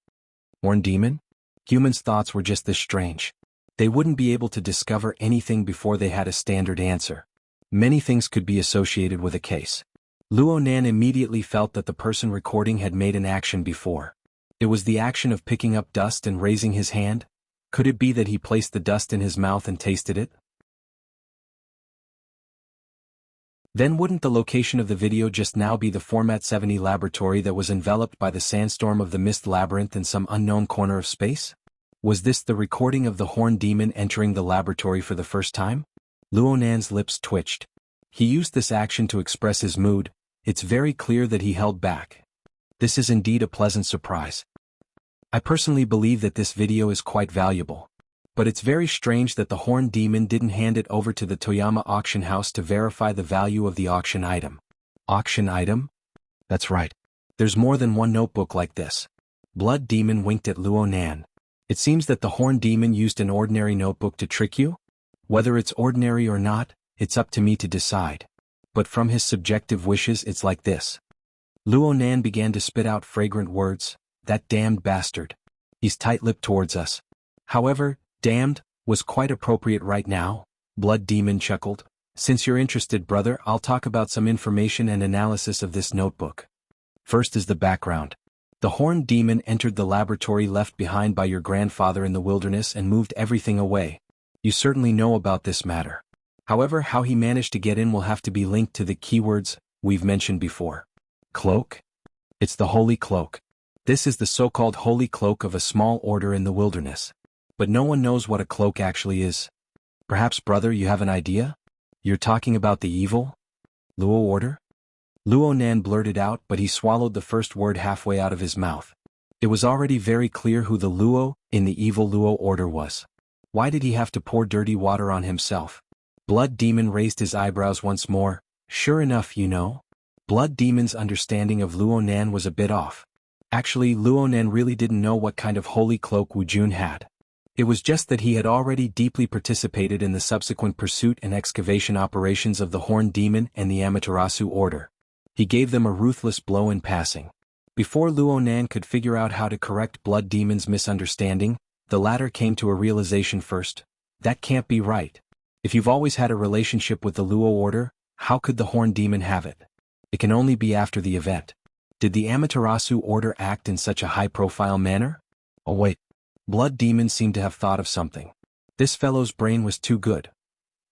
Horn Demon? Humans' thoughts were just this strange. They wouldn't be able to discover anything before they had a standard answer. Many things could be associated with a case. Luonan immediately felt that the person recording had made an action before. It was the action of picking up dust and raising his hand. Could it be that he placed the dust in his mouth and tasted it? Then wouldn't the location of the video just now be the Format 70 laboratory that was enveloped by the sandstorm of the mist labyrinth in some unknown corner of space? Was this the recording of the Horn Demon entering the laboratory for the first time? Luonan's lips twitched. He used this action to express his mood. It's very clear that he held back. This is indeed a pleasant surprise. I personally believe that this video is quite valuable. But it's very strange that the Horn Demon didn't hand it over to the Toyama auction house to verify the value of the auction item. Auction item? That's right. There's more than one notebook like this. Blood Demon winked at Luonan. It seems that the Horn Demon used an ordinary notebook to trick you? Whether it's ordinary or not, it's up to me to decide. But from his subjective wishes it's like this. Luonan began to spit out fragrant words. That damned bastard. He's tight-lipped towards us. However, damned was quite appropriate right now. Blood Demon chuckled. Since you're interested, brother, I'll talk about some information and analysis of this notebook. First is the background. The Horn Demon entered the laboratory left behind by your grandfather in the wilderness and moved everything away. You certainly know about this matter. However, how he managed to get in will have to be linked to the keywords we've mentioned before. Cloak? It's the Holy Cloak. This is the so-called Holy Cloak of a small order in the wilderness. But no one knows what a cloak actually is. Perhaps, brother, you have an idea? You're talking about the evil Luo order? Luonan blurted out, but he swallowed the first word halfway out of his mouth. It was already very clear who the Luo in the evil Luo order was. Why did he have to pour dirty water on himself? Blood Demon raised his eyebrows once more. Sure enough, you know. Blood Demon's understanding of Luonan was a bit off. Actually, Luonan really didn't know what kind of holy cloak Wu Jun had. It was just that he had already deeply participated in the subsequent pursuit and excavation operations of the Horn Demon and the Amaterasu Order. He gave them a ruthless blow in passing. Before Luonan could figure out how to correct Blood Demon's misunderstanding, the latter came to a realization first. That can't be right. If you've always had a relationship with the Luo Order, how could the Horn Demon have it? It can only be after the event. Did the Amaterasu Order act in such a high-profile manner? Oh wait. Blood Demon seemed to have thought of something. This fellow's brain was too good.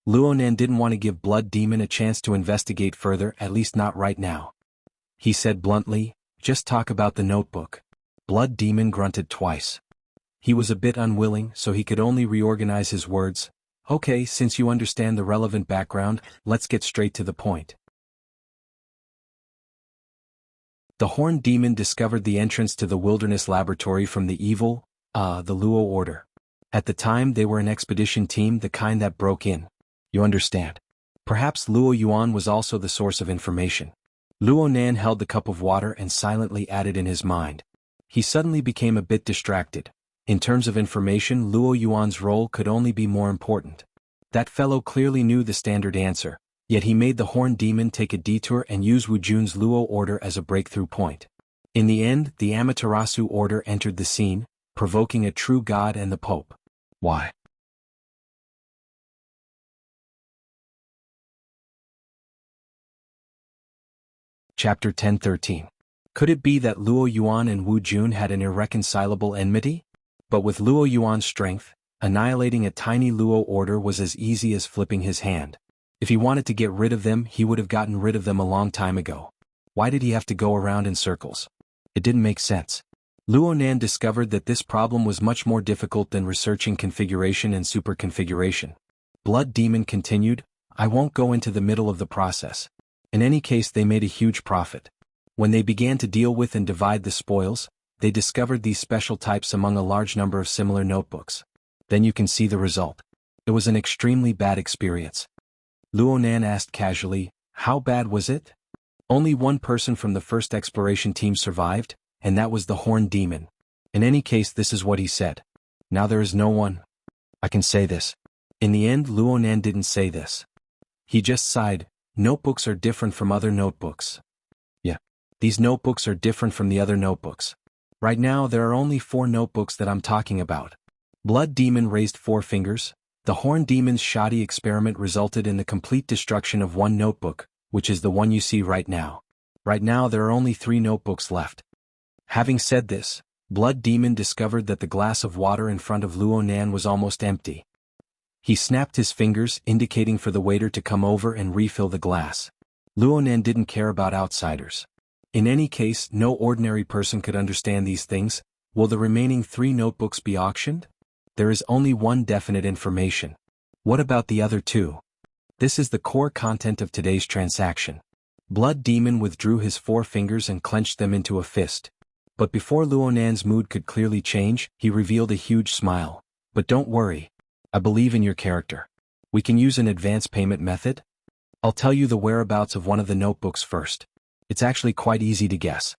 Luonan didn't want to give Blood Demon a chance to investigate further, at least not right now. He said bluntly, "Just talk about the notebook." Blood Demon grunted twice. He was a bit unwilling, so he could only reorganize his words. "Okay, since you understand the relevant background, let's get straight to the point." The Horned Demon discovered the entrance to the Wilderness Laboratory from the evil, the Luo Order. At the time they were an expedition team, the kind that broke in. You understand. Perhaps Luo Yuan was also the source of information. Luo Nan held the cup of water and silently added in his mind. He suddenly became a bit distracted. In terms of information, Luo Yuan's role could only be more important. That fellow clearly knew the standard answer, yet he made the Horned Demon take a detour and use Wu Jun's Luo Order as a breakthrough point. In the end, the Amaterasu Order entered the scene, provoking a true god and the Pope. Why? Chapter 10:13. Could it be that Luo Yuan and Wu Jun had an irreconcilable enmity? But with Luo Yuan's strength, annihilating a tiny Luo order was as easy as flipping his hand. If he wanted to get rid of them, he would have gotten rid of them a long time ago. Why did he have to go around in circles? It didn't make sense. Luo Nan discovered that this problem was much more difficult than researching configuration and superconfiguration. Blood Demon continued, "I won't go into the middle of the process. In any case, they made a huge profit. When they began to deal with and divide the spoils, they discovered these special types among a large number of similar notebooks. Then you can see the result. It was an extremely bad experience." Luo Nan asked casually, "How bad was it?" Only one person from the first exploration team survived, and that was the Horned Demon. In any case, this is what he said. "Now there is no one. I can say this." In the end, Luo Nan didn't say this. He just sighed. "Notebooks are different from other notebooks." Yeah. These notebooks are different from the other notebooks. Right now there are only 4 notebooks that I'm talking about. Blood Demon raised 4 fingers. The Horned Demon's shoddy experiment resulted in the complete destruction of one notebook, which is the one you see right now. Right now there are only 3 notebooks left. Having said this, Blood Demon discovered that the glass of water in front of Luo Nan was almost empty. He snapped his fingers, indicating for the waiter to come over and refill the glass. Luo Nan didn't care about outsiders. In any case, no ordinary person could understand these things. Will the remaining 3 notebooks be auctioned? There is only one definite information. What about the other 2? This is the core content of today's transaction. Blood Demon withdrew his 4 fingers and clenched them into a fist. But before Luo Nan's mood could clearly change, he revealed a huge smile. "But don't worry. I believe in your character. We can use an advance payment method. I'll tell you the whereabouts of one of the notebooks first. It's actually quite easy to guess."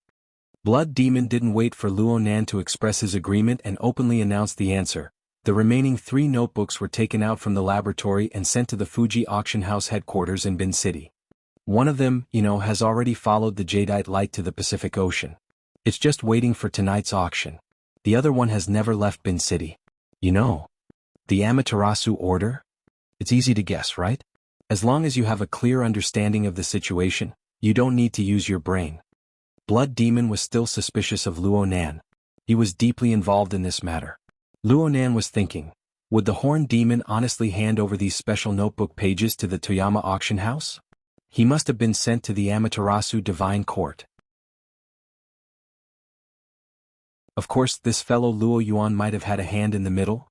Blood Demon didn't wait for Luo Nan to express his agreement and openly announced the answer. The remaining 3 notebooks were taken out from the laboratory and sent to the Fuji Auction House headquarters in Bin City. One of them, has already followed the Jadeite light to the Pacific Ocean. It's just waiting for tonight's auction. The other one has never left Bin City. The Amaterasu Order? It's easy to guess, right? As long as you have a clear understanding of the situation, you don't need to use your brain. Blood Demon was still suspicious of Luo Nan. He was deeply involved in this matter. Luo Nan was thinking, would the Horned Demon honestly hand over these special notebook pages to the Toyama auction house? He must have been sent to the Amaterasu Divine Court. Of course, this fellow Luo Yuan might have had a hand in the middle.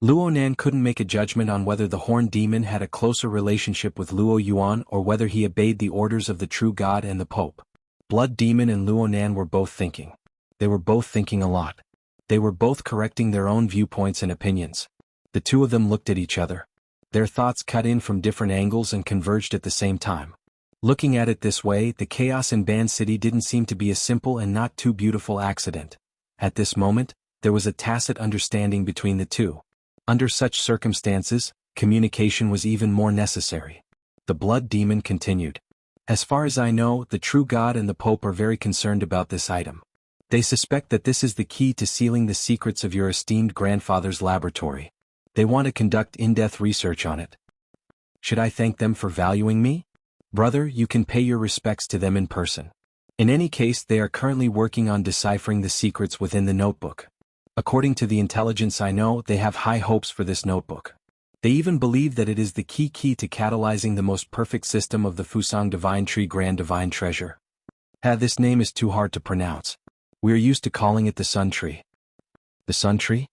Luo Nan couldn't make a judgment on whether the Horned Demon had a closer relationship with Luo Yuan or whether he obeyed the orders of the true god and the Pope. Blood Demon and Luo Nan were both thinking. They were both thinking a lot. They were both correcting their own viewpoints and opinions. The two of them looked at each other. Their thoughts cut in from different angles and converged at the same time. Looking at it this way, the chaos in Ban City didn't seem to be a simple and not too beautiful accident. At this moment, there was a tacit understanding between the two. Under such circumstances, communication was even more necessary. The Blood Demon continued. As far as I know, the true god and the Pope are very concerned about this item. They suspect that this is the key to sealing the secrets of your esteemed grandfather's laboratory. They want to conduct in-depth research on it. Should I thank them for valuing me? Brother, you can pay your respects to them in person. In any case, they are currently working on deciphering the secrets within the notebook. According to the intelligence I know, they have high hopes for this notebook. They even believe that it is the key to catalyzing the most perfect system of the Fusang Divine Tree Grand Divine Treasure. This name is too hard to pronounce. We are used to calling it the Sun Tree. The Sun Tree?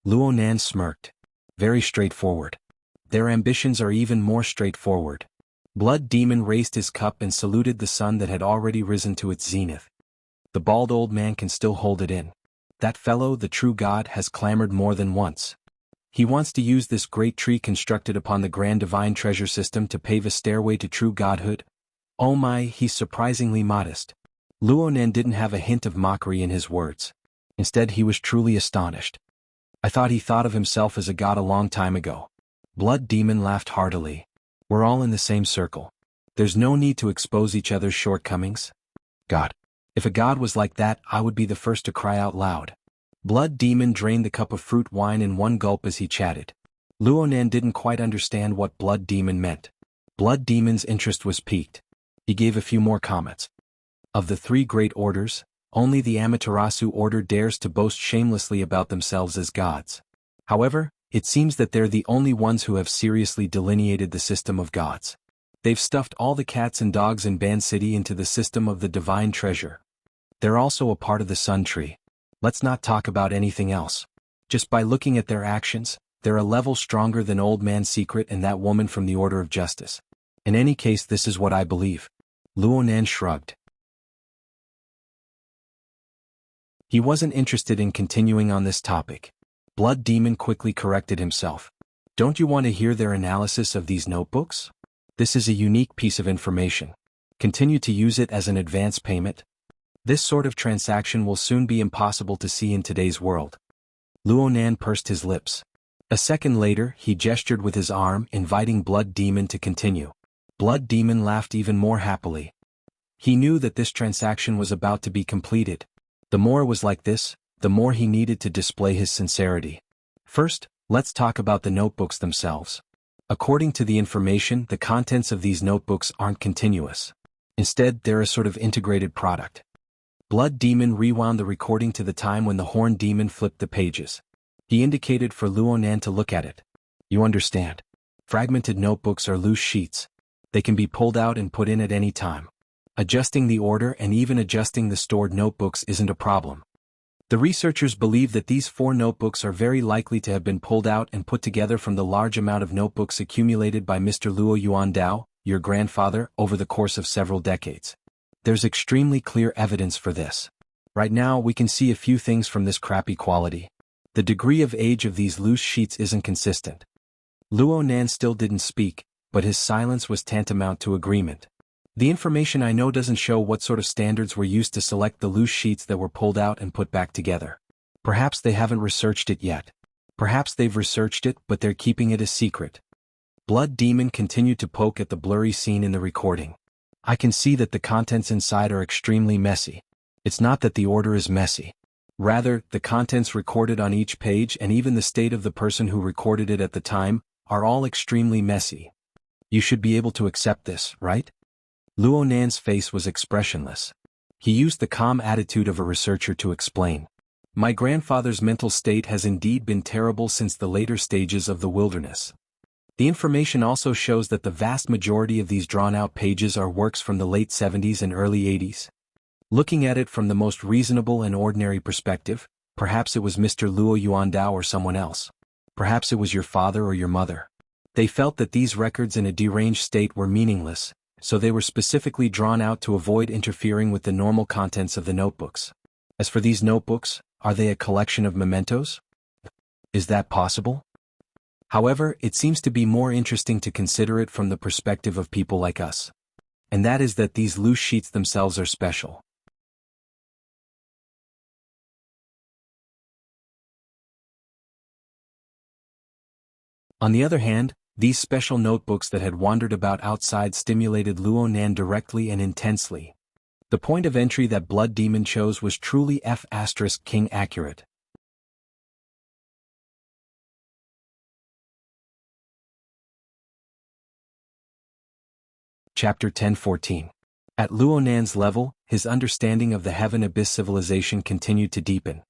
Luo Nan smirked. Very straightforward. Their ambitions are even more straightforward. Blood Demon raised his cup and saluted the sun that had already risen to its zenith. The bald old man can still hold it in. That fellow, the true god, has clamored more than once. He wants to use this great tree constructed upon the grand divine treasure system to pave a stairway to true godhood. Oh my, he's surprisingly modest. Luo Nan didn't have a hint of mockery in his words. Instead, he was truly astonished. I thought he thought of himself as a god a long time ago. Blood Demon laughed heartily. We're all in the same circle. There's no need to expose each other's shortcomings. God. If a god was like that, I would be the first to cry out loud. Blood Demon drained the cup of fruit wine in one gulp as he chatted. Luo Nan didn't quite understand what Blood Demon meant. Blood Demon's interest was piqued. He gave a few more comments. Of the three great orders, only the Amaterasu order dares to boast shamelessly about themselves as gods. However, it seems that they're the only ones who have seriously delineated the system of gods. They've stuffed all the cats and dogs in Ban City into the system of the divine treasure. They're also a part of the Sun Tree. Let's not talk about anything else. Just by looking at their actions, they're a level stronger than Old Man Secret and that woman from the Order of Justice. In any case, this is what I believe. Luo Nan shrugged. He wasn't interested in continuing on this topic. Blood Demon quickly corrected himself. Don't you want to hear their analysis of these notebooks? This is a unique piece of information. Continue to use it as an advance payment. This sort of transaction will soon be impossible to see in today's world. Luo Nan pursed his lips. A second later, he gestured with his arm, inviting Blood Demon to continue. Blood Demon laughed even more happily. He knew that this transaction was about to be completed. The more it was like this, the more he needed to display his sincerity. First, let's talk about the notebooks themselves. According to the information, the contents of these notebooks aren't continuous. Instead, they're a sort of integrated product. Blood Demon rewound the recording to the time when the Horn Demon flipped the pages. He indicated for Luo Nan to look at it. You understand. Fragmented notebooks are loose sheets. They can be pulled out and put in at any time. Adjusting the order and even adjusting the stored notebooks isn't a problem. The researchers believe that these 4 notebooks are very likely to have been pulled out and put together from the large amount of notebooks accumulated by Mr. Luo Yuandao, your grandfather, over the course of several decades. There's extremely clear evidence for this. Right now, we can see a few things from this crappy quality. The degree of age of these loose sheets isn't consistent. Luo Nan still didn't speak, but his silence was tantamount to agreement. The information I know doesn't show what sort of standards were used to select the loose sheets that were pulled out and put back together. Perhaps they haven't researched it yet. Perhaps they've researched it, but they're keeping it a secret. Blood Demon continued to poke at the blurry scene in the recording. I can see that the contents inside are extremely messy. It's not that the order is messy. Rather, the contents recorded on each page and even the state of the person who recorded it at the time are all extremely messy. You should be able to accept this, right? Luo Nan's face was expressionless. He used the calm attitude of a researcher to explain. My grandfather's mental state has indeed been terrible since the later stages of the wilderness. The information also shows that the vast majority of these drawn-out pages are works from the late 70s and early 80s. Looking at it from the most reasonable and ordinary perspective, perhaps it was Mr. Luo Yuandao or someone else. Perhaps it was your father or your mother. They felt that these records in a deranged state were meaningless, so they were specifically drawn out to avoid interfering with the normal contents of the notebooks. As for these notebooks, are they a collection of mementos? Is that possible? However, it seems to be more interesting to consider it from the perspective of people like us. And that is that these loose sheets themselves are special. On the other hand, these special notebooks that had wandered about outside stimulated Luo Nan directly and intensely. The point of entry that Blood Demon chose was truly F***King accurate. Chapter 10:14. At Luo Nan's level, his understanding of the Heaven Abyss civilization continued to deepen.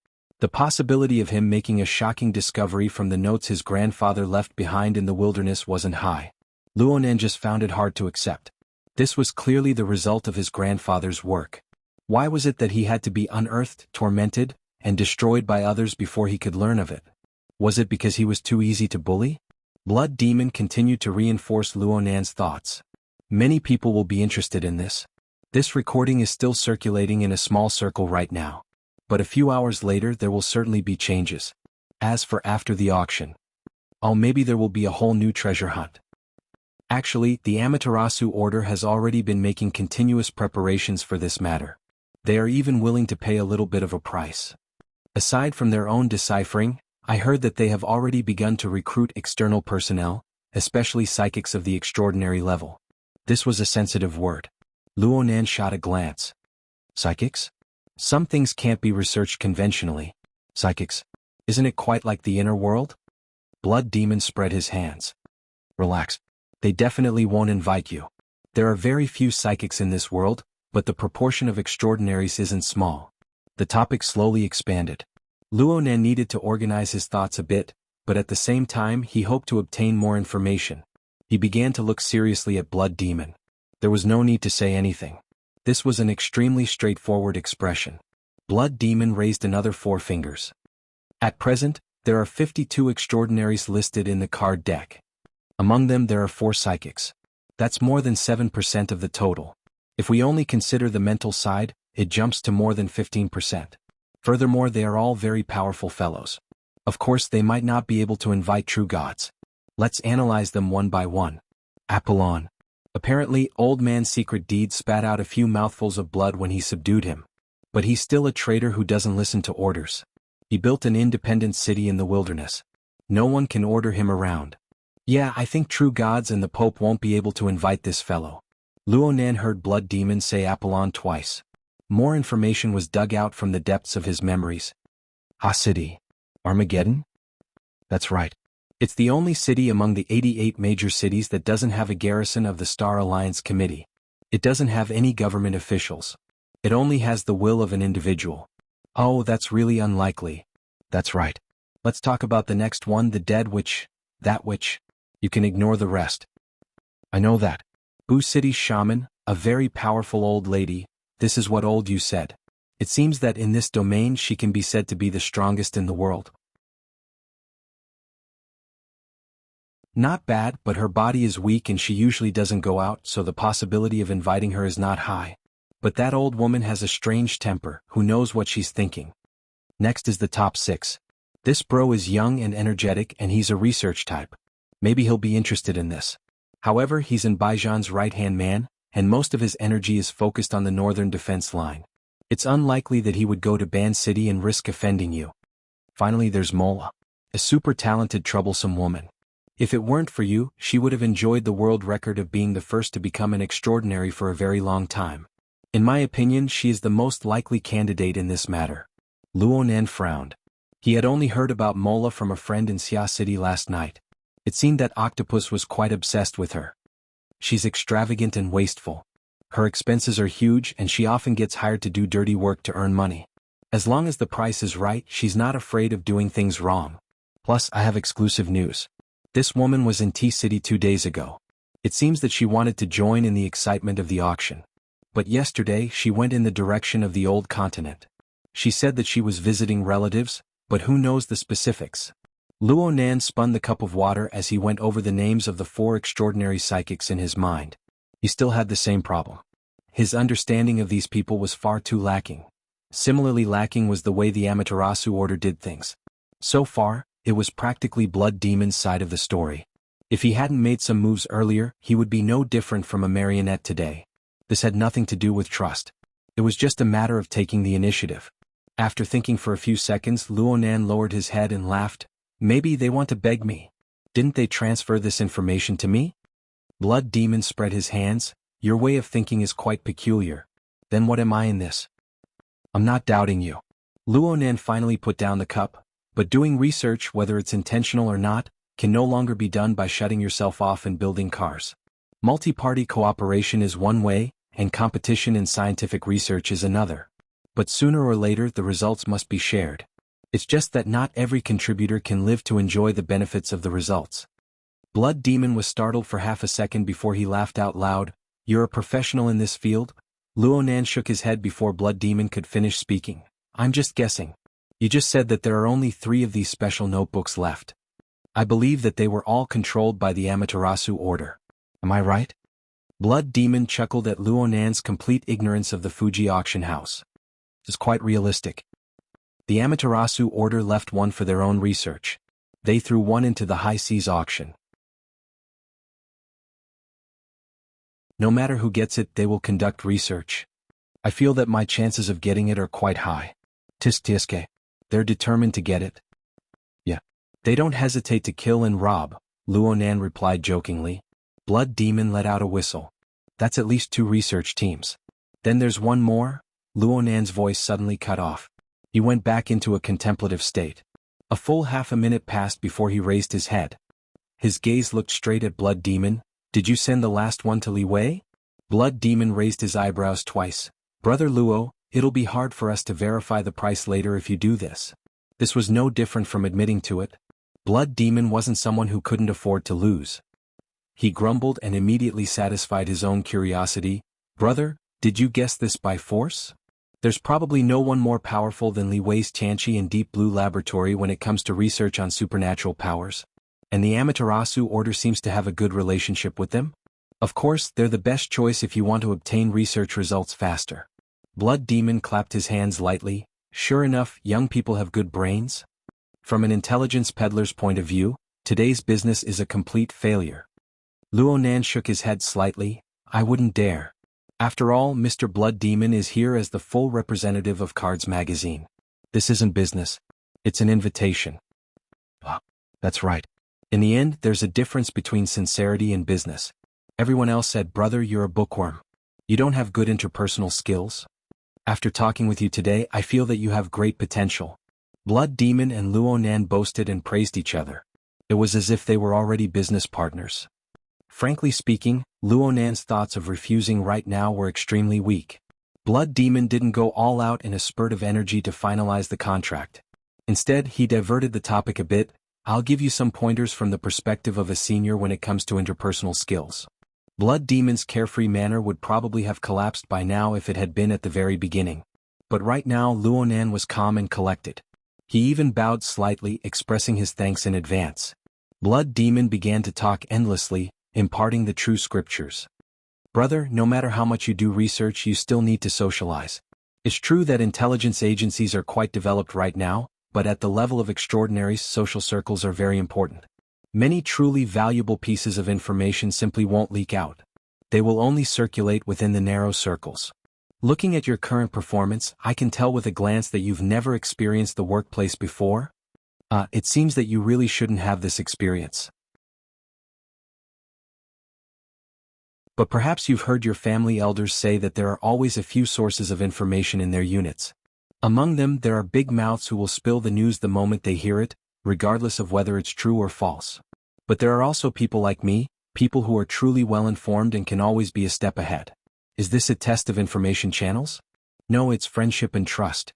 The possibility of him making a shocking discovery from the notes his grandfather left behind in the wilderness wasn't high. Luonan just found it hard to accept. This was clearly the result of his grandfather's work. Why was it that he had to be unearthed, tormented, and destroyed by others before he could learn of it? Was it because he was too easy to bully? Blood Demon continued to reinforce Luonan's thoughts. Many people will be interested in this. This recording is still circulating in a small circle right now. But a few hours later there will certainly be changes. As for after the auction, maybe there will be a whole new treasure hunt. Actually, the Amaterasu Order has already been making continuous preparations for this matter. They are even willing to pay a little bit of a price. Aside from their own deciphering, I heard that they have already begun to recruit external personnel, especially psychics of the extraordinary level. This was a sensitive word. Luonan shot a glance. Psychics? Some things can't be researched conventionally. Psychics? Isn't it quite like the inner world? Blood Demon spread his hands. Relax. They definitely won't invite you. There are very few psychics in this world, but the proportion of extraordinaries isn't small. The topic slowly expanded. Luonan needed to organize his thoughts a bit, but at the same time he hoped to obtain more information. He began to look seriously at Blood Demon. There was no need to say anything. This was an extremely straightforward expression. Blood Demon raised another 4 fingers. At present, there are 52 extraordinaries listed in the card deck. Among them there are 4 psychics. That's more than 7% of the total. If we only consider the mental side, it jumps to more than 15%. Furthermore, they are all very powerful fellows. Of course, they might not be able to invite true gods. Let's analyze them one by one. Apollon. Apparently, Old Man Secret Deed spat out a few mouthfuls of blood when he subdued him. But he's still a traitor who doesn't listen to orders. He built an independent city in the wilderness. No one can order him around. Yeah, I think true gods and the Pope won't be able to invite this fellow. Luonan heard Blood Demon say Apollon twice. More information was dug out from the depths of his memories. City. Armageddon? That's right. It's the only city among the 88 major cities that doesn't have a garrison of the Star Alliance Committee. It doesn't have any government officials. It only has the will of an individual. Oh, that's really unlikely. That's right. Let's talk about the next one, the Dead Witch. That witch. You can ignore the rest. I know that. Boo City's shaman, a very powerful old lady. This is what old you said. It seems that in this domain she can be said to be the strongest in the world. Not bad, but her body is weak and she usually doesn't go out, so the possibility of inviting her is not high. But that old woman has a strange temper, who knows what she's thinking. Next is the top 6. This bro is young and energetic and he's a research type. Maybe he'll be interested in this. However, he's in Baijan's right-hand man, and most of his energy is focused on the northern defense line. It's unlikely that he would go to Ban City and risk offending you. Finally, there's Mola, a super talented troublesome woman. If it weren't for you, she would have enjoyed the world record of being the first to become an extraordinary for a very long time. In my opinion, she is the most likely candidate in this matter. Luonan frowned. He had only heard about Mola from a friend in Xia City last night. It seemed that Octopus was quite obsessed with her. She's extravagant and wasteful. Her expenses are huge and she often gets hired to do dirty work to earn money. As long as the price is right, she's not afraid of doing things wrong. Plus, I have exclusive news. This woman was in T-City 2 days ago. It seems that she wanted to join in the excitement of the auction. But yesterday she went in the direction of the old continent. She said that she was visiting relatives, but who knows the specifics. Luonan spun the cup of water as he went over the names of the 4 extraordinary psychics in his mind. He still had the same problem. His understanding of these people was far too lacking. Similarly lacking was the way the Amaterasu Order did things. So far, it was practically Blood Demon's side of the story. If he hadn't made some moves earlier, he would be no different from a marionette today. This had nothing to do with trust. It was just a matter of taking the initiative. After thinking for a few seconds, Luonan lowered his head and laughed. Maybe they want to beg me. Didn't they transfer this information to me? Blood Demon spread his hands. Your way of thinking is quite peculiar. Then what am I in this? I'm not doubting you. Luonan finally put down the cup. But doing research, whether it's intentional or not, can no longer be done by shutting yourself off and building cars. Multi-party cooperation is one way, and competition in scientific research is another. But sooner or later the results must be shared. It's just that not every contributor can live to enjoy the benefits of the results. Blood Demon was startled for half a second before he laughed out loud. You're a professional in this field? Luonan shook his head before Blood Demon could finish speaking. I'm just guessing. You just said that there are only 3 of these special notebooks left. I believe that they were all controlled by the Amaterasu Order. Am I right? Blood Demon chuckled at Luonan's complete ignorance of the Fuji auction house. It's quite realistic. The Amaterasu Order left one for their own research. They threw one into the high seas auction. No matter who gets it, they will conduct research. I feel that my chances of getting it are quite high. Tiske. They're determined to get it. Yeah. They don't hesitate to kill and rob, Luonan replied jokingly. Blood Demon let out a whistle. That's at least 2 research teams. Then there's one more? Luonan's voice suddenly cut off. He went back into a contemplative state. A full half a minute passed before he raised his head. His gaze looked straight at Blood Demon. Did you send the last one to Li Wei? Blood Demon raised his eyebrows twice. Brother Luo, it'll be hard for us to verify the price later if you do this. This was no different from admitting to it. Blood Demon wasn't someone who couldn't afford to lose. He grumbled and immediately satisfied his own curiosity. Brother, did you guess this by force? There's probably no one more powerful than Li Wei's Tianqi and Deep Blue Laboratory when it comes to research on supernatural powers. And the Amaterasu Order seems to have a good relationship with them? Of course, they're the best choice if you want to obtain research results faster. Blood Demon clapped his hands lightly. Sure enough, young people have good brains. From an intelligence peddler's point of view, today's business is a complete failure. Luonan shook his head slightly. I wouldn't dare. After all, Mr. Blood Demon is here as the full representative of Cards Magazine. This isn't business. It's an invitation. That's right. In the end, there's a difference between sincerity and business. Everyone else said, brother, you're a bookworm. You don't have good interpersonal skills. After talking with you today, I feel that you have great potential. Blood Demon and Luonan boasted and praised each other. It was as if they were already business partners. Frankly speaking, Luonan's thoughts of refusing right now were extremely weak. Blood Demon didn't go all out in a spurt of energy to finalize the contract. Instead, he diverted the topic a bit. I'll give you some pointers from the perspective of a senior when it comes to interpersonal skills. Blood Demon's carefree manner would probably have collapsed by now if it had been at the very beginning. But right now Luonan was calm and collected. He even bowed slightly, expressing his thanks in advance. Blood Demon began to talk endlessly, imparting the true scriptures. Brother, no matter how much you do research, you still need to socialize. It's true that intelligence agencies are quite developed right now, but at the level of extraordinaries, social circles are very important. Many truly valuable pieces of information simply won't leak out. They will only circulate within the narrow circles. Looking at your current performance, I can tell with a glance that you've never experienced the workplace before. It seems that you really shouldn't have this experience. But perhaps you've heard your family elders say that there are always a few sources of information in their units. Among them, there are big mouths who will spill the news the moment they hear it, regardless of whether it's true or false. But there are also people like me, people who are truly well-informed and can always be a step ahead. Is this a test of information channels? No, it's friendship and trust.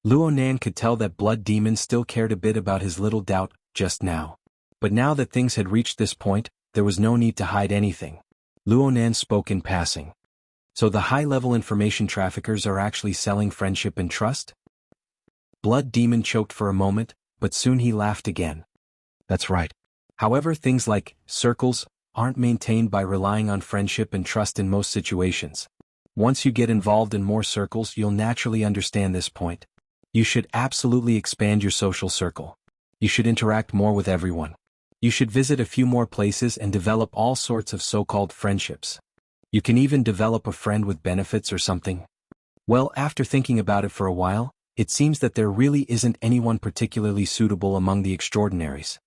Luonan could tell that Blood Demon still cared a bit about his little doubt just now. But now that things had reached this point, there was no need to hide anything. Luonan spoke in passing. So the high-level information traffickers are actually selling friendship and trust? Blood Demon choked for a moment, but soon he laughed again. That's right. However, things like circles aren't maintained by relying on friendship and trust in most situations. Once you get involved in more circles, you'll naturally understand this point. You should absolutely expand your social circle. You should interact more with everyone. You should visit a few more places and develop all sorts of so-called friendships. You can even develop a friend with benefits or something. Well, after thinking about it for a while, it seems that there really isn't anyone particularly suitable among the extraordinaries.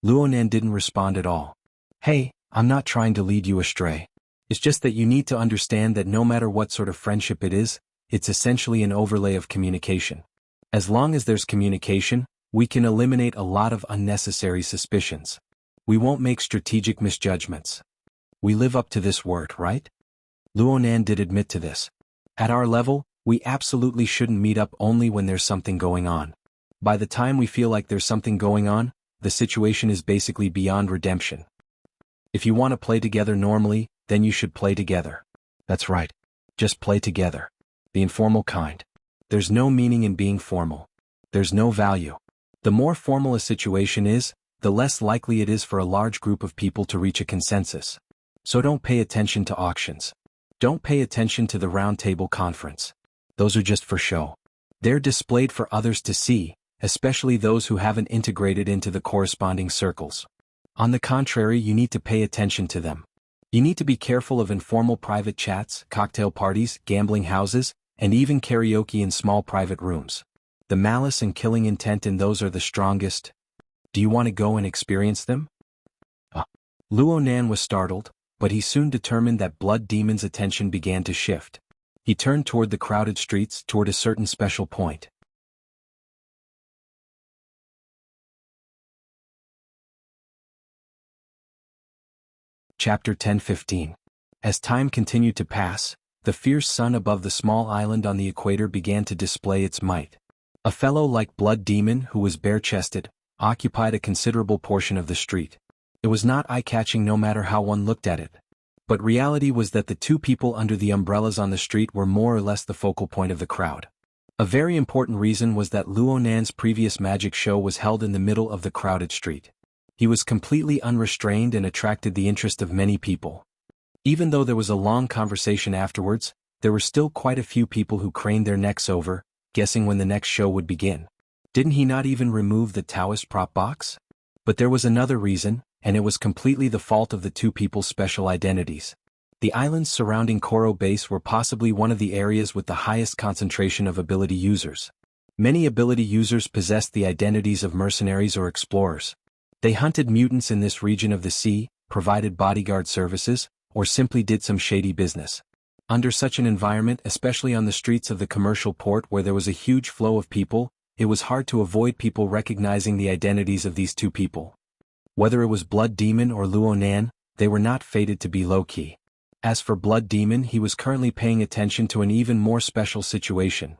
Luonan didn't respond at all. Hey, I'm not trying to lead you astray. It's just that you need to understand that no matter what sort of friendship it is, it's essentially an overlay of communication. As long as there's communication, we can eliminate a lot of unnecessary suspicions. We won't make strategic misjudgments. We live up to this word, right? Luonan did admit to this. At our level, we absolutely shouldn't meet up only when there's something going on. By the time we feel like there's something going on, the situation is basically beyond redemption. If you want to play together normally, then you should play together. That's right. Just play together. The informal kind. There's no meaning in being formal. There's no value. The more formal a situation is, the less likely it is for a large group of people to reach a consensus. So don't pay attention to auctions. Don't pay attention to the round table conference. Those are just for show. They're displayed for others to see, especially those who haven't integrated into the corresponding circles. On the contrary, you need to pay attention to them. You need to be careful of informal private chats, cocktail parties, gambling houses, and even karaoke in small private rooms. The malice and killing intent in those are the strongest. Do you want to go and experience them? Luo Nan was startled, but he soon determined that Blood Demon's attention began to shift. He turned toward the crowded streets, toward a certain special point. Chapter 10:15. As time continued to pass, the fierce sun above the small island on the equator began to display its might. A fellow like Blood Demon, who was bare-chested, occupied a considerable portion of the street. It was not eye-catching no matter how one looked at it. But reality was that the two people under the umbrellas on the street were more or less the focal point of the crowd. A very important reason was that Luo Nan's previous magic show was held in the middle of the crowded street. He was completely unrestrained and attracted the interest of many people. Even though there was a long conversation afterwards, there were still quite a few people who craned their necks over, guessing when the next show would begin. Didn't he not even remove the Taoist prop box? But there was another reason, and it was completely the fault of the two people's special identities. The islands surrounding Koro Base were possibly one of the areas with the highest concentration of ability users. Many ability users possessed the identities of mercenaries or explorers. They hunted mutants in this region of the sea, provided bodyguard services, or simply did some shady business. Under such an environment, especially on the streets of the commercial port where there was a huge flow of people, it was hard to avoid people recognizing the identities of these two people. Whether it was Blood Demon or Luo Nan, they were not fated to be low-key. As for Blood Demon, he was currently paying attention to an even more special situation.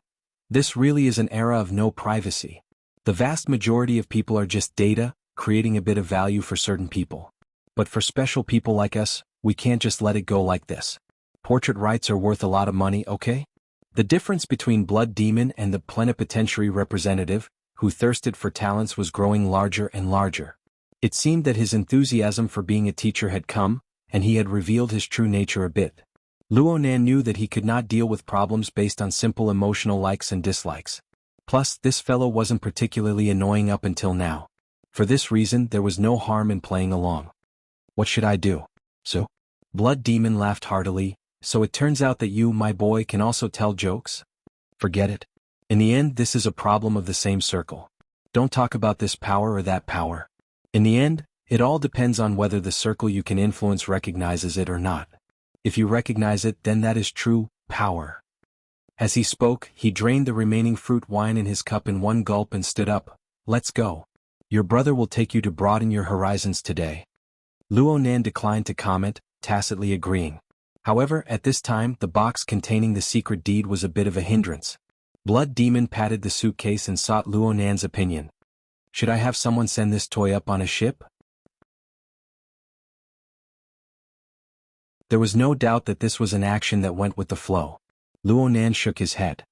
This really is an era of no privacy. The vast majority of people are just data, creating a bit of value for certain people. But for special people like us, we can't just let it go like this. Portrait rights are worth a lot of money, okay? The difference between Blood Demon and the plenipotentiary representative, who thirsted for talents, was growing larger and larger. It seemed that his enthusiasm for being a teacher had come, and he had revealed his true nature a bit. Luo Nan knew that he could not deal with problems based on simple emotional likes and dislikes. Plus, this fellow wasn't particularly annoying up until now. For this reason, there was no harm in playing along. What should I do? So? Blood Demon laughed heartily. So it turns out that you, my boy, can also tell jokes? Forget it. In the end, this is a problem of the same circle. Don't talk about this power or that power. In the end, it all depends on whether the circle you can influence recognizes it or not. If you recognize it, then that is true power. As he spoke, he drained the remaining fruit wine in his cup in one gulp and stood up. Let's go. Your brother will take you to broaden your horizons today. Luo Nan declined to comment, tacitly agreeing. However, at this time, the box containing the secret deed was a bit of a hindrance. Blood Demon patted the suitcase and sought Luo Nan's opinion. Should I have someone send this toy up on a ship? There was no doubt that this was an action that went with the flow. Luo Nan shook his head.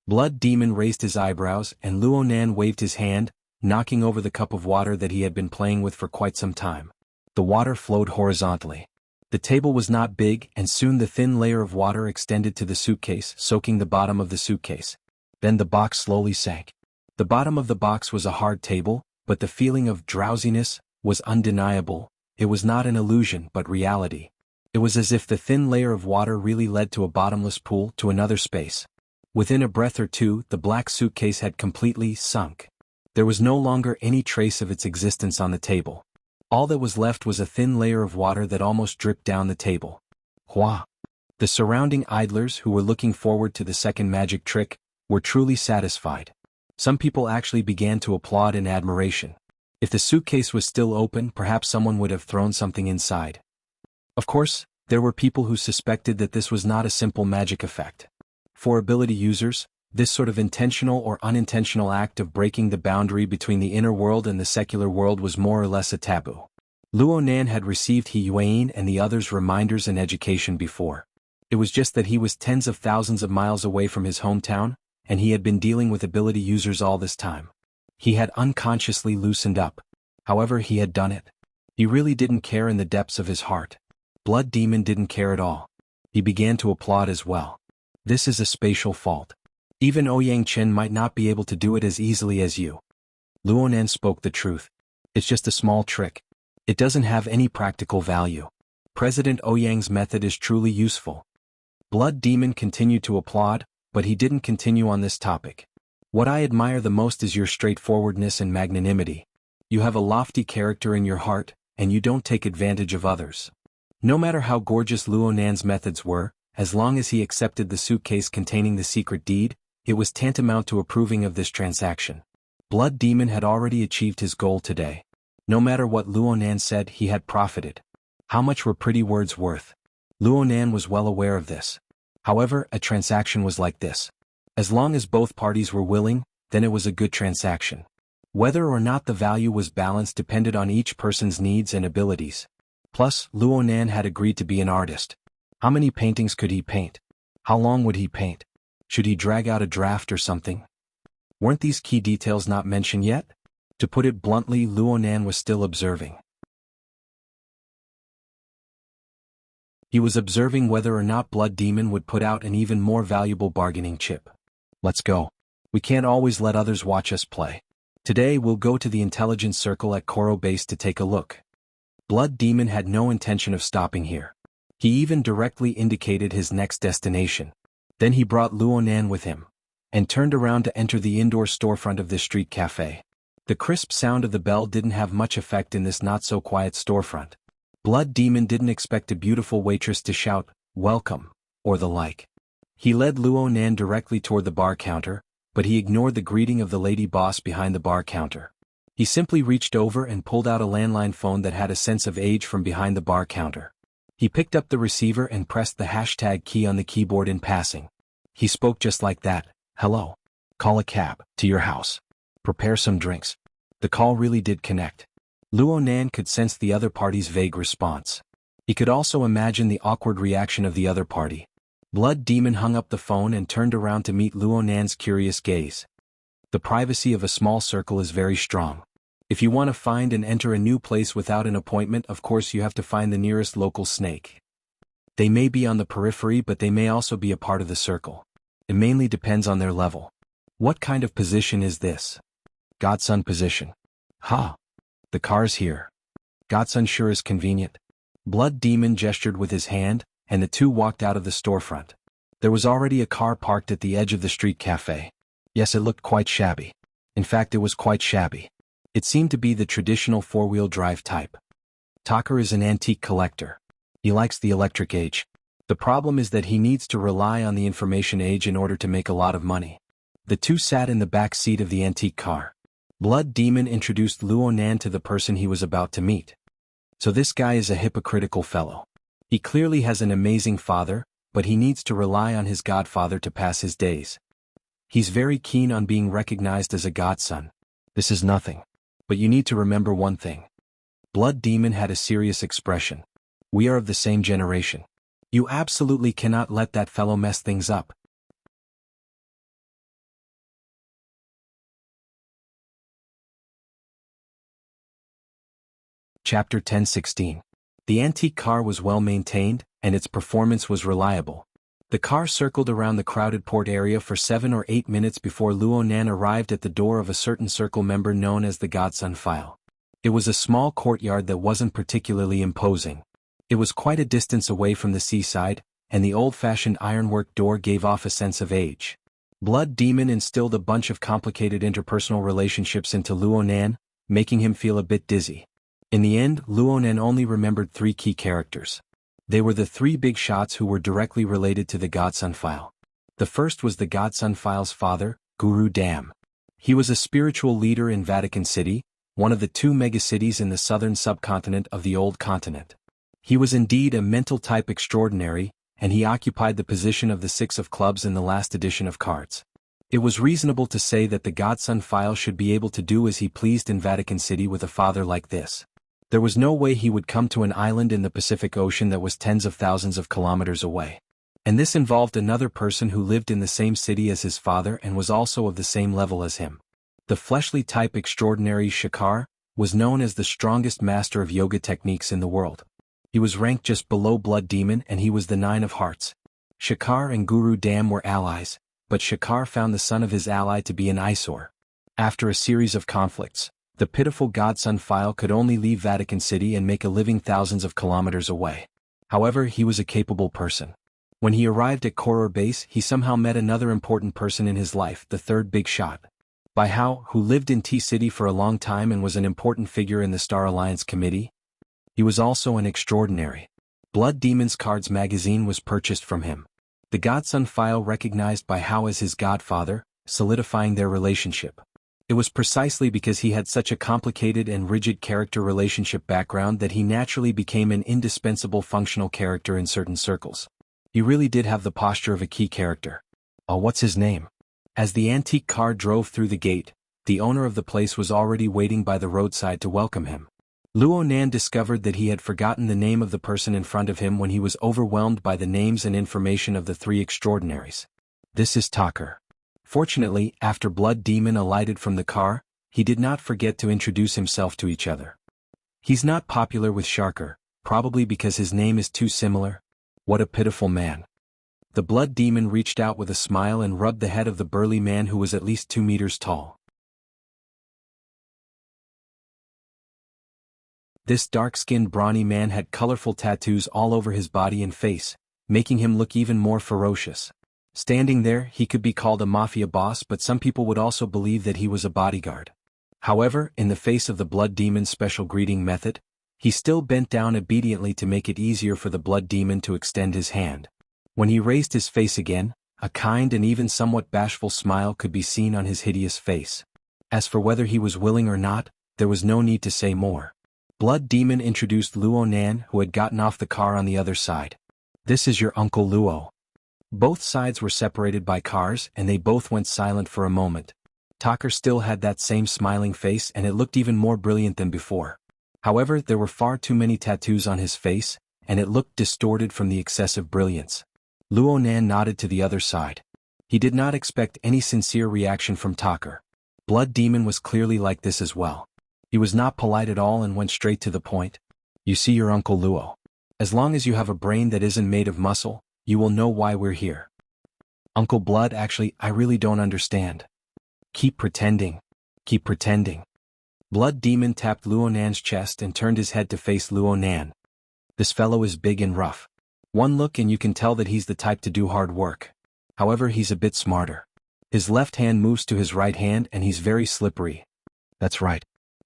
Blood Demon raised his eyebrows, and Luo Nan waved his hand, knocking over the cup of water that he had been playing with for quite some time. The water flowed horizontally. The table was not big, and soon the thin layer of water extended to the suitcase, soaking the bottom of the suitcase. Then the box slowly sank. The bottom of the box was a hard table, but the feeling of drowsiness was undeniable. It was not an illusion but reality. It was as if the thin layer of water really led to a bottomless pool, to another space. Within a breath or two, the black suitcase had completely sunk. There was no longer any trace of its existence on the table. All that was left was a thin layer of water that almost dripped down the table. Hua! The surrounding idlers, who were looking forward to the second magic trick, were truly satisfied. Some people actually began to applaud in admiration. If the suitcase was still open, perhaps someone would have thrown something inside. Of course, there were people who suspected that this was not a simple magic effect. For ability users, This sort of intentional or unintentional act of breaking the boundary between the inner world and the secular world was more or less a taboo. Luo Nan had received He Yuan and the others reminders and education before. It was just that he was tens of thousands of miles away from his hometown, and he had been dealing with ability users all this time. He had unconsciously loosened up. However, he had done it. He really didn't care in the depths of his heart. Blood Demon didn't care at all. He began to applaud as well. This is a spatial fault. Even Ouyang Chen might not be able to do it as easily as you. Luo Nan spoke the truth. It's just a small trick. It doesn't have any practical value. President Ouyang's method is truly useful. Blood Demon continued to applaud, but he didn't continue on this topic. What I admire the most is your straightforwardness and magnanimity. You have a lofty character in your heart, and you don't take advantage of others. No matter how gorgeous Luo Nan's methods were, as long as he accepted the suitcase containing the secret deed, it was tantamount to approving of this transaction. Blood Demon had already achieved his goal today. No matter what Luo Nan said, he had profited. How much were pretty words worth? Luo Nan was well aware of this. However, a transaction was like this. As long as both parties were willing, then it was a good transaction. Whether or not the value was balanced depended on each person's needs and abilities. Plus, Luo Nan had agreed to be an artist. How many paintings could he paint? How long would he paint? Should he drag out a draft or something? Weren't these key details not mentioned yet? To put it bluntly, Luo Nan was still observing. He was observing whether or not Blood Demon would put out an even more valuable bargaining chip. Let's go. We can't always let others watch us play. Today we'll go to the intelligence circle at Koro Base to take a look. Blood Demon had no intention of stopping here. He even directly indicated his next destination. Then he brought Luo Nan with him, and turned around to enter the indoor storefront of this street cafe. The crisp sound of the bell didn't have much effect in this not-so-quiet storefront. Blood Demon didn't expect a beautiful waitress to shout, "Welcome," or the like. He led Luo Nan directly toward the bar counter, but he ignored the greeting of the lady boss behind the bar counter. He simply reached over and pulled out a landline phone that had a sense of age from behind the bar counter. He picked up the receiver and pressed the hashtag key on the keyboard in passing. He spoke just like that. "Hello. Call a cab to your house. Prepare some drinks." The call really did connect. Luo Nan could sense the other party's vague response. He could also imagine the awkward reaction of the other party. Blood Demon hung up the phone and turned around to meet Luo Nan's curious gaze. The privacy of a small circle is very strong. If you want to find and enter a new place without an appointment, of course you have to find the nearest local snake. They may be on the periphery, but they may also be a part of the circle. It mainly depends on their level. What kind of position is this? Godson position. Ha! The car's here. Godson sure is convenient. Blood Demon gestured with his hand, and the two walked out of the storefront. There was already a car parked at the edge of the street cafe. Yes, it looked quite shabby. In fact, it was quite shabby. It seemed to be the traditional four-wheel drive type. Tucker is an antique collector. He likes the electric age. The problem is that he needs to rely on the information age in order to make a lot of money. The two sat in the back seat of the antique car. Blood Demon introduced Luo Nan to the person he was about to meet. So this guy is a hypocritical fellow. He clearly has an amazing father, but he needs to rely on his godfather to pass his days. He's very keen on being recognized as a godson. This is nothing. But you need to remember one thing. Blood Demon had a serious expression. We are of the same generation. You absolutely cannot let that fellow mess things up. Chapter 10:16. The antique car was well maintained, and its performance was reliable. The car circled around the crowded port area for 7 or 8 minutes before Luo Nan arrived at the door of a certain circle member known as the Godson File. It was a small courtyard that wasn't particularly imposing. It was quite a distance away from the seaside, and the old-fashioned ironwork door gave off a sense of age. Blood Demon instilled a bunch of complicated interpersonal relationships into Luo Nan, making him feel a bit dizzy. In the end, Luo Nan only remembered 3 key characters. They were the 3 big shots who were directly related to the Godson File. The first was the Godson File's father, Guru Dam. He was a spiritual leader in Vatican City, one of the 2 megacities in the southern subcontinent of the old continent. He was indeed a mental type extraordinary, and he occupied the position of the 6 of clubs in the last edition of cards. It was reasonable to say that the godson file should be able to do as he pleased in Vatican City with a father like this. There was no way he would come to an island in the Pacific Ocean that was tens of thousands of kilometers away. And this involved another person who lived in the same city as his father and was also of the same level as him. The fleshly type extraordinary Shakar was known as the strongest master of yoga techniques in the world. He was ranked just below Blood Demon and he was the Nine of Hearts. Shakar and Guru Dam were allies, but Shakar found the son of his ally to be an eyesore. After a series of conflicts, the pitiful godson file could only leave Vatican City and make a living thousands of kilometers away. However, he was a capable person. When he arrived at Koror base, he somehow met another important person in his life, the third big shot. Bai Hao, who lived in T-City for a long time and was an important figure in the Star Alliance Committee. He was also an extraordinary. Blood Demon's Cards magazine was purchased from him. The godson file recognized Bai Hao as his godfather, solidifying their relationship. It was precisely because he had such a complicated and rigid character relationship background that he naturally became an indispensable functional character in certain circles. He really did have the posture of a key character. Oh, what's his name? As the antique car drove through the gate, the owner of the place was already waiting by the roadside to welcome him. Luo Nan discovered that he had forgotten the name of the person in front of him when he was overwhelmed by the names and information of the three extraordinaries. This is Tucker. Fortunately, after Blood Demon alighted from the car, he did not forget to introduce himself to each other. He's not popular with Sharker, probably because his name is too similar. What a pitiful man. The Blood Demon reached out with a smile and rubbed the head of the burly man who was at least 2 meters tall. This dark-skinned brawny man had colorful tattoos all over his body and face, making him look even more ferocious. Standing there, he could be called a mafia boss, but some people would also believe that he was a bodyguard. However, in the face of the Blood Demon's special greeting method, he still bent down obediently to make it easier for the Blood Demon to extend his hand. When he raised his face again, a kind and even somewhat bashful smile could be seen on his hideous face. As for whether he was willing or not, there was no need to say more. Blood Demon introduced Luo Nan, who had gotten off the car on the other side. This is your Uncle Luo. Both sides were separated by cars and they both went silent for a moment. Tucker still had that same smiling face and it looked even more brilliant than before. However, there were far too many tattoos on his face, and it looked distorted from the excessive brilliance. Luo Nan nodded to the other side. He did not expect any sincere reaction from Tucker. Blood Demon was clearly like this as well. He was not polite at all and went straight to the point. You see your Uncle Luo. As long as you have a brain that isn't made of muscle, you will know why we're here. Uncle Blood, actually, I really don't understand. Keep pretending. Keep pretending. Blood Demon tapped Luo Nan's chest and turned his head to face Luo Nan. This fellow is big and rough. One look and you can tell that he's the type to do hard work. However, he's a bit smarter. His left hand moves to his right hand and he's very slippery. That's right.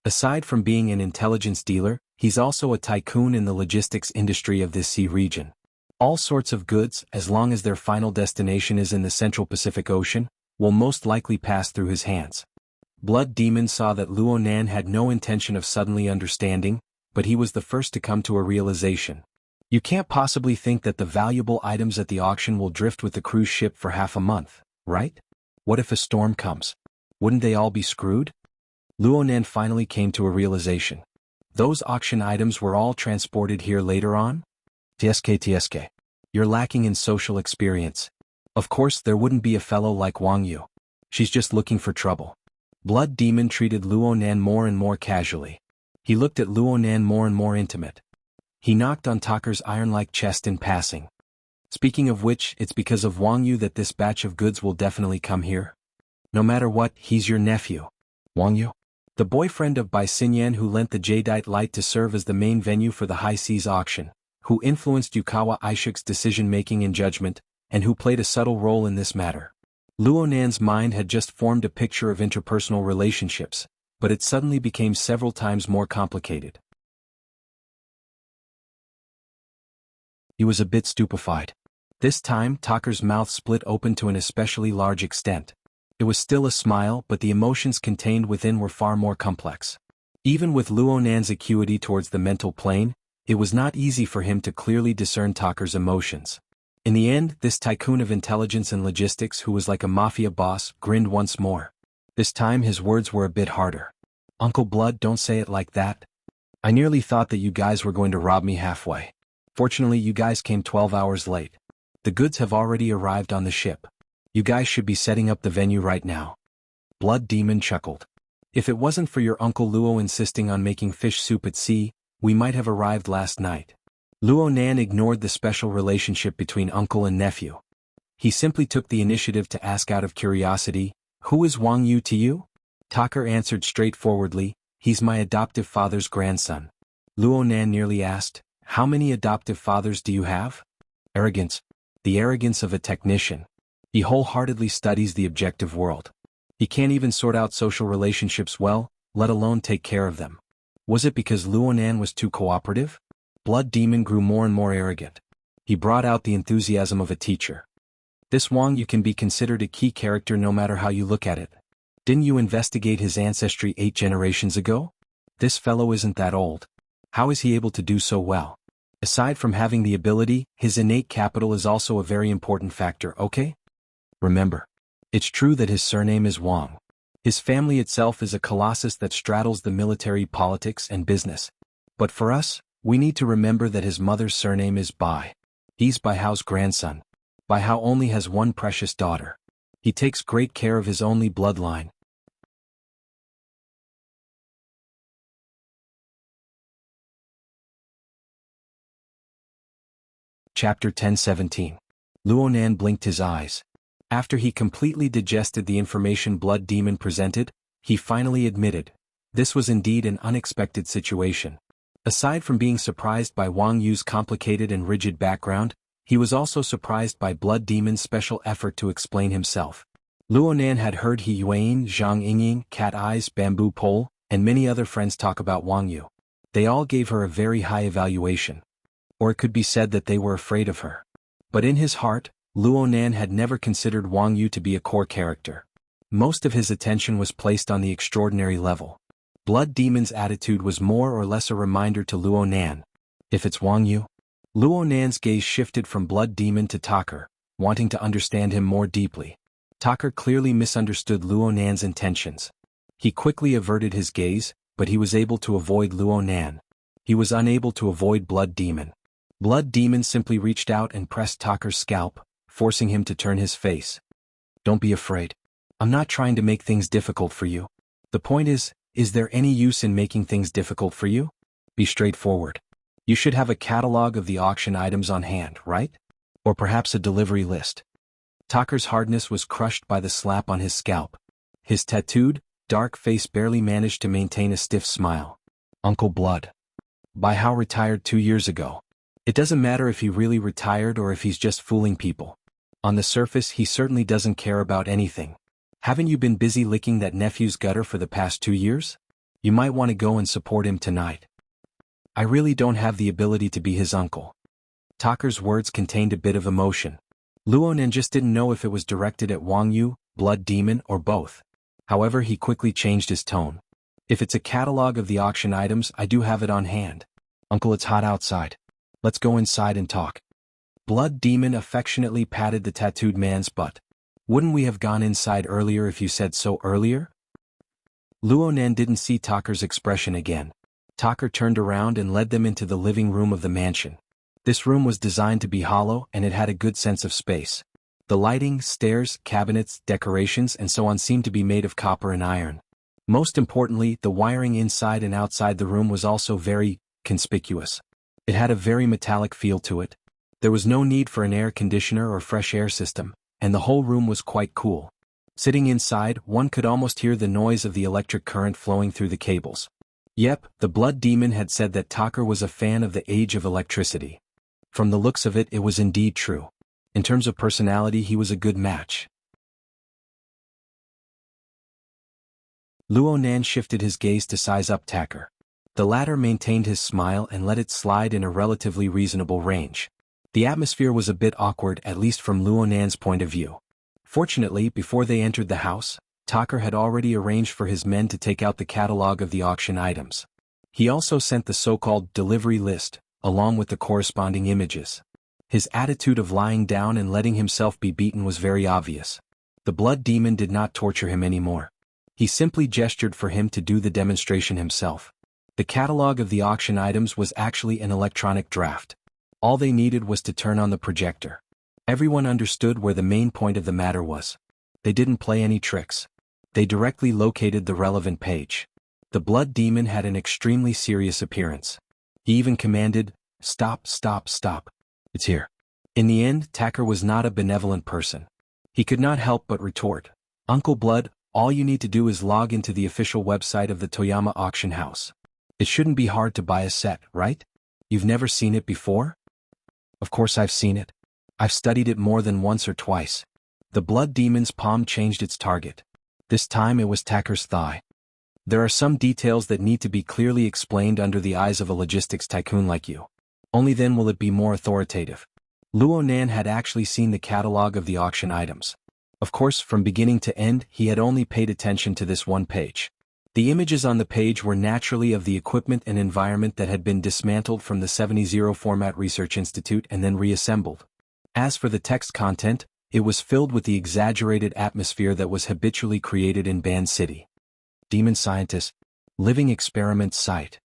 Aside from being an intelligence dealer, he's also a tycoon in the logistics industry of this sea region. All sorts of goods, as long as their final destination is in the Central Pacific Ocean, will most likely pass through his hands. Blood Demon saw that Luo Nan had no intention of suddenly understanding, but he was the first to come to a realization. You can't possibly think that the valuable items at the auction will drift with the cruise ship for half a month, right? What if a storm comes? Wouldn't they all be screwed? Luo Nan finally came to a realization. Those auction items were all transported here later on? TSK. You're lacking in social experience. Of course there wouldn't be a fellow like Wang Yu. She's just looking for trouble. Blood Demon treated Luo Nan more and more casually. He looked at Luo Nan more and more intimate. He knocked on Tucker's iron-like chest in passing. Speaking of which, it's because of Wang Yu that this batch of goods will definitely come here. No matter what, he's your nephew. Wang Yu? The boyfriend of Bai Xinyan who lent the Jadeite light to serve as the main venue for the high seas auction, who influenced Yukawa Aishik's decision-making and judgment, and who played a subtle role in this matter. Luo Nan's mind had just formed a picture of interpersonal relationships, but it suddenly became several times more complicated. He was a bit stupefied. This time, Tucker's mouth split open to an especially large extent. It was still a smile, but the emotions contained within were far more complex. Even with Luo Nan's acuity towards the mental plane, it was not easy for him to clearly discern Tucker's emotions. In the end, this tycoon of intelligence and logistics who was like a mafia boss grinned once more. This time his words were a bit harder. Uncle Blood, don't say it like that. I nearly thought that you guys were going to rob me halfway. Fortunately, you guys came 12 hours late. The goods have already arrived on the ship. You guys should be setting up the venue right now. Blood Demon chuckled. If it wasn't for your Uncle Luo insisting on making fish soup at sea, we might have arrived last night. Luo Nan ignored the special relationship between uncle and nephew. He simply took the initiative to ask out of curiosity, "Who is Wang Yu to you?" Tucker answered straightforwardly, "He's my adoptive father's grandson." Luo Nan nearly asked, "How many adoptive fathers do you have?" Arrogance. The arrogance of a technician. He wholeheartedly studies the objective world. He can't even sort out social relationships well, let alone take care of them. Was it because Luo Nan was too cooperative? Blood Demon grew more and more arrogant. He brought out the enthusiasm of a teacher. This Wang Yu can be considered a key character no matter how you look at it. Didn't you investigate his ancestry 8 generations ago? This fellow isn't that old. How is he able to do so well? Aside from having the ability, his innate capital is also a very important factor, okay? Remember, it's true that his surname is Wang. His family itself is a colossus that straddles the military, politics, and business. But for us, we need to remember that his mother's surname is Bai. He's Bai Hao's grandson. Bai Hao only has one precious daughter. He takes great care of his only bloodline. Chapter 10:17. Luo Nan blinked his eyes. After he completely digested the information Blood Demon presented, he finally admitted, this was indeed an unexpected situation. Aside from being surprised by Wang Yu's complicated and rigid background, he was also surprised by Blood Demon's special effort to explain himself. Luo Nan had heard He Yuan, Zhang Yingying, Cat Eyes, Bamboo Pole, and many other friends talk about Wang Yu. They all gave her a very high evaluation. Or it could be said that they were afraid of her. But in his heart, Luo Nan had never considered Wang Yu to be a core character. Most of his attention was placed on the extraordinary level. Blood Demon's attitude was more or less a reminder to Luo Nan. If it's Wang Yu? Luo Nan's gaze shifted from Blood Demon to Tucker, wanting to understand him more deeply. Tucker clearly misunderstood Luo Nan's intentions. He quickly averted his gaze, but he was able to avoid Luo Nan. He was unable to avoid Blood Demon. Blood Demon simply reached out and pressed Tucker's scalp, forcing him to turn his face. Don't be afraid. I'm not trying to make things difficult for you. The point is there any use in making things difficult for you? Be straightforward. You should have a catalog of the auction items on hand, right? Or perhaps a delivery list. Tucker's hardness was crushed by the slap on his scalp. His tattooed, dark face barely managed to maintain a stiff smile. Uncle Blood. Bai Hao retired 2 years ago. It doesn't matter if he really retired or if he's just fooling people. On the surface, he certainly doesn't care about anything. Haven't you been busy licking that nephew's gutter for the past 2 years? You might want to go and support him tonight. I really don't have the ability to be his uncle. Tucker's words contained a bit of emotion. Luo Nan just didn't know if it was directed at Wang Yu, Blood Demon, or both. However, he quickly changed his tone. If it's a catalog of the auction items, I do have it on hand. Uncle, it's hot outside. Let's go inside and talk. Blood Demon affectionately patted the tattooed man's butt. Wouldn't we have gone inside earlier if you said so earlier? Luo Nan didn't see Tucker's expression again. Tucker turned around and led them into the living room of the mansion. This room was designed to be hollow and it had a good sense of space. The lighting, stairs, cabinets, decorations, and so on seemed to be made of copper and iron. Most importantly, the wiring inside and outside the room was also very conspicuous. It had a very metallic feel to it. There was no need for an air conditioner or fresh air system, and the whole room was quite cool. Sitting inside, one could almost hear the noise of the electric current flowing through the cables. Yep, the Blood Demon had said that Tucker was a fan of the age of electricity. From the looks of it, it was indeed true. In terms of personality, he was a good match. Luo Nan shifted his gaze to size up Tucker. The latter maintained his smile and let it slide in a relatively reasonable range. The atmosphere was a bit awkward, at least from Luo Nan's point of view. Fortunately, before they entered the house, Tucker had already arranged for his men to take out the catalog of the auction items. He also sent the so-called delivery list, along with the corresponding images. His attitude of lying down and letting himself be beaten was very obvious. The blood demon did not torture him anymore. He simply gestured for him to do the demonstration himself. The catalog of the auction items was actually an electronic draft. All they needed was to turn on the projector. Everyone understood where the main point of the matter was. They didn't play any tricks. They directly located the relevant page. The blood demon had an extremely serious appearance. He even commanded, "Stop, stop, stop. It's here." In the end, Tacker was not a benevolent person. He could not help but retort, "Uncle Blood, all you need to do is log into the official website of the Toyama auction house. It shouldn't be hard to buy a set, right? You've never seen it before?" "Of course I've seen it. I've studied it more than once or twice." The blood demon's palm changed its target. This time it was Tacker's thigh. "There are some details that need to be clearly explained under the eyes of a logistics tycoon like you. Only then will it be more authoritative." Luo Nan had actually seen the catalog of the auction items. Of course, from beginning to end, he had only paid attention to this one page. The images on the page were naturally of the equipment and environment that had been dismantled from the 70 Format Research Institute and then reassembled. As for the text content, it was filled with the exaggerated atmosphere that was habitually created in Band City. Demon Scientist, Living Experiment Site,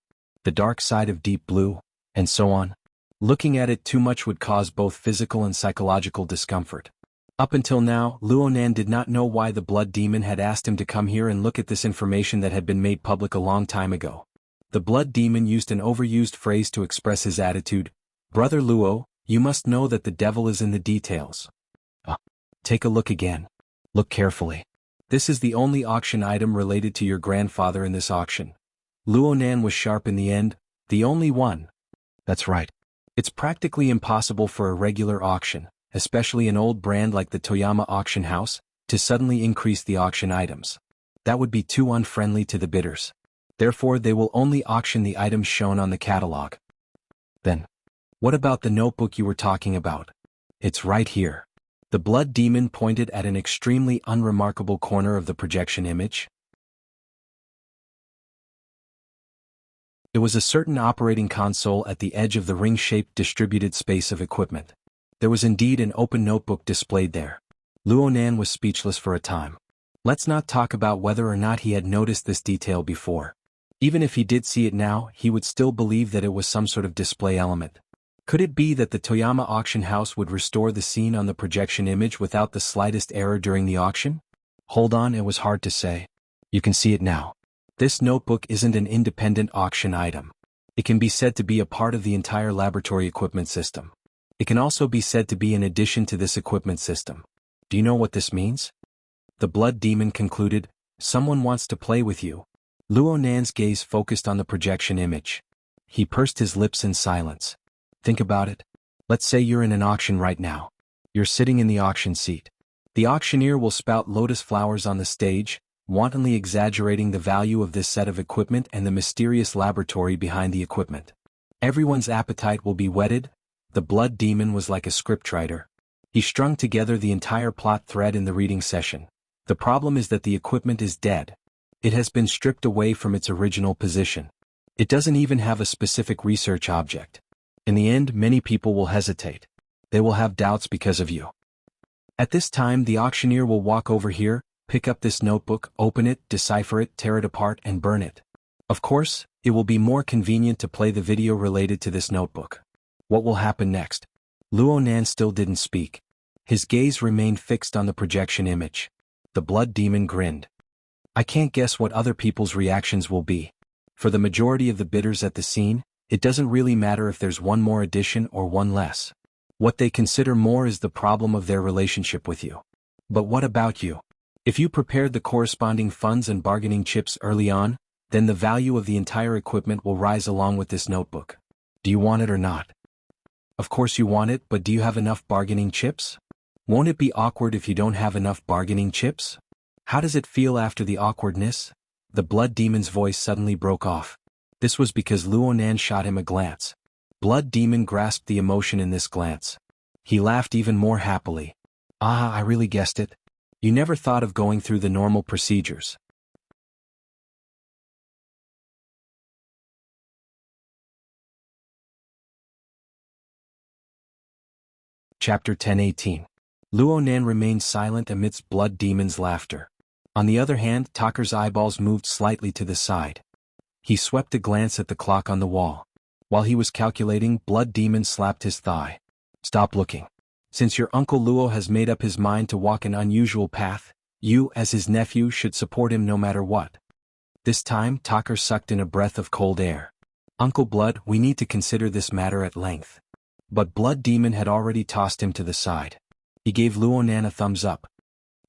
The Dark Side of Deep Blue, and so on. Looking at it too much would cause both physical and psychological discomfort. Up until now, Luo Nan did not know why the blood demon had asked him to come here and look at this information that had been made public a long time ago. The blood demon used an overused phrase to express his attitude. "Brother Luo, you must know that the devil is in the details. Take a look again. Look carefully. This is the only auction item related to your grandfather in this auction." Luo Nan was sharp in the end. "The only one." "That's right. It's practically impossible for a regular auction, especially an old brand like the Toyama auction house, to suddenly increase the auction items. That would be too unfriendly to the bidders. Therefore they will only auction the items shown on the catalog." "Then, what about the notebook you were talking about?" "It's right here." The blood demon pointed at an extremely unremarkable corner of the projection image. It was a certain operating console at the edge of the ring-shaped distributed space of equipment. There was indeed an open notebook displayed there. Luo Nan was speechless for a time. Let's not talk about whether or not he had noticed this detail before. Even if he did see it now, he would still believe that it was some sort of display element. Could it be that the Toyama auction house would restore the scene on the projection image without the slightest error during the auction? Hold on, it was hard to say. You can see it now. This notebook isn't an independent auction item. It can be said to be a part of the entire laboratory equipment system. It can also be said to be an addition to this equipment system. Do you know what this means? The blood demon concluded, "Someone wants to play with you." Luo Nan's gaze focused on the projection image. He pursed his lips in silence. "Think about it. Let's say you're in an auction right now. You're sitting in the auction seat. The auctioneer will spout lotus flowers on the stage, wantonly exaggerating the value of this set of equipment and the mysterious laboratory behind the equipment. Everyone's appetite will be whetted." The blood demon was like a scriptwriter. He strung together the entire plot thread in the reading session. The problem is that the equipment is dead. It has been stripped away from its original position. It doesn't even have a specific research object. In the end, many people will hesitate. They will have doubts because of you. At this time, the auctioneer will walk over here, pick up this notebook, open it, decipher it, tear it apart, and burn it. Of course, it will be more convenient to play the video related to this notebook. What will happen next? Luo Nan still didn't speak. His gaze remained fixed on the projection image. The blood demon grinned. "I can't guess what other people's reactions will be. For the majority of the bidders at the scene, it doesn't really matter if there's one more addition or one less. What they consider more is the problem of their relationship with you. But what about you? If you prepared the corresponding funds and bargaining chips early on, then the value of the entire equipment will rise along with this notebook. Do you want it or not? Of course you want it, but do you have enough bargaining chips? Won't it be awkward if you don't have enough bargaining chips? How does it feel after the awkwardness?" The blood demon's voice suddenly broke off. This was because Luo Nan shot him a glance. Blood demon grasped the emotion in this glance. He laughed even more happily. "Ah, I really guessed it. You never thought of going through the normal procedures. Chapter 10:18. Luo Nan remained silent amidst Blood Demon's laughter. On the other hand, Taker's eyeballs moved slightly to the side. He swept a glance at the clock on the wall. While he was calculating, Blood Demon slapped his thigh. Stop looking. Since your uncle Luo has made up his mind to walk an unusual path, you, as his nephew, should support him no matter what. This time, Taker sucked in a breath of cold air. Uncle Blood, we need to consider this matter at length. But Blood Demon had already tossed him to the side. He gave Luo Nan a thumbs up.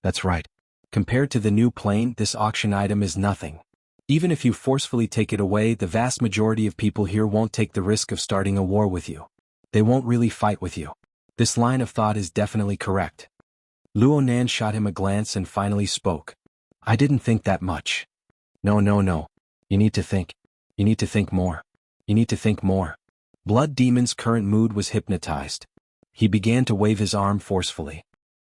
That's right. Compared to the new plane, this auction item is nothing. Even if you forcefully take it away, the vast majority of people here won't take the risk of starting a war with you. They won't really fight with you. This line of thought is definitely correct. Luo Nan shot him a glance and finally spoke. I didn't think that much. No. You need to think. You need to think more. You need to think more. Blood Demon's current mood was hypnotized. He began to wave his arm forcefully.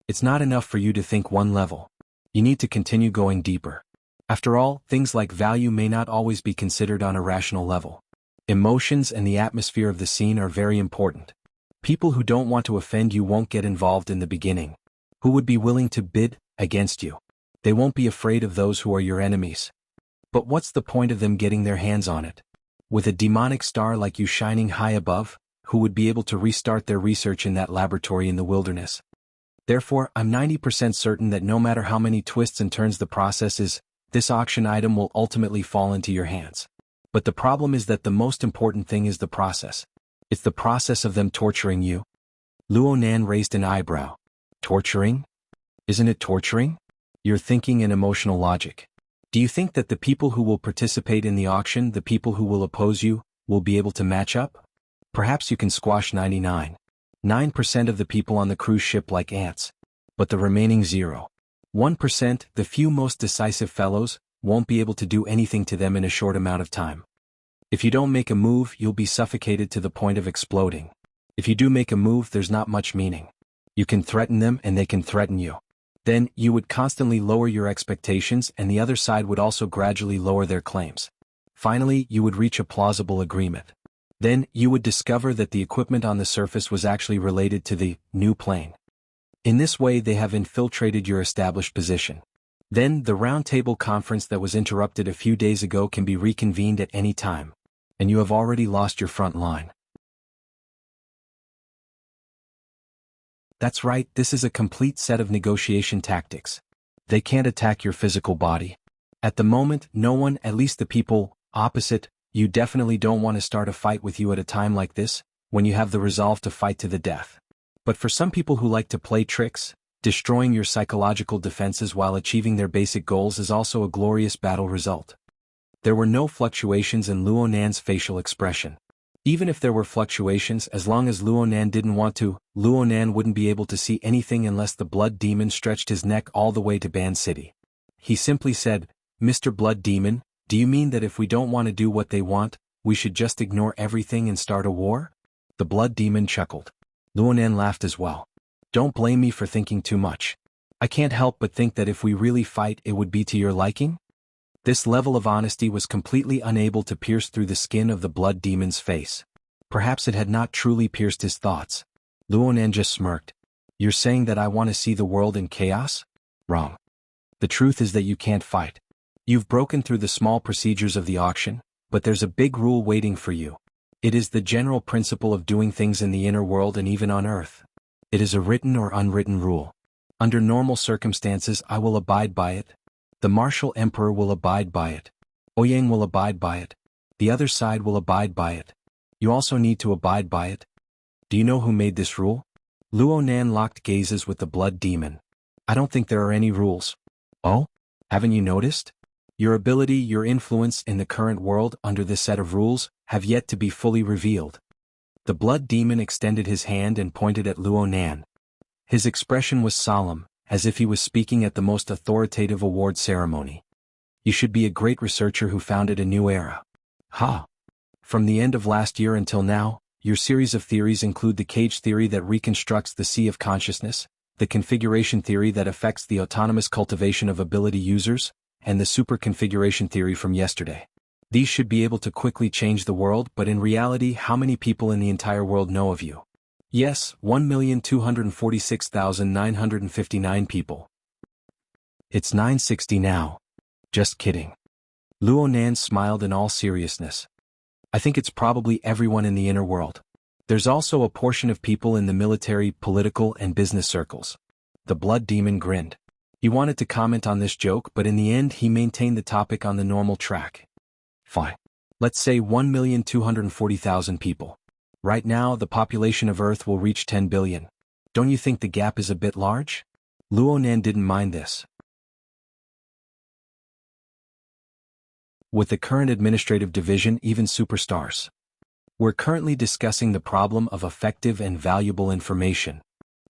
It's not enough for you to think one level. You need to continue going deeper. After all, things like value may not always be considered on a rational level. Emotions and the atmosphere of the scene are very important. People who don't want to offend you won't get involved in the beginning. Who would be willing to bid against you? They won't be afraid of those who are your enemies. But what's the point of them getting their hands on it? With a demonic star like you shining high above, who would be able to restart their research in that laboratory in the wilderness? Therefore, I'm 90% certain that no matter how many twists and turns the process is, this auction item will ultimately fall into your hands. But the problem is that the most important thing is the process. It's the process of them torturing you. Luo Nan raised an eyebrow. Torturing? Isn't it torturing? You're thinking in emotional logic. Do you think that the people who will participate in the auction, the people who will oppose you, will be able to match up? Perhaps you can squash 99.9% of the people on the cruise ship like ants. But the remaining 0.1%, the few most decisive fellows, won't be able to do anything to them in a short amount of time. If you don't make a move, you'll be suffocated to the point of exploding. If you do make a move, there's not much meaning. You can threaten them and they can threaten you. Then, you would constantly lower your expectations and the other side would also gradually lower their claims. Finally, you would reach a plausible agreement. Then, you would discover that the equipment on the surface was actually related to the new plane. In this way, they have infiltrated your established position. Then, the roundtable conference that was interrupted a few days ago can be reconvened at any time. And you have already lost your front line. That's right, this is a complete set of negotiation tactics. They can't attack your physical body. At the moment, no one, at least the people opposite, you definitely don't want to start a fight with you at a time like this, when you have the resolve to fight to the death. But for some people who like to play tricks, destroying your psychological defenses while achieving their basic goals is also a glorious battle result. There were no fluctuations in Luo Nan's facial expression. Even if there were fluctuations, as long as Luo Nan didn't want to, Luo Nan wouldn't be able to see anything unless the Blood Demon stretched his neck all the way to Ban City. He simply said, Mr. Blood Demon, do you mean that if we don't want to do what they want, we should just ignore everything and start a war? The Blood Demon chuckled. Luo Nan laughed as well. Don't blame me for thinking too much. I can't help but think that if we really fight, it would be to your liking? This level of honesty was completely unable to pierce through the skin of the Blood Demon's face. Perhaps it had not truly pierced his thoughts. Luo Nan just smirked. You're saying that I want to see the world in chaos? Wrong. The truth is that you can't fight. You've broken through the small procedures of the auction, but there's a big rule waiting for you. It is the general principle of doing things in the inner world and even on Earth. It is a written or unwritten rule. Under normal circumstances, I will abide by it. The Martial Emperor will abide by it. Ouyang will abide by it. The other side will abide by it. You also need to abide by it. Do you know who made this rule? Luo Nan locked gazes with the Blood Demon. I don't think there are any rules. Oh? Haven't you noticed? Your ability, your influence in the current world under this set of rules, have yet to be fully revealed. The Blood Demon extended his hand and pointed at Luo Nan. His expression was solemn, as if he was speaking at the most authoritative award ceremony. You should be a great researcher who founded a new era. Ha! From the end of last year until now, your series of theories include the cage theory that reconstructs the sea of consciousness, the configuration theory that affects the autonomous cultivation of ability users, and the super configuration theory from yesterday. These should be able to quickly change the world, but in reality, how many people in the entire world know of you? Yes, 1,246,959 people. It's 960 now. Just kidding. Luo Nan smiled in all seriousness. I think it's probably everyone in the inner world. There's also a portion of people in the military, political, and business circles. The blood demon grinned. He wanted to comment on this joke, but in the end he maintained the topic on the normal track. Fine. Let's say 1,240,000 people. Right now, the population of Earth will reach 10 billion. Don't you think the gap is a bit large? Luo Nan didn't mind this. With the current administrative division, even superstars. We're currently discussing the problem of effective and valuable information.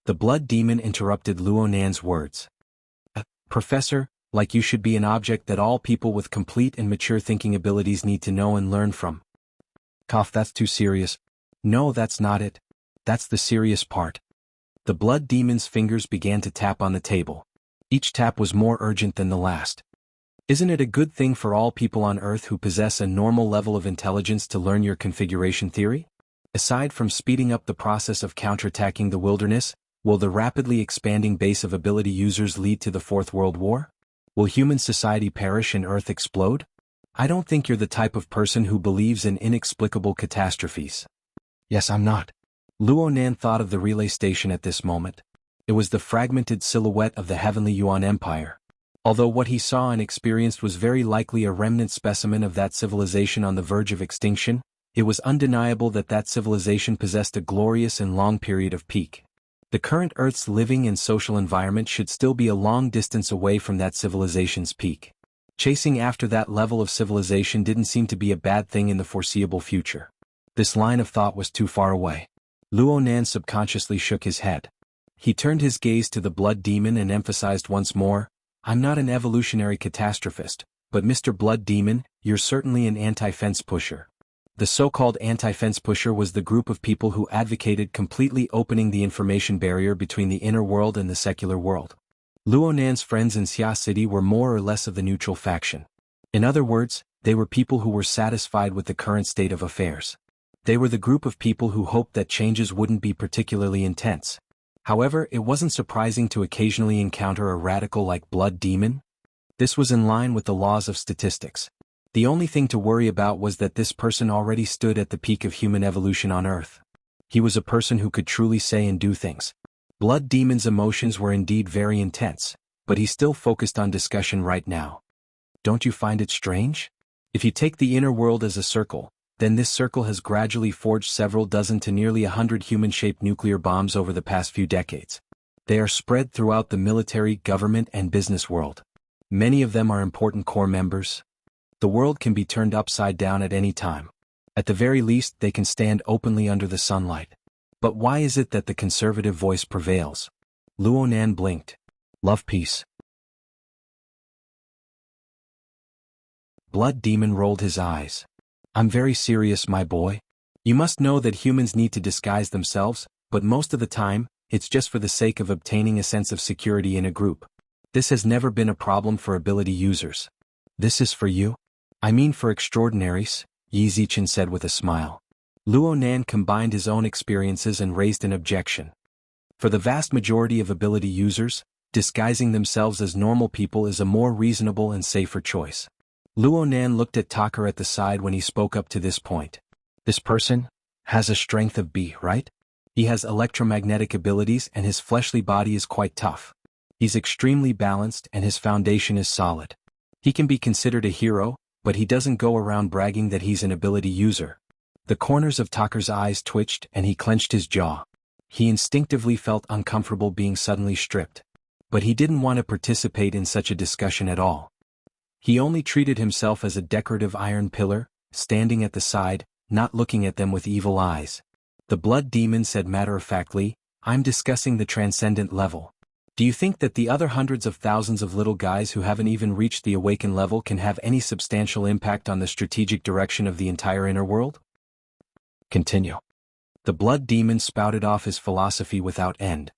The blood demon interrupted Luo Nan's words. Professor, like you should be an object that all people with complete and mature thinking abilities need to know and learn from. Cough, that's too serious. No, that's not it. That's the serious part. The blood demon's fingers began to tap on the table. Each tap was more urgent than the last. Isn't it a good thing for all people on Earth who possess a normal level of intelligence to learn your configuration theory? Aside from speeding up the process of counterattacking the wilderness, will the rapidly expanding base of ability users lead to the Fourth World War? Will human society perish and Earth explode? I don't think you're the type of person who believes in inexplicable catastrophes. Yes, I'm not. Luo Nan thought of the relay station at this moment. It was the fragmented silhouette of the heavenly Yuan Empire. Although what he saw and experienced was very likely a remnant specimen of that civilization on the verge of extinction, it was undeniable that that civilization possessed a glorious and long period of peak. The current Earth's living and social environment should still be a long distance away from that civilization's peak. Chasing after that level of civilization didn't seem to be a bad thing in the foreseeable future. This line of thought was too far away. Luo Nan subconsciously shook his head. He turned his gaze to the blood demon and emphasized once more, I'm not an evolutionary catastrophist, but Mr. Blood Demon, you're certainly an anti-fence pusher. The so-called anti-fence pusher was the group of people who advocated completely opening the information barrier between the inner world and the secular world. Luo Nan's friends in Xia City were more or less of the neutral faction. In other words, they were people who were satisfied with the current state of affairs. They were the group of people who hoped that changes wouldn't be particularly intense. However, it wasn't surprising to occasionally encounter a radical like Blood Demon. This was in line with the laws of statistics. The only thing to worry about was that this person already stood at the peak of human evolution on Earth. He was a person who could truly say and do things. Blood Demon's emotions were indeed very intense, but he still focused on discussion right now. Don't you find it strange? If you take the inner world as a circle, then this circle has gradually forged several dozen to nearly 100 human-shaped nuclear bombs over the past few decades. They are spread throughout the military, government, and business world. Many of them are important core members. The world can be turned upside down at any time. At the very least, they can stand openly under the sunlight. But why is it that the conservative voice prevails? Luo Nan blinked. Love peace. Blood Demon rolled his eyes. I'm very serious, my boy. You must know that humans need to disguise themselves, but most of the time, it's just for the sake of obtaining a sense of security in a group. This has never been a problem for ability users. This is for you? I mean for extraordinaries, Yi Zichen said with a smile. Luo Nan combined his own experiences and raised an objection. For the vast majority of ability users, disguising themselves as normal people is a more reasonable and safer choice. Luo Nan looked at Tucker at the side when he spoke up to this point. This person has a strength of B, right? He has electromagnetic abilities and his fleshly body is quite tough. He's extremely balanced and his foundation is solid. He can be considered a hero, but he doesn't go around bragging that he's an ability user. The corners of Tucker's eyes twitched and he clenched his jaw. He instinctively felt uncomfortable being suddenly stripped. But he didn't want to participate in such a discussion at all. He only treated himself as a decorative iron pillar, standing at the side, not looking at them with evil eyes. The Blood Demon said matter-of-factly, I'm discussing the transcendent level. Do you think that the other hundreds of thousands of little guys who haven't even reached the awakened level can have any substantial impact on the strategic direction of the entire inner world? Continue. The Blood Demon spouted off his philosophy without end.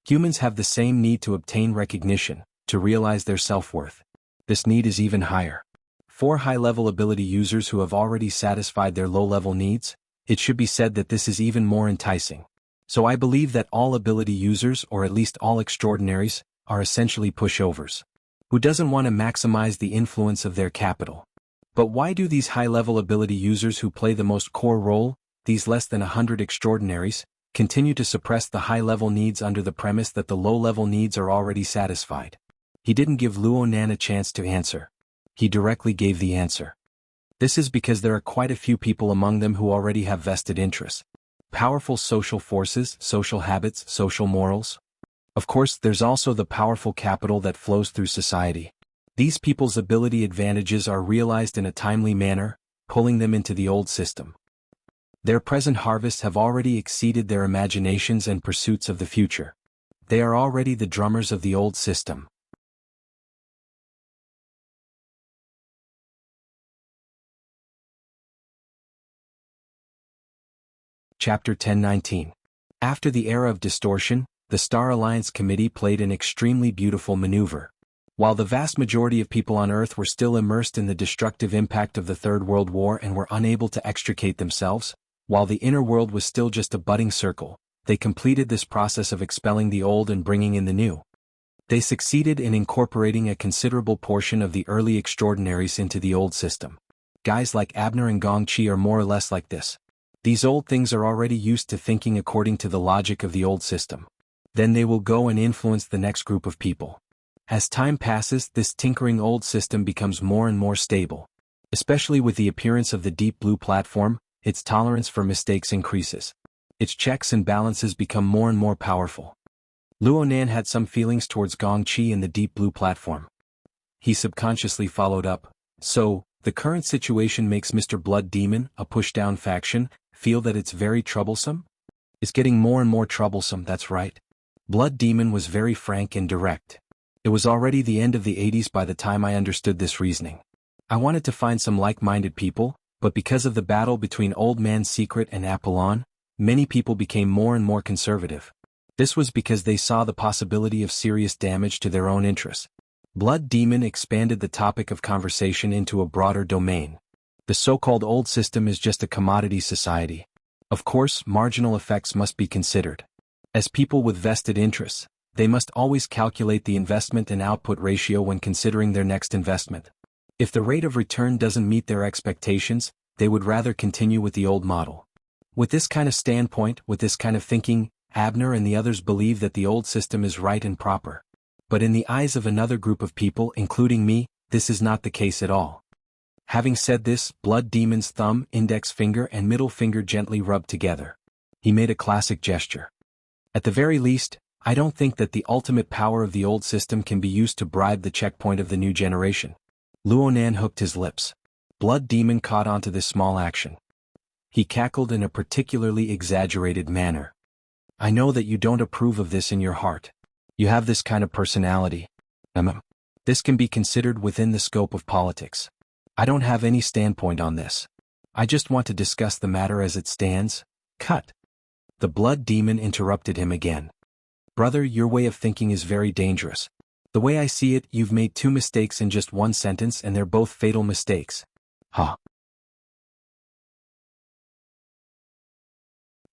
Humans have the same need to obtain recognition, to realize their self-worth. This need is even higher. For high-level ability users who have already satisfied their low-level needs, it should be said that this is even more enticing. So I believe that all ability users, or at least all extraordinaries, are essentially pushovers. Who doesn't want to maximize the influence of their capital? But why do these high-level ability users who play the most core role, these less than 100 extraordinaries, continue to suppress the high-level needs under the premise that the low-level needs are already satisfied? He didn't give Luo Nan a chance to answer. He directly gave the answer. This is because there are quite a few people among them who already have vested interests. Powerful social forces, social habits, social morals. Of course, there's also the powerful capital that flows through society. These people's ability advantages are realized in a timely manner, pulling them into the old system. Their present harvests have already exceeded their imaginations and pursuits of the future. They are already the drummers of the old system. Chapter 10:19. After the era of distortion, the Star Alliance Committee played an extremely beautiful maneuver. While the vast majority of people on Earth were still immersed in the destructive impact of the Third World War and were unable to extricate themselves, while the inner world was still just a budding circle, they completed this process of expelling the old and bringing in the new. They succeeded in incorporating a considerable portion of the early extraordinaries into the old system. Guys like Abner and Gong Chi are more or less like this. These old things are already used to thinking according to the logic of the old system. Then they will go and influence the next group of people. As time passes, this tinkering old system becomes more and more stable. Especially with the appearance of the Deep Blue platform, its tolerance for mistakes increases. Its checks and balances become more and more powerful. Luo Nan had some feelings towards Gong Chi and the Deep Blue platform. He subconsciously followed up. So, the current situation makes Mr. Blood Demon, a push-down faction, feel that it's very troublesome? It's getting more and more troublesome, that's right. Blood Demon was very frank and direct. It was already the end of the 80s by the time I understood this reasoning. I wanted to find some like-minded people, but because of the battle between Old Man Secret and Apollon, many people became more and more conservative. This was because they saw the possibility of serious damage to their own interests. Blood Demon expanded the topic of conversation into a broader domain. The so-called old system is just a commodity society. Of course, marginal effects must be considered. As people with vested interests, they must always calculate the investment and output ratio when considering their next investment. If the rate of return doesn't meet their expectations, they would rather continue with the old model. With this kind of standpoint, with this kind of thinking, Abner and the others believe that the old system is right and proper. But in the eyes of another group of people, including me, this is not the case at all. Having said this, Blood Demon's thumb, index finger and middle finger gently rubbed together. He made a classic gesture. At the very least, I don't think that the ultimate power of the old system can be used to bribe the checkpoint of the new generation. Luo Nan hooked his lips. Blood Demon caught on to this small action. He cackled in a particularly exaggerated manner. I know that you don't approve of this in your heart. You have this kind of personality. This can be considered within the scope of politics. I don't have any standpoint on this. I just want to discuss the matter as it stands. Cut. The Blood Demon interrupted him again. Brother, your way of thinking is very dangerous. The way I see it, you've made two mistakes in just one sentence and they're both fatal mistakes. Huh.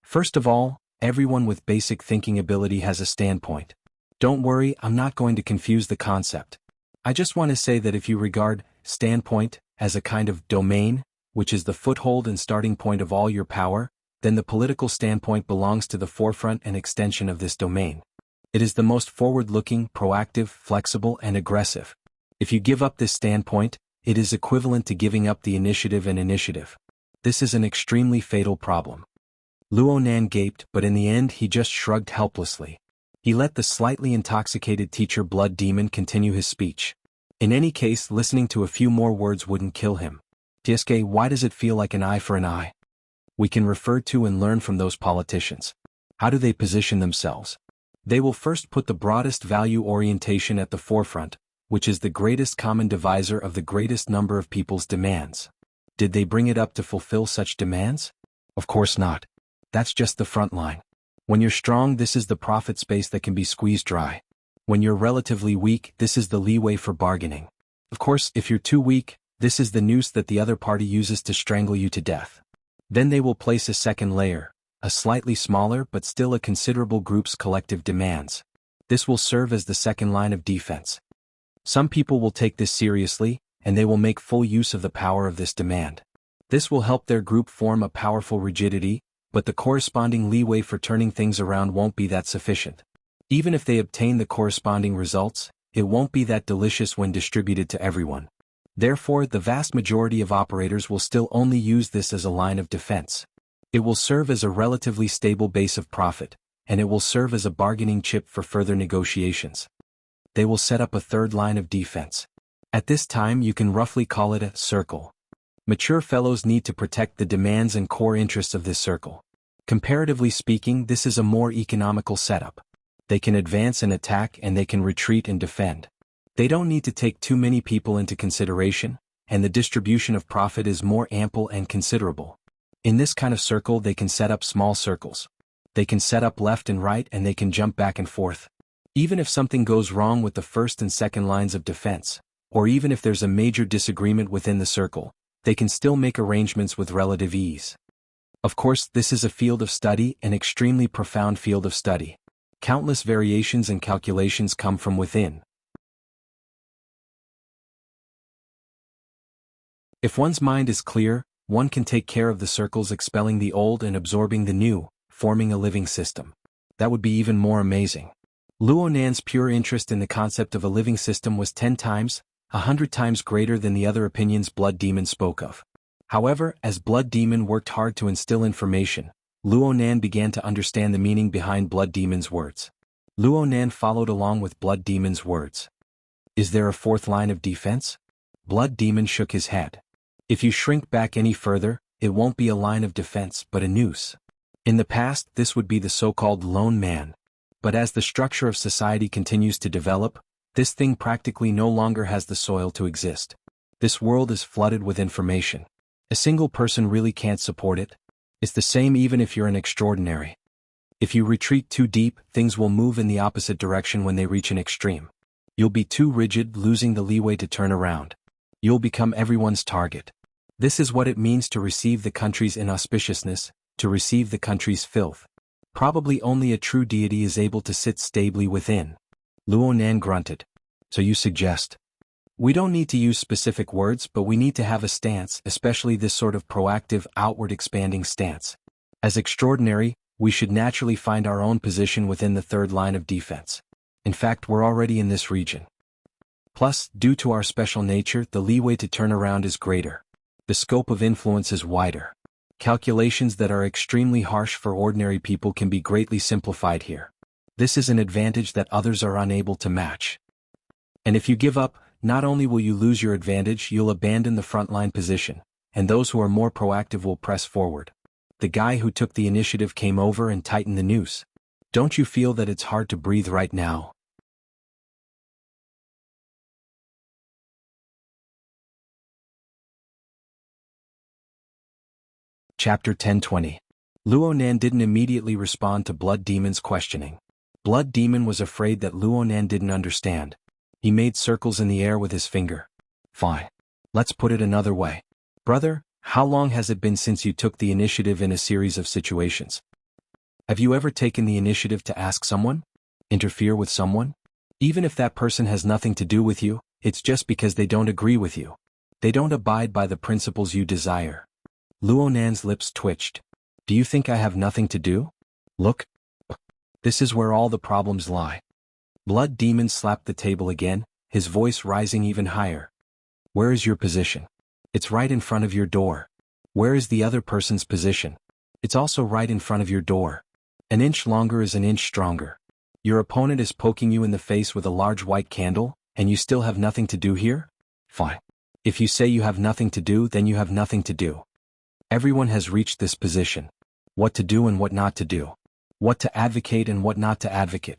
First of all, everyone with basic thinking ability has a standpoint. Don't worry, I'm not going to confuse the concept. I just want to say that if you regard standpoint as a kind of domain, which is the foothold and starting point of all your power, then the political standpoint belongs to the forefront and extension of this domain. It is the most forward-looking, proactive, flexible, and aggressive. If you give up this standpoint, it is equivalent to giving up the initiative and initiative. This is an extremely fatal problem. Luo Nan gaped, but in the end he just shrugged helplessly. He let the slightly intoxicated teacher Blood Demon continue his speech. In any case, listening to a few more words wouldn't kill him. Tsk, why does it feel like an eye for an eye? We can refer to and learn from those politicians. How do they position themselves? They will first put the broadest value orientation at the forefront, which is the greatest common divisor of the greatest number of people's demands. Did they bring it up to fulfill such demands? Of course not. That's just the front line. When you're strong, this is the profit space that can be squeezed dry. When you're relatively weak, this is the leeway for bargaining. Of course, if you're too weak, this is the noose that the other party uses to strangle you to death. Then they will place a second layer, a slightly smaller but still a considerable group's collective demands. This will serve as the second line of defense. Some people will take this seriously, and they will make full use of the power of this demand. This will help their group form a powerful rigidity, but the corresponding leeway for turning things around won't be that sufficient. Even if they obtain the corresponding results, it won't be that delicious when distributed to everyone. Therefore, the vast majority of operators will still only use this as a line of defense. It will serve as a relatively stable base of profit, and it will serve as a bargaining chip for further negotiations. They will set up a third line of defense. At this time you can roughly call it a circle. Mature fellows need to protect the demands and core interests of this circle. Comparatively speaking, this is a more economical setup. They can advance and attack, and they can retreat and defend. They don't need to take too many people into consideration, and the distribution of profit is more ample and considerable. In this kind of circle they can set up small circles. They can set up left and right, and they can jump back and forth. Even if something goes wrong with the first and second lines of defense, or even if there's a major disagreement within the circle, they can still make arrangements with relative ease. Of course, this is a field of study, an extremely profound field of study. Countless variations and calculations come from within. If one's mind is clear, one can take care of the circles, expelling the old and absorbing the new, forming a living system. That would be even more amazing. Luo Nan's pure interest in the concept of a living system was 10 times, 100 times greater than the other opinions Blood Demon spoke of. However, as Blood Demon worked hard to instill information, Luo Nan began to understand the meaning behind Blood Demon's words. Luo Nan followed along with Blood Demon's words. Is there a fourth line of defense? Blood Demon shook his head. If you shrink back any further, it won't be a line of defense but a noose. In the past, this would be the so-called lone man. But as the structure of society continues to develop, this thing practically no longer has the soil to exist. This world is flooded with information. A single person really can't support it. It's the same even if you're an extraordinary. If you retreat too deep, things will move in the opposite direction when they reach an extreme. You'll be too rigid, losing the leeway to turn around. You'll become everyone's target. This is what it means to receive the country's inauspiciousness, to receive the country's filth. Probably only a true deity is able to sit stably within. Luo Nan grunted. So you suggest? We don't need to use specific words, but we need to have a stance, especially this sort of proactive, outward expanding stance. As extraordinary, we should naturally find our own position within the third line of defense. In fact, we're already in this region. Plus, due to our special nature, the leeway to turn around is greater. The scope of influence is wider. Calculations that are extremely harsh for ordinary people can be greatly simplified here. This is an advantage that others are unable to match. And if you give up, not only will you lose your advantage, you'll abandon the frontline position, and those who are more proactive will press forward. The guy who took the initiative came over and tightened the noose. Don't you feel that it's hard to breathe right now? Chapter 10:20. Luo Nan didn't immediately respond to Blood Demon's questioning. Blood Demon was afraid that Luo Nan didn't understand. He made circles in the air with his finger. Fine. Let's put it another way. Brother, how long has it been since you took the initiative in a series of situations? Have you ever taken the initiative to ask someone? Interfere with someone? Even if that person has nothing to do with you, it's just because they don't agree with you. They don't abide by the principles you desire. Luo Nan's lips twitched. Do you think I have nothing to do? Look. This is where all the problems lie. Blood Demon slapped the table again, his voice rising even higher. Where is your position? It's right in front of your door. Where is the other person's position? It's also right in front of your door. An inch longer is an inch stronger. Your opponent is poking you in the face with a large white candle, and you still have nothing to do here? Fine. If you say you have nothing to do, then you have nothing to do. Everyone has reached this position. What to do and what not to do. What to advocate and what not to advocate.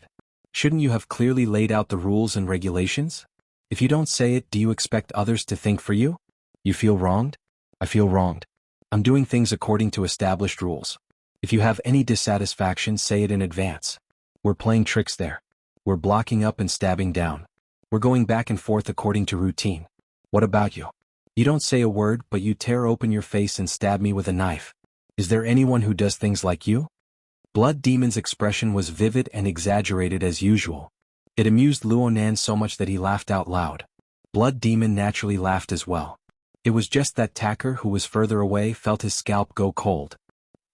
Shouldn't you have clearly laid out the rules and regulations? If you don't say it, do you expect others to think for you? You feel wronged? I feel wronged. I'm doing things according to established rules. If you have any dissatisfaction, say it in advance. We're playing tricks there. We're blocking up and stabbing down. We're going back and forth according to routine. What about you? You don't say a word, but you tear open your face and stab me with a knife. Is there anyone who does things like you? Blood Demon's expression was vivid and exaggerated as usual. It amused Luonan so much that he laughed out loud. Blood Demon naturally laughed as well. It was just that Tacker, who was further away, felt his scalp go cold.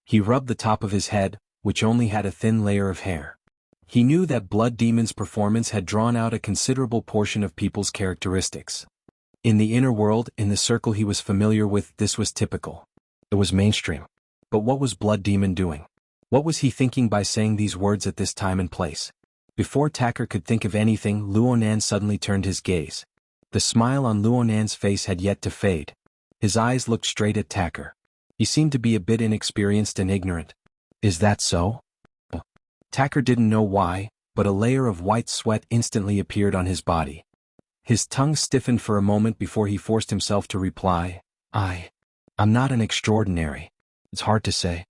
He rubbed the top of his head, which only had a thin layer of hair. He knew that Blood Demon's performance had drawn out a considerable portion of people's characteristics. In the inner world, in the circle he was familiar with, this was typical. It was mainstream. But what was Blood Demon doing? What was he thinking by saying these words at this time and place? Before Tacker could think of anything, Luonan suddenly turned his gaze. The smile on Luonan's face had yet to fade. His eyes looked straight at Tacker. He seemed to be a bit inexperienced and ignorant. Is that so? Tacker didn't know why, but a layer of white sweat instantly appeared on his body. His tongue stiffened for a moment before he forced himself to reply, I'm not an extraordinary. It's hard to say.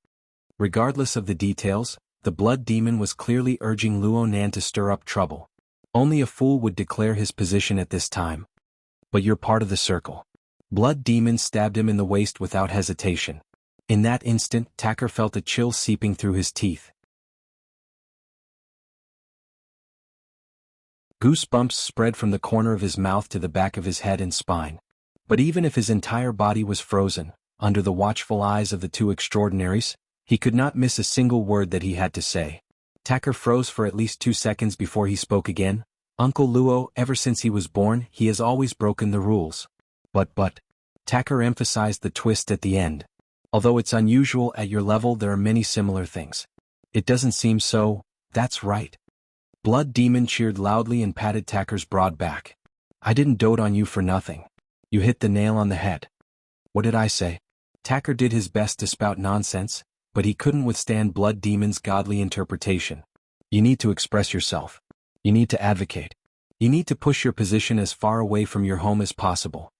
Regardless of the details, the Blood Demon was clearly urging Luonan to stir up trouble. Only a fool would declare his position at this time. But you're part of the circle. Blood Demon stabbed him in the waist without hesitation. In that instant, Tacker felt a chill seeping through his teeth. Goosebumps spread from the corner of his mouth to the back of his head and spine. But even if his entire body was frozen, under the watchful eyes of the two extraordinaries, he could not miss a single word that he had to say. Tacker froze for at least 2 seconds before he spoke again. Uncle Luo, ever since he was born, he has always broken the rules. But, Tacker emphasized the twist at the end. Although it's unusual at your level, there are many similar things. It doesn't seem so, that's right. Blood Demon cheered loudly and patted Tacker's broad back. I didn't dote on you for nothing. You hit the nail on the head. What did I say? Tacker did his best to spout nonsense, but he couldn't withstand Blood Demon's godly interpretation. You need to express yourself. You need to advocate. You need to push your position as far away from your home as possible.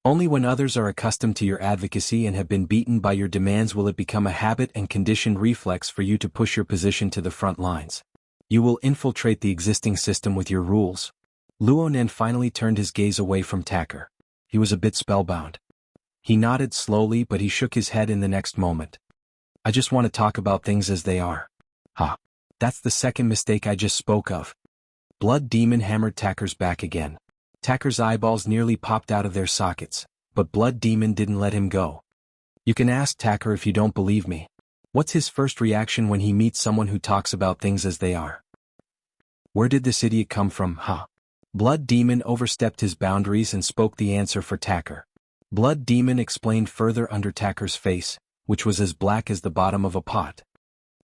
Only when others are accustomed to your advocacy and have been beaten by your demands will it become a habit and conditioned reflex for you to push your position to the front lines. You will infiltrate the existing system with your rules. Luonan finally turned his gaze away from Tacker. He was a bit spellbound. He nodded slowly, but he shook his head in the next moment. I just want to talk about things as they are. That's the second mistake I just spoke of. Blood Demon hammered Tacker's back again. Tacker's eyeballs nearly popped out of their sockets, but Blood Demon didn't let him go. You can ask Tacker if you don't believe me. What's his first reaction when he meets someone who talks about things as they are? Where did this idiot come from, Blood Demon overstepped his boundaries and spoke the answer for Tacker. Blood Demon explained further under Tacker's face, which was as black as the bottom of a pot.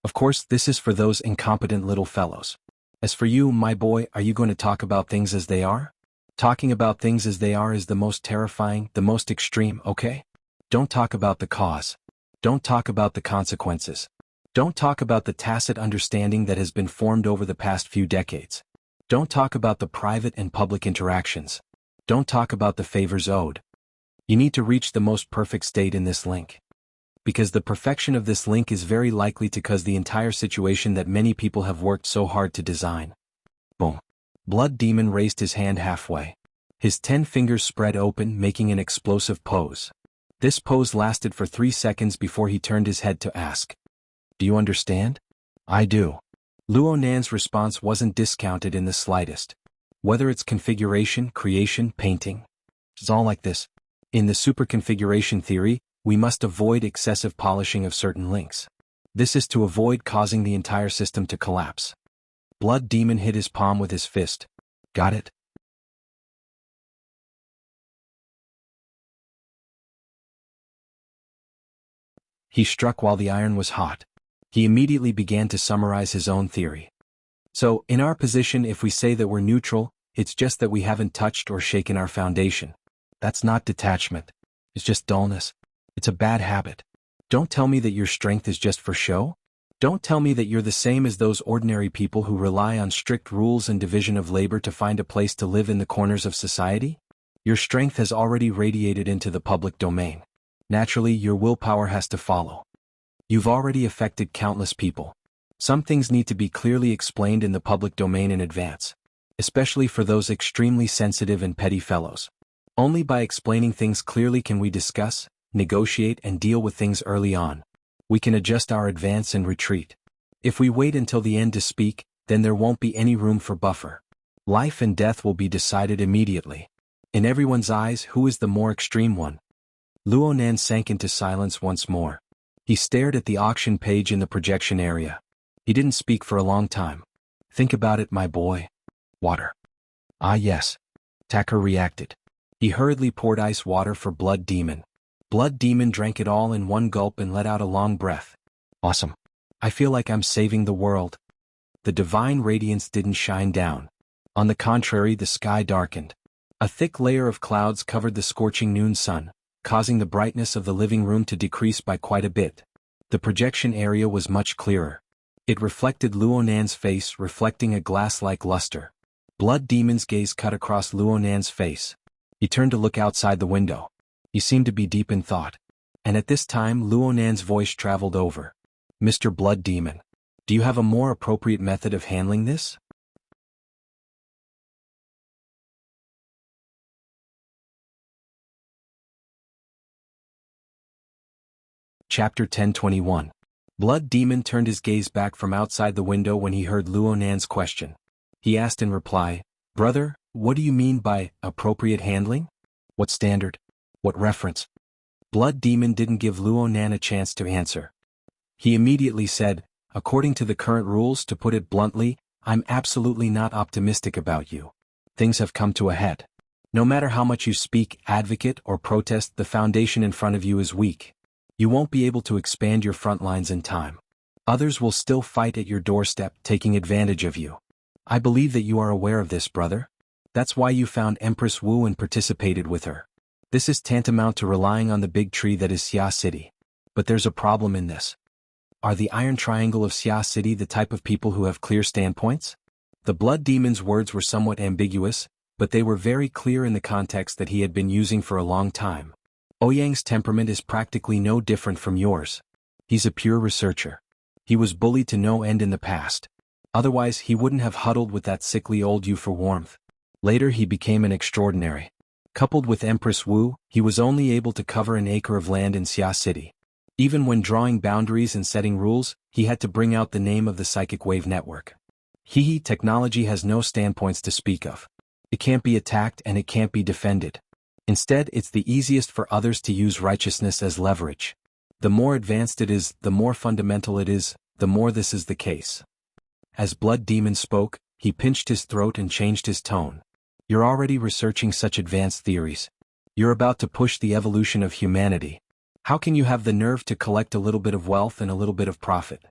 Of course, this is for those incompetent little fellows. As for you, my boy, are you going to talk about things as they are? Talking about things as they are is the most terrifying, the most extreme, okay? Don't talk about the cause. Don't talk about the consequences. Don't talk about the tacit understanding that has been formed over the past few decades. Don't talk about the private and public interactions. Don't talk about the favors owed. You need to reach the most perfect state in this link. Because the perfection of this link is very likely to cause the entire situation that many people have worked so hard to design. Boom. Blood Demon raised his hand halfway. His 10 fingers spread open, making an explosive pose. This pose lasted for 3 seconds before he turned his head to ask. Do you understand? I do. Luonan's response wasn't discounted in the slightest. Whether it's configuration, creation, painting, it's all like this. In the superconfiguration theory, we must avoid excessive polishing of certain links. This is to avoid causing the entire system to collapse. Blood Demon hit his palm with his fist. Got it? He struck while the iron was hot. He immediately began to summarize his own theory. So, in our position, if we say that we're neutral, it's just that we haven't touched or shaken our foundation. That's not detachment. It's just dullness. It's a bad habit. Don't tell me that your strength is just for show. Don't tell me that you're the same as those ordinary people who rely on strict rules and division of labor to find a place to live in the corners of society. Your strength has already radiated into the public domain. Naturally, your willpower has to follow. You've already affected countless people. Some things need to be clearly explained in the public domain in advance, especially for those extremely sensitive and petty fellows. Only by explaining things clearly can we discuss, negotiate, and deal with things early on. We can adjust our advance and retreat. If we wait until the end to speak, then there won't be any room for buffer. Life and death will be decided immediately. In everyone's eyes, who is the more extreme one? Luonan sank into silence once more. He stared at the auction page in the projection area. He didn't speak for a long time. Think about it, my boy. Water. Ah yes. Tacker reacted. He hurriedly poured ice water for Blood Demon. Blood Demon drank it all in one gulp and let out a long breath. Awesome. I feel like I'm saving the world. The divine radiance didn't shine down. On the contrary, the sky darkened. A thick layer of clouds covered the scorching noon sun, causing the brightness of the living room to decrease by quite a bit. The projection area was much clearer. It reflected Luonan's face, reflecting a glass-like luster. Blood Demon's gaze cut across Luonan's face. He turned to look outside the window. He seemed to be deep in thought. And at this time Luonan's voice traveled over. Mr. Blood Demon, do you have a more appropriate method of handling this? Chapter 1021. Blood Demon turned his gaze back from outside the window when he heard Luonan's question. He asked in reply, Brother, what do you mean by appropriate handling? What standard? What reference? Blood Demon didn't give Luonan a chance to answer. He immediately said, according to the current rules, to put it bluntly, I'm absolutely not optimistic about you. Things have come to a head. No matter how much you speak, advocate, or protest, the foundation in front of you is weak. You won't be able to expand your front lines in time. Others will still fight at your doorstep, taking advantage of you. I believe that you are aware of this, brother. That's why you found Empress Wu and participated with her. This is tantamount to relying on the big tree that is Xia City. But there's a problem in this. Are the Iron Triangle of Xia City the type of people who have clear standpoints? The Blood Demon's words were somewhat ambiguous, but they were very clear in the context that he had been using for a long time. Ouyang's temperament is practically no different from yours. He's a pure researcher. He was bullied to no end in the past. Otherwise he wouldn't have huddled with that sickly old you for warmth. Later he became an extraordinary. Coupled with Empress Wu, he was only able to cover an acre of land in Xia City. Even when drawing boundaries and setting rules, he had to bring out the name of the psychic wave network. Technology has no standpoints to speak of. It can't be attacked and it can't be defended. Instead, it's the easiest for others to use righteousness as leverage. The more advanced it is, the more fundamental it is, the more this is the case. As Blood Demon spoke, he pinched his throat and changed his tone. You're already researching such advanced theories. You're about to push the evolution of humanity. How can you have the nerve to collect a little bit of wealth and a little bit of profit?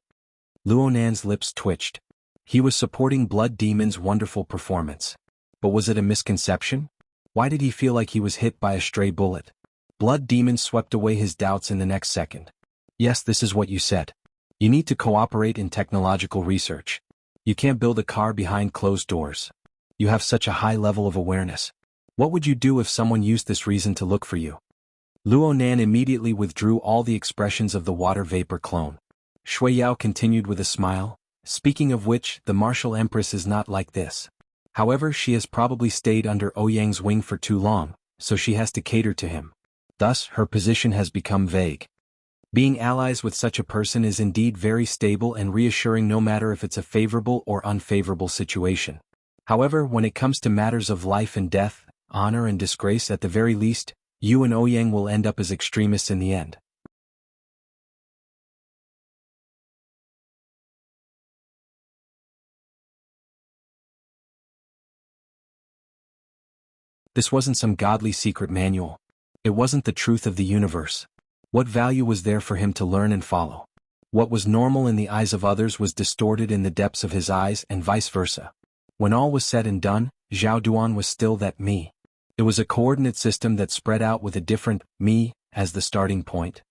Luonan's lips twitched. He was supporting Blood Demon's wonderful performance. But was it a misconception? Why did he feel like he was hit by a stray bullet? Blood Demon swept away his doubts in the next second. Yes, this is what you said. You need to cooperate in technological research. You can't build a car behind closed doors. You have such a high level of awareness. What would you do if someone used this reason to look for you? Luonan immediately withdrew all the expressions of the water vapor clone. Shui Yao continued with a smile, speaking of which, the martial empress is not like this. However, she has probably stayed under Ouyang's wing for too long, so she has to cater to him. Thus, her position has become vague. Being allies with such a person is indeed very stable and reassuring no matter if it's a favorable or unfavorable situation. However, when it comes to matters of life and death, honor and disgrace at the very least, you and Ouyang will end up as extremists in the end. This wasn't some godly secret manual. It wasn't the truth of the universe. What value was there for him to learn and follow? What was normal in the eyes of others was distorted in the depths of his eyes and vice versa. When all was said and done, Zhao Duan was still that me. It was a coordinate system that spread out with a different me as the starting point.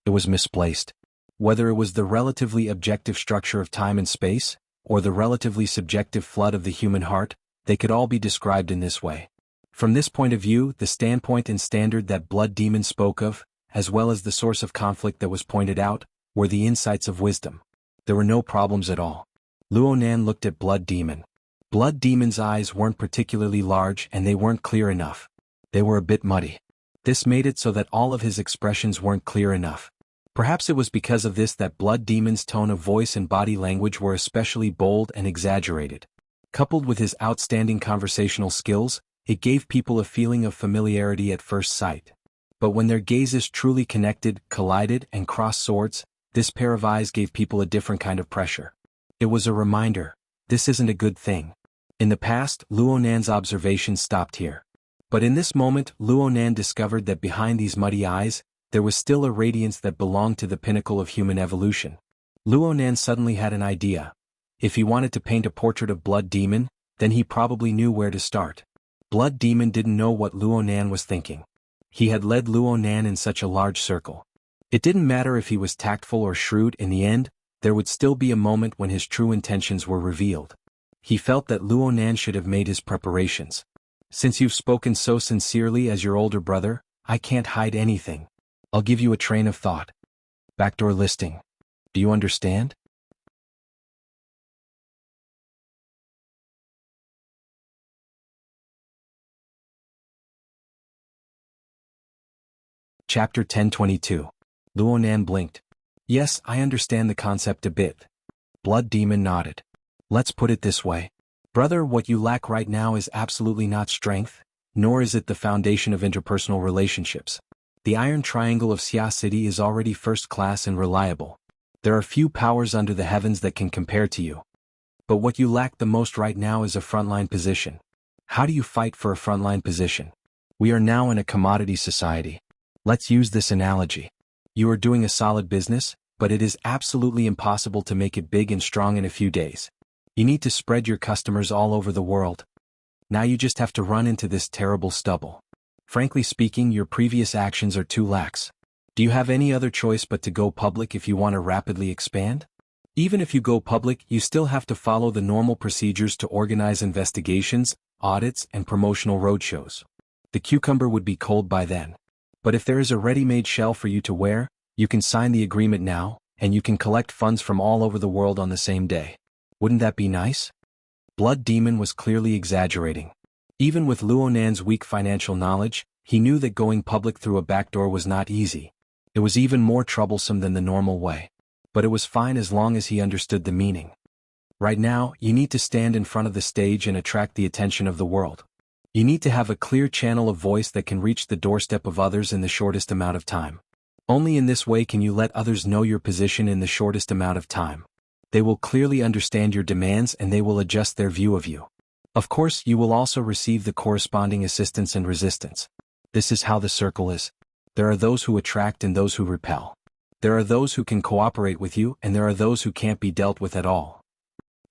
It was misplaced. Whether it was the relatively objective structure of time and space, or the relatively subjective flood of the human heart, they could all be described in this way. From this point of view, the standpoint and standard that Blood Demon spoke of, as well as the source of conflict that was pointed out, were the insights of wisdom. There were no problems at all. Luonan looked at Blood Demon. Blood Demon's eyes weren't particularly large and they weren't clear enough. They were a bit muddy. This made it so that all of his expressions weren't clear enough. Perhaps it was because of this that Blood Demon's tone of voice and body language were especially bold and exaggerated. Coupled with his outstanding conversational skills, it gave people a feeling of familiarity at first sight. But when their gazes truly connected, collided, and crossed swords, this pair of eyes gave people a different kind of pressure. It was a reminder, this isn't a good thing. In the past, Luo Nan's observations stopped here. But in this moment, Luo Nan discovered that behind these muddy eyes, there was still a radiance that belonged to the pinnacle of human evolution. Luo Nan suddenly had an idea. If he wanted to paint a portrait of Blood Demon, then he probably knew where to start. Blood Demon didn't know what Luo Nan was thinking. He had led Luo Nan in such a large circle. It didn't matter if he was tactful or shrewd. In the end, there would still be a moment when his true intentions were revealed. He felt that Luo Nan should have made his preparations. Since you've spoken so sincerely as your older brother, I can't hide anything. I'll give you a train of thought. Backdoor listing. Do you understand? Chapter 1022. Luo Nan blinked. Yes, I understand the concept a bit. Blood Demon nodded. Let's put it this way. Brother, what you lack right now is absolutely not strength, nor is it the foundation of interpersonal relationships. The Iron Triangle of Xia City is already first class and reliable. There are few powers under the heavens that can compare to you. But what you lack the most right now is a frontline position. How do you fight for a frontline position? We are now in a commodity society. Let's use this analogy. You are doing a solid business, but it is absolutely impossible to make it big and strong in a few days. You need to spread your customers all over the world. Now you just have to run into this terrible stubble. Frankly speaking, your previous actions are too lax. Do you have any other choice but to go public if you want to rapidly expand? Even if you go public, you still have to follow the normal procedures to organize investigations, audits, and promotional roadshows. The cucumber would be cold by then. But if there is a ready-made shell for you to wear, you can sign the agreement now, and you can collect funds from all over the world on the same day. Wouldn't that be nice? Blood Demon was clearly exaggerating. Even with Luo Nan's weak financial knowledge, he knew that going public through a backdoor was not easy. It was even more troublesome than the normal way. But it was fine as long as he understood the meaning. Right now, you need to stand in front of the stage and attract the attention of the world. You need to have a clear channel of voice that can reach the doorstep of others in the shortest amount of time. Only in this way can you let others know your position in the shortest amount of time. They will clearly understand your demands and they will adjust their view of you. Of course, you will also receive the corresponding assistance and resistance. This is how the circle is. There are those who attract and those who repel. There are those who can cooperate with you and there are those who can't be dealt with at all.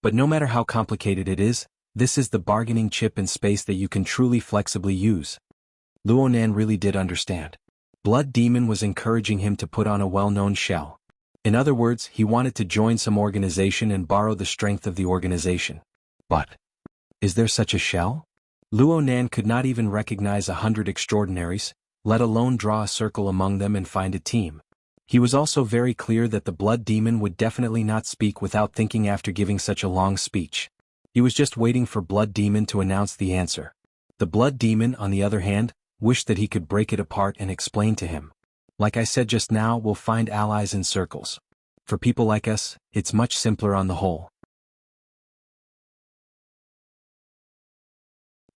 But no matter how complicated it is, this is the bargaining chip in space that you can truly flexibly use. Luo Nan really did understand. Blood Demon was encouraging him to put on a well-known shell. In other words, he wanted to join some organization and borrow the strength of the organization. But is there such a shell? Luo Nan could not even recognize 100 extraordinaries, let alone draw a circle among them and find a team. He was also very clear that the Blood Demon would definitely not speak without thinking after giving such a long speech. He was just waiting for Blood Demon to announce the answer. The Blood Demon, on the other hand, wished that he could break it apart and explain to him. Like I said just now, we'll find allies in circles. For people like us, it's much simpler on the whole.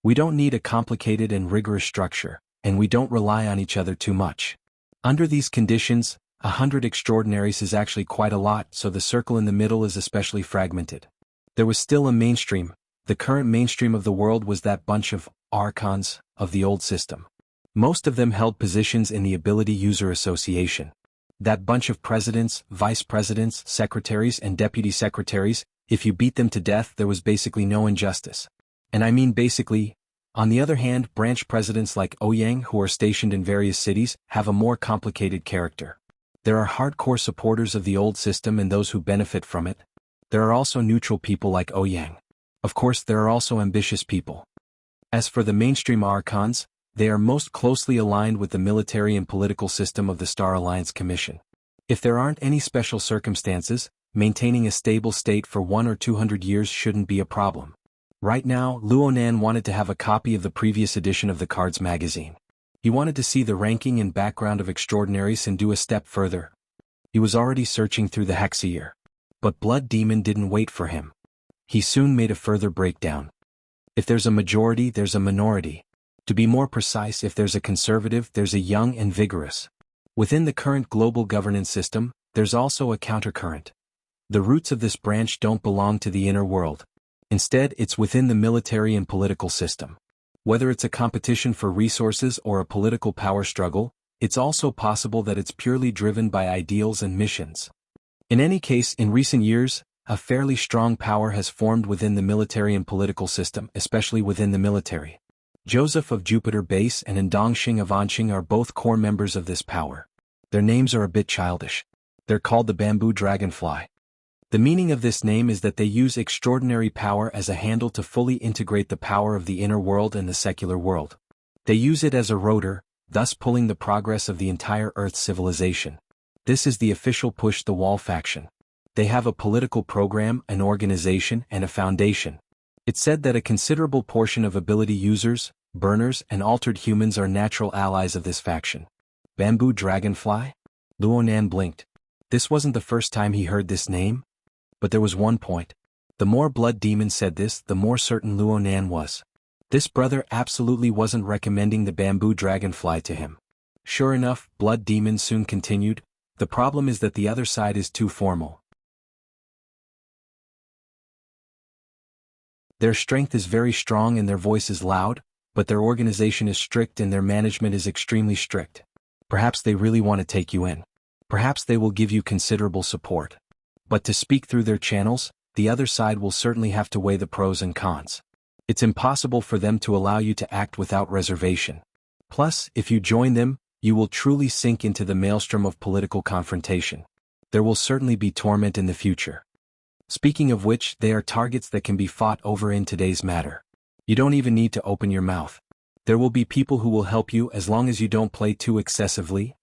We don't need a complicated and rigorous structure, and we don't rely on each other too much. Under these conditions, 100 extraordinaries is actually quite a lot, so the circle in the middle is especially fragmented. There was still a mainstream. The current mainstream of the world was that bunch of archons of the old system. Most of them held positions in the Ability User Association. That bunch of presidents, vice presidents, secretaries, and deputy secretaries, if you beat them to death, there was basically no injustice. And I mean basically. On the other hand, branch presidents like Ouyang, who are stationed in various cities, have a more complicated character. There are hardcore supporters of the old system and those who benefit from it. There are also neutral people like Ouyang. Of course, there are also ambitious people. As for the mainstream archons, they are most closely aligned with the military and political system of the Star Alliance Commission. If there aren't any special circumstances, maintaining a stable state for 100 or 200 years shouldn't be a problem. Right now, Luo Nan wanted to have a copy of the previous edition of the Cards magazine. He wanted to see the ranking and background of extraordinaries and do a step further. He was already searching through the Hexier. But Blood Demon didn't wait for him. He soon made a further breakdown. If there's a majority, there's a minority. To be more precise, if there's a conservative, there's a young and vigorous. Within the current global governance system, there's also a countercurrent. The roots of this branch don't belong to the inner world. Instead, it's within the military and political system. Whether it's a competition for resources or a political power struggle, it's also possible that it's purely driven by ideals and missions. In any case, in recent years, a fairly strong power has formed within the military and political system, especially within the military. Joseph of Jupiter Base and Ndongxing of Anqing are both core members of this power. Their names are a bit childish. They're called the bamboo dragonfly. The meaning of this name is that they use extraordinary power as a handle to fully integrate the power of the inner world and the secular world. They use it as a rotor, thus pulling the progress of the entire Earth's civilization. This is the official Push the Wall faction. They have a political program, an organization, and a foundation. It's said that a considerable portion of ability users, burners, and altered humans are natural allies of this faction. Bamboo Dragonfly? Luonan blinked. This wasn't the first time he heard this name. But there was one point. The more Blood Demon said this, the more certain Luonan was. This brother absolutely wasn't recommending the Bamboo Dragonfly to him. Sure enough, Blood Demon soon continued, the problem is that the other side is too formal. Their strength is very strong and their voice is loud, but their organization is strict and their management is extremely strict. Perhaps they really want to take you in. Perhaps they will give you considerable support. But to speak through their channels, the other side will certainly have to weigh the pros and cons. It's impossible for them to allow you to act without reservation. Plus, if you join them, you will truly sink into the maelstrom of political confrontation. There will certainly be torment in the future. Speaking of which, they are targets that can be fought over in today's matter. You don't even need to open your mouth. There will be people who will help you as long as you don't play too excessively.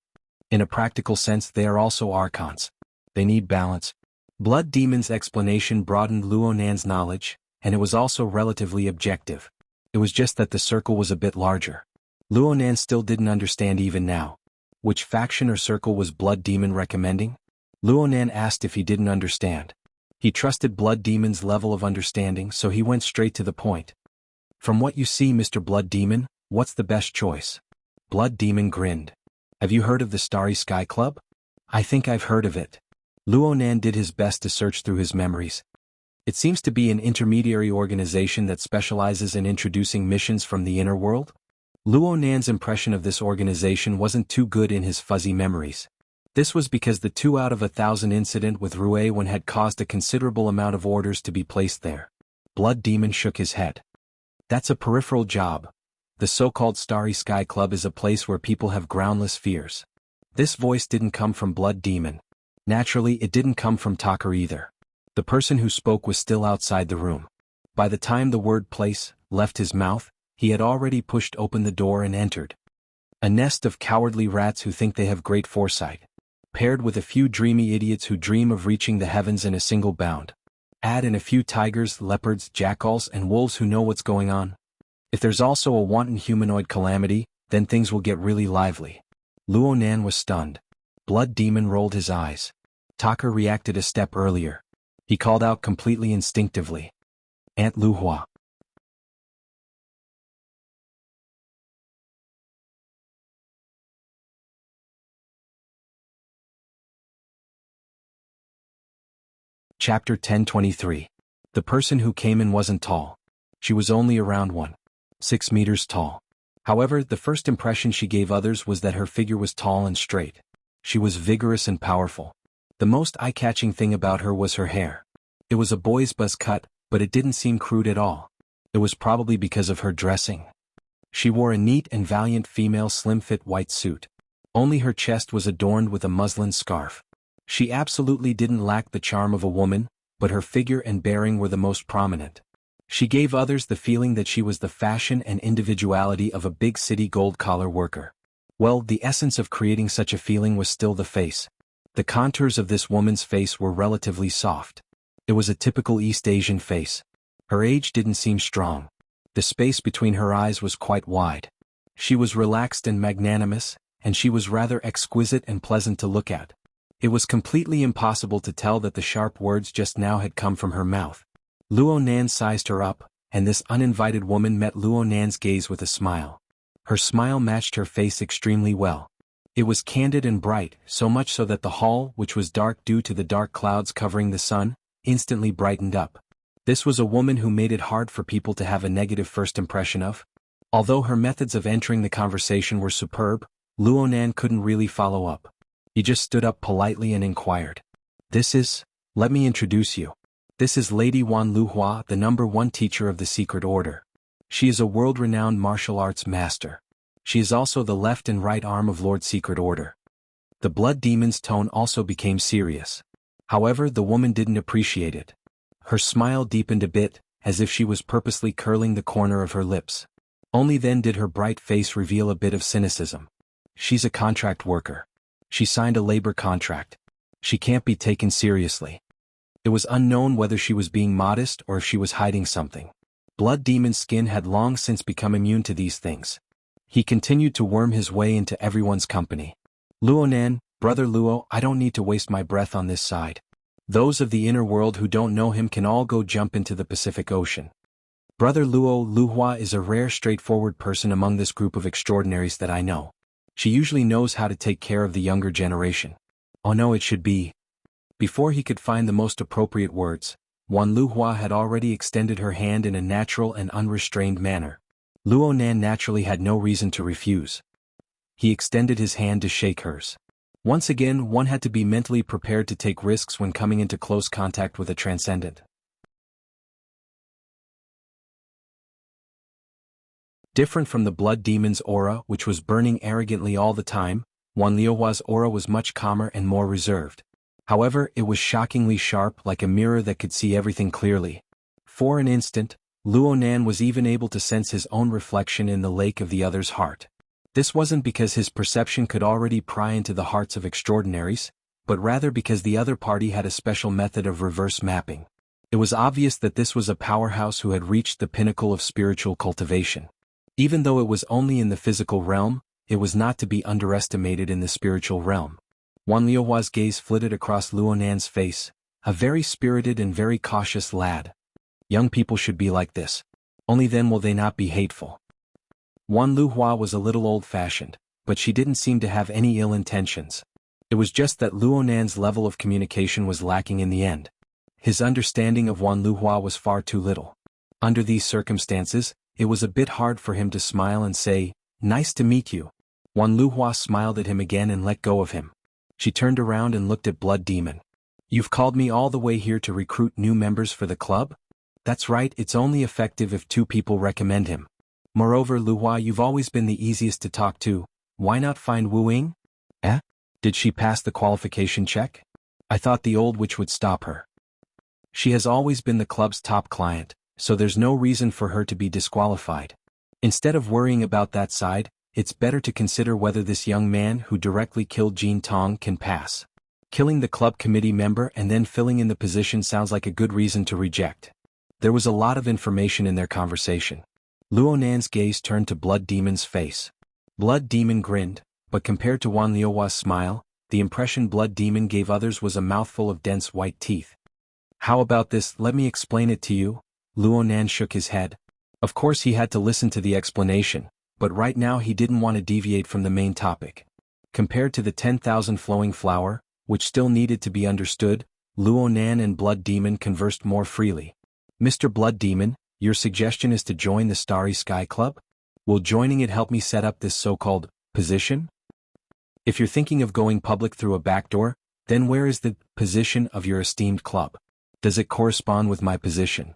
In a practical sense, they are also archons. They need balance. Blood Demon's explanation broadened Luonan's knowledge, and it was also relatively objective. It was just that the circle was a bit larger. Luonan still didn't understand even now. Which faction or circle was Blood Demon recommending? Luonan asked if he didn't understand. He trusted Blood Demon's level of understanding, so he went straight to the point. From what you see, Mr. Blood Demon, what's the best choice? Blood Demon grinned. Have you heard of the Starry Sky Club? I think I've heard of it. Luonan did his best to search through his memories. It seems to be an intermediary organization that specializes in introducing missions from the inner world. Luonan's impression of this organization wasn't too good in his fuzzy memories. This was because the 2 out of 1,000 incident with Ruewen had caused a considerable amount of orders to be placed there. Blood Demon shook his head. That's a peripheral job. The so-called Starry Sky Club is a place where people have groundless fears. This voice didn't come from Blood Demon. Naturally, it didn't come from Tucker either. The person who spoke was still outside the room. By the time the word place left his mouth, he had already pushed open the door and entered. A nest of cowardly rats who think they have great foresight, paired with a few dreamy idiots who dream of reaching the heavens in a single bound. Add in a few tigers, leopards, jackals, and wolves who know what's going on. If there's also a wanton humanoid calamity, then things will get really lively. Luonan was stunned. Blood Demon rolled his eyes. Tucker reacted a step earlier. He called out completely instinctively. Aunt Luhua. Chapter 1023. The person who came in wasn't tall. She was only around 1.6 meters tall. However, the first impression she gave others was that her figure was tall and straight. She was vigorous and powerful. The most eye-catching thing about her was her hair. It was a boy's buzz cut, but it didn't seem crude at all. It was probably because of her dressing. She wore a neat and valiant female slim-fit white suit. Only her chest was adorned with a muslin scarf. She absolutely didn't lack the charm of a woman, but her figure and bearing were the most prominent. She gave others the feeling that she was the fashion and individuality of a big city gold-collar worker. Well, the essence of creating such a feeling was still the face. The contours of this woman's face were relatively soft. It was a typical East Asian face. Her age didn't seem strong. The space between her eyes was quite wide. She was relaxed and magnanimous, and she was rather exquisite and pleasant to look at. It was completely impossible to tell that the sharp words just now had come from her mouth. Luo Nan sized her up, and this uninvited woman met Luo Nan's gaze with a smile. Her smile matched her face extremely well. It was candid and bright, so much so that the hall, which was dark due to the dark clouds covering the sun, instantly brightened up. This was a woman who made it hard for people to have a negative first impression of. Although her methods of entering the conversation were superb, Luo Nan couldn't really follow up. He just stood up politely and inquired. Let me introduce you. This is Lady Wan Luhua, the #1 teacher of the Secret Order. She is a world-renowned martial arts master. She is also the left and right arm of Lord Secret Order. The Blood Demon's tone also became serious. However, the woman didn't appreciate it. Her smile deepened a bit, as if she was purposely curling the corner of her lips. Only then did her bright face reveal a bit of cynicism. She's a contract worker. She signed a labor contract. She can't be taken seriously. It was unknown whether she was being modest or if she was hiding something. Blood Demon's skin had long since become immune to these things. He continued to worm his way into everyone's company. Luo Nan, Brother Luo, I don't need to waste my breath on this side. Those of the inner world who don't know him can all go jump into the Pacific Ocean. Brother Luo Luhua is a rare straightforward person among this group of extraordinaries that I know. She usually knows how to take care of the younger generation. Oh no, it should be. Before he could find the most appropriate words, Wan Luhua had already extended her hand in a natural and unrestrained manner. Luo Nan naturally had no reason to refuse. He extended his hand to shake hers. Once again, one had to be mentally prepared to take risks when coming into close contact with a transcendent. Different from the Blood Demon's aura, which was burning arrogantly all the time, Wan Luohua's aura was much calmer and more reserved. However, it was shockingly sharp, like a mirror that could see everything clearly. For an instant, Luo Nan was even able to sense his own reflection in the lake of the other's heart. This wasn't because his perception could already pry into the hearts of extraordinaries, but rather because the other party had a special method of reverse mapping. It was obvious that this was a powerhouse who had reached the pinnacle of spiritual cultivation. Even though it was only in the physical realm, it was not to be underestimated in the spiritual realm. Wan Luohua's gaze flitted across Luo Nan's face, a very spirited and very cautious lad. Young people should be like this. Only then will they not be hateful. Wan Luohua was a little old-fashioned, but she didn't seem to have any ill intentions. It was just that Luo Nan's level of communication was lacking in the end. His understanding of Wan Luohua was far too little. Under these circumstances, it was a bit hard for him to smile and say, "Nice to meet you." Wan Luohua smiled at him again and let go of him. She turned around and looked at Blood Demon. "You've called me all the way here to recruit new members for the club?" "That's right, it's only effective if 2 people recommend him. Moreover, Luhua, you've always been the easiest to talk to. Why not find Wu Ying?" "Eh? Did she pass the qualification check? I thought the old witch would stop her." "She has always been the club's top client, so there's no reason for her to be disqualified. Instead of worrying about that side, it's better to consider whether this young man who directly killed Jin Tong can pass. Killing the club committee member and then filling in the position sounds like a good reason to reject." There was a lot of information in their conversation. Luo Nan's gaze turned to Blood Demon's face. Blood Demon grinned, but compared to Wan Luohua's smile, the impression Blood Demon gave others was a mouthful of dense white teeth. "How about this, let me explain it to you?" Luo Nan shook his head. Of course he had to listen to the explanation, but right now he didn't want to deviate from the main topic. Compared to the 10,000 flowing flower, which still needed to be understood, Luo Nan and Blood Demon conversed more freely. "Mr. Blood Demon, your suggestion is to join the Starry Sky Club? Will joining it help me set up this so-called position? If you're thinking of going public through a back door, then where is the position of your esteemed club? Does it correspond with my position?"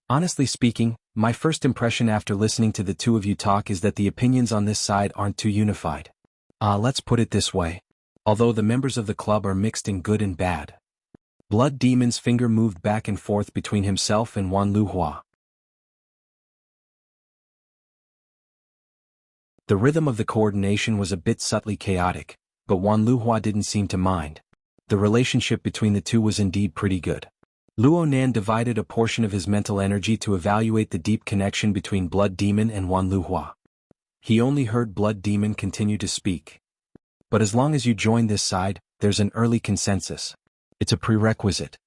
Honestly speaking, my first impression after listening to the 2 of you talk is that the opinions on this side aren't too unified. Let's put it this way. Although the members of the club are mixed in good and bad. Blood Demon's finger moved back and forth between himself and Wan Luohua. The rhythm of the coordination was a bit subtly chaotic, but Wan Luohua didn't seem to mind. The relationship between the 2 was indeed pretty good. Luo Nan divided a portion of his mental energy to evaluate the deep connection between Blood Demon and Wan Luohua. He only heard Blood Demon continue to speak. "But as long as you join this side, there's an early consensus. It's a prerequisite.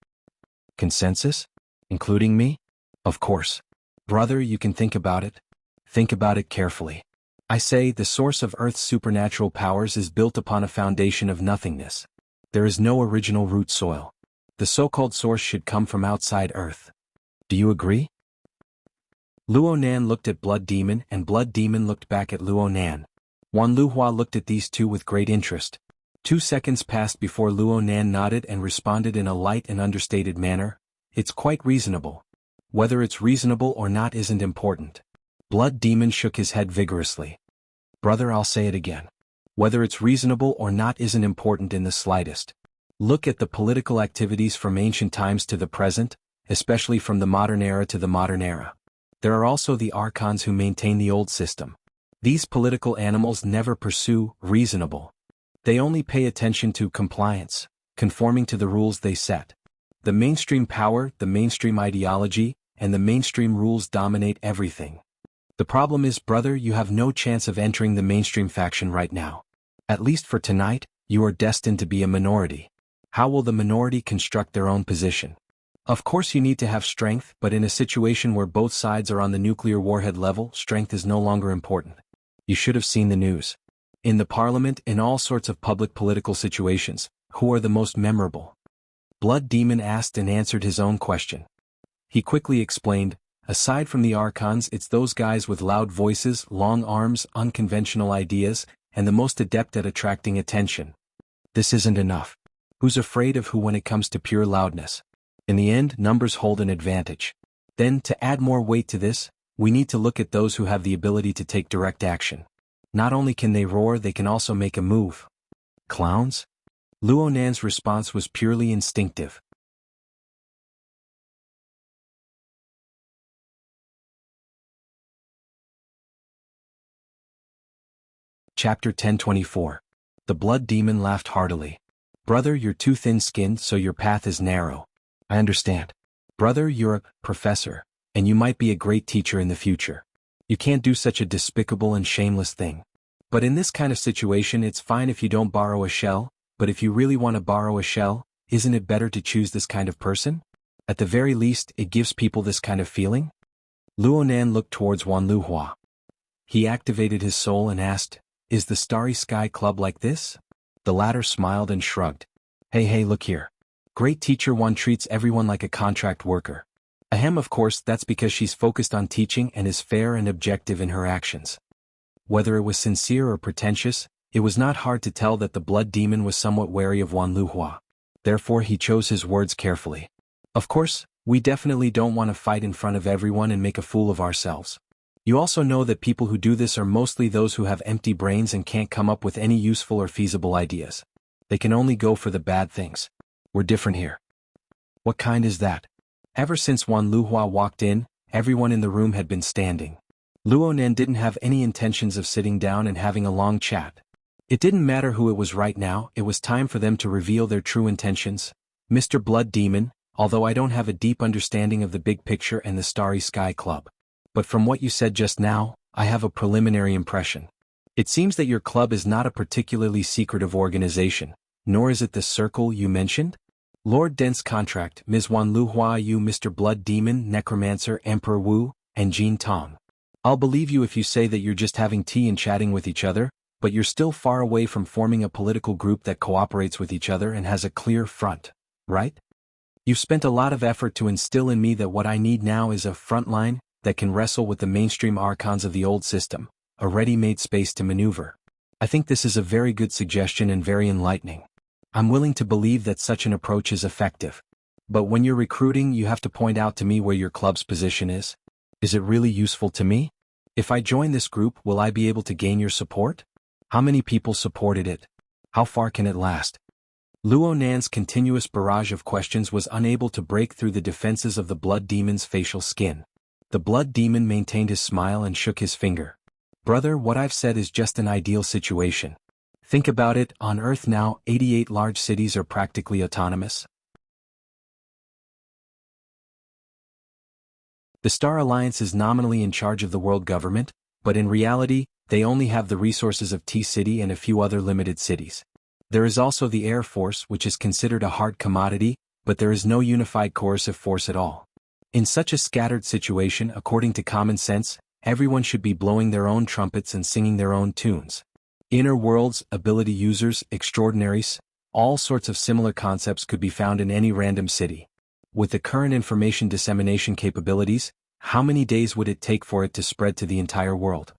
Consensus? Including me? Of course. Brother, you can think about it. Think about it carefully. I say the source of Earth's supernatural powers is built upon a foundation of nothingness. There is no original root soil. The so-called source should come from outside Earth. Do you agree? Luo Nan looked at Blood Demon and Blood Demon looked back at Luo Nan. Wan Luhua looked at these two with great interest. 2 seconds passed before Luo Nan nodded and responded in a light and understated manner. It's quite reasonable. Whether it's reasonable or not isn't important. Blood Demon shook his head vigorously. Brother, I'll say it again. Whether it's reasonable or not isn't important in the slightest. Look at the political activities from ancient times to the present, especially from the modern era to the modern era. There are also the archons who maintain the old system. These political animals never pursue reasonable. They only pay attention to compliance, conforming to the rules they set. The mainstream power, the mainstream ideology, and the mainstream rules dominate everything. The problem is, brother, you have no chance of entering the mainstream faction right now. At least for tonight, you are destined to be a minority. How will the minority construct their own position? Of course you need to have strength, but in a situation where both sides are on the nuclear warhead level, strength is no longer important. You should have seen the news. In the parliament, in all sorts of public political situations, who are the most memorable? Blood Demon asked and answered his own question. He quickly explained, aside from the archons, it's those guys with loud voices, long arms, unconventional ideas, and the most adept at attracting attention. This isn't enough. Who's afraid of who when it comes to pure loudness? In the end, numbers hold an advantage. Then, to add more weight to this, we need to look at those who have the ability to take direct action. Not only can they roar, they can also make a move. Clowns? Luo Nan's response was purely instinctive. Chapter 1024. The Blood Demon laughed heartily. Brother, you're too thin-skinned, so your path is narrow. I understand. Brother, you're a professor, and you might be a great teacher in the future. You can't do such a despicable and shameless thing. But in this kind of situation, it's fine if you don't borrow a shell, but if you really want to borrow a shell, isn't it better to choose this kind of person? At the very least, it gives people this kind of feeling? Luo Nan looked towards Wan Luhua. He activated his soul and asked, is the Starry Sky Club like this? The latter smiled and shrugged. Hey, look here. Great teacher Wan treats everyone like a contract worker. Ahem, of course, that's because she's focused on teaching and is fair and objective in her actions. Whether it was sincere or pretentious, it was not hard to tell that the Blood Demon was somewhat wary of Wan Luhua. Therefore he chose his words carefully. Of course, we definitely don't want to fight in front of everyone and make a fool of ourselves. You also know that people who do this are mostly those who have empty brains and can't come up with any useful or feasible ideas. They can only go for the bad things. We're different here. What kind is that? Ever since Wan Luhua walked in, everyone in the room had been standing. Luo Nan didn't have any intentions of sitting down and having a long chat. It didn't matter who it was right now, it was time for them to reveal their true intentions. Mr. Blood Demon, although I don't have a deep understanding of the big picture and the Starry Sky Club. But from what you said just now, I have a preliminary impression. It seems that your club is not a particularly secretive organization, nor is it the circle you mentioned? Lord Dent's contract, Ms. Wan Luhua, you, Mr. Blood Demon, Necromancer, Emperor Wu, and Jean Tong. I'll believe you if you say that you're just having tea and chatting with each other, but you're still far away from forming a political group that cooperates with each other and has a clear front, right? You've spent a lot of effort to instill in me that what I need now is a front line that can wrestle with the mainstream archons of the old system, a ready-made space to maneuver. I think this is a very good suggestion and very enlightening. I'm willing to believe that such an approach is effective. But when you're recruiting, you have to point out to me where your club's position is. Is it really useful to me? If I join this group, will I be able to gain your support? How many people supported it? How far can it last? Luo Nan's continuous barrage of questions was unable to break through the defenses of the Blood Demon's facial skin. The Blood Demon maintained his smile and shook his finger. Brother, what I've said is just an ideal situation. Think about it, on Earth now, 88 large cities are practically autonomous. The Star Alliance is nominally in charge of the world government, but in reality, they only have the resources of T-City and a few other limited cities. There is also the Air Force, which is considered a hard commodity, but there is no unified coercive force at all. In such a scattered situation, according to common sense, everyone should be blowing their own trumpets and singing their own tunes. Inner worlds, ability users, extraordinaries, all sorts of similar concepts could be found in any random city. With the current information dissemination capabilities, how many days would it take for it to spread to the entire world?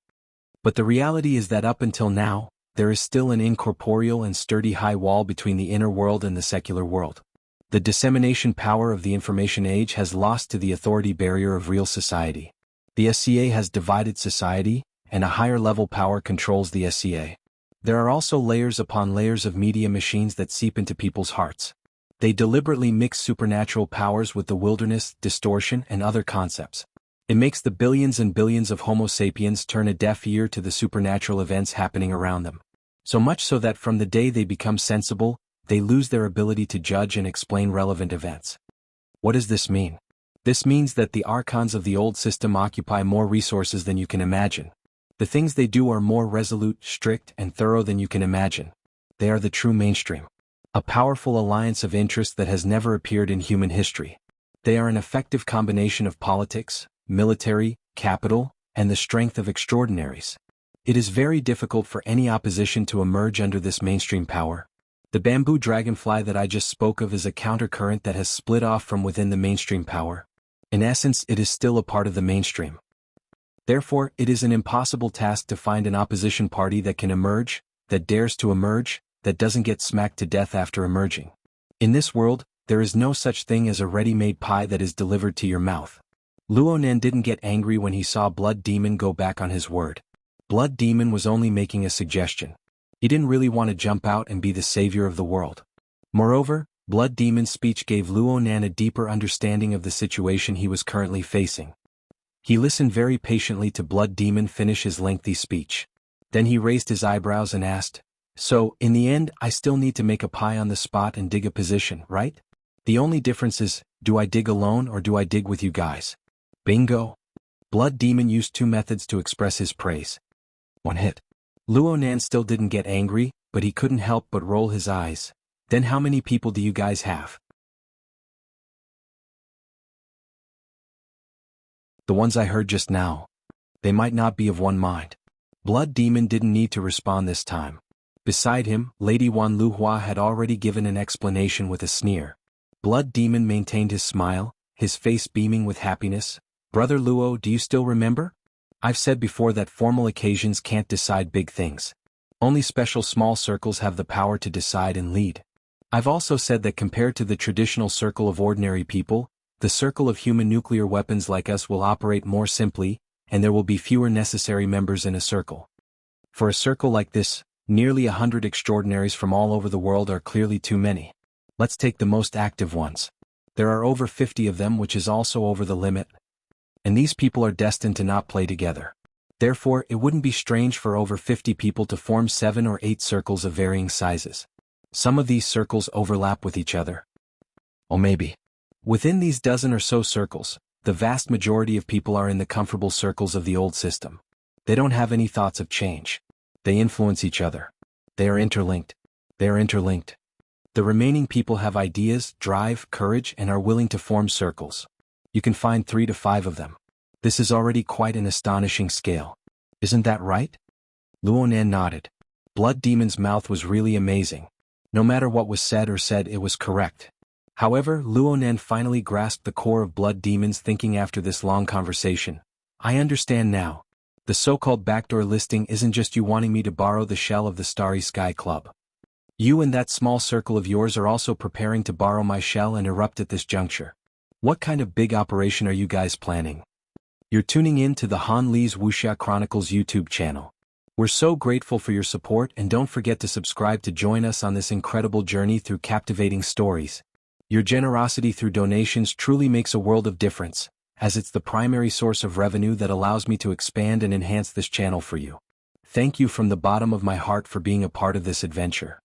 But the reality is that up until now, there is still an incorporeal and sturdy high wall between the inner world and the secular world. The dissemination power of the information age has lost to the authority barrier of real society. The SCA has divided society, and a higher level power controls the SCA. There are also layers upon layers of media machines that seep into people's hearts. They deliberately mix supernatural powers with the wilderness, distortion, and other concepts. It makes the billions and billions of Homo sapiens turn a deaf ear to the supernatural events happening around them. So much so that from the day they become sensible, they lose their ability to judge and explain relevant events. What does this mean? This means that the archons of the old system occupy more resources than you can imagine. The things they do are more resolute, strict, and thorough than you can imagine. They are the true mainstream. A powerful alliance of interests that has never appeared in human history. They are an effective combination of politics, military, capital, and the strength of extraordinaries. It is very difficult for any opposition to emerge under this mainstream power. The bamboo dragonfly that I just spoke of is a countercurrent that has split off from within the mainstream power. In essence, it is still a part of the mainstream. Therefore, it is an impossible task to find an opposition party that can emerge, that dares to emerge, that doesn't get smacked to death after emerging. In this world, there is no such thing as a ready-made pie that is delivered to your mouth. Luonan didn't get angry when he saw Blood Demon go back on his word. Blood Demon was only making a suggestion. He didn't really want to jump out and be the savior of the world. Moreover, Blood Demon's speech gave Luonan a deeper understanding of the situation he was currently facing. He listened very patiently to Blood Demon finish his lengthy speech. Then he raised his eyebrows and asked, "So, in the end, I still need to make a pie on the spot and dig a position, right? The only difference is, do I dig alone or do I dig with you guys?" Bingo! Blood Demon used two methods to express his praise. One hit. Luonan still didn't get angry, but he couldn't help but roll his eyes. "Then how many people do you guys have?" "The ones I heard just now. They might not be of one mind." Blood Demon didn't need to respond this time. Beside him, Lady Wan Luhua had already given an explanation with a sneer. Blood Demon maintained his smile, his face beaming with happiness. "Brother Luo, do you still remember? I've said before that formal occasions can't decide big things. Only special small circles have the power to decide and lead. I've also said that compared to the traditional circle of ordinary people, the circle of human nuclear weapons like us will operate more simply, and there will be fewer necessary members in a circle. For a circle like this, nearly 100 extraordinaries from all over the world are clearly too many. Let's take the most active ones. There are over 50 of them, which is also over the limit. And these people are destined to not play together. Therefore, it wouldn't be strange for over 50 people to form 7 or 8 circles of varying sizes. Some of these circles overlap with each other. Or maybe. Within these dozen or so circles, the vast majority of people are in the comfortable circles of the old system. They don't have any thoughts of change. They influence each other. They are interlinked. They are interlinked. The remaining people have ideas, drive, courage, and are willing to form circles. You can find 3 to 5 of them. This is already quite an astonishing scale. Isn't that right?" Luonan nodded. Blood Demon's mouth was really amazing. No matter what was said, it was correct. However, Luonan finally grasped the core of Blood Demon's thinking after this long conversation. "I understand now. The so-called backdoor listing isn't just you wanting me to borrow the shell of the Starry Sky Club. You and that small circle of yours are also preparing to borrow my shell and erupt at this juncture. What kind of big operation are you guys planning?" You're tuning in to the Han Lee's Wuxia Chronicles YouTube channel. We're so grateful for your support, and don't forget to subscribe to join us on this incredible journey through captivating stories. Your generosity through donations truly makes a world of difference, as it's the primary source of revenue that allows me to expand and enhance this channel for you. Thank you from the bottom of my heart for being a part of this adventure.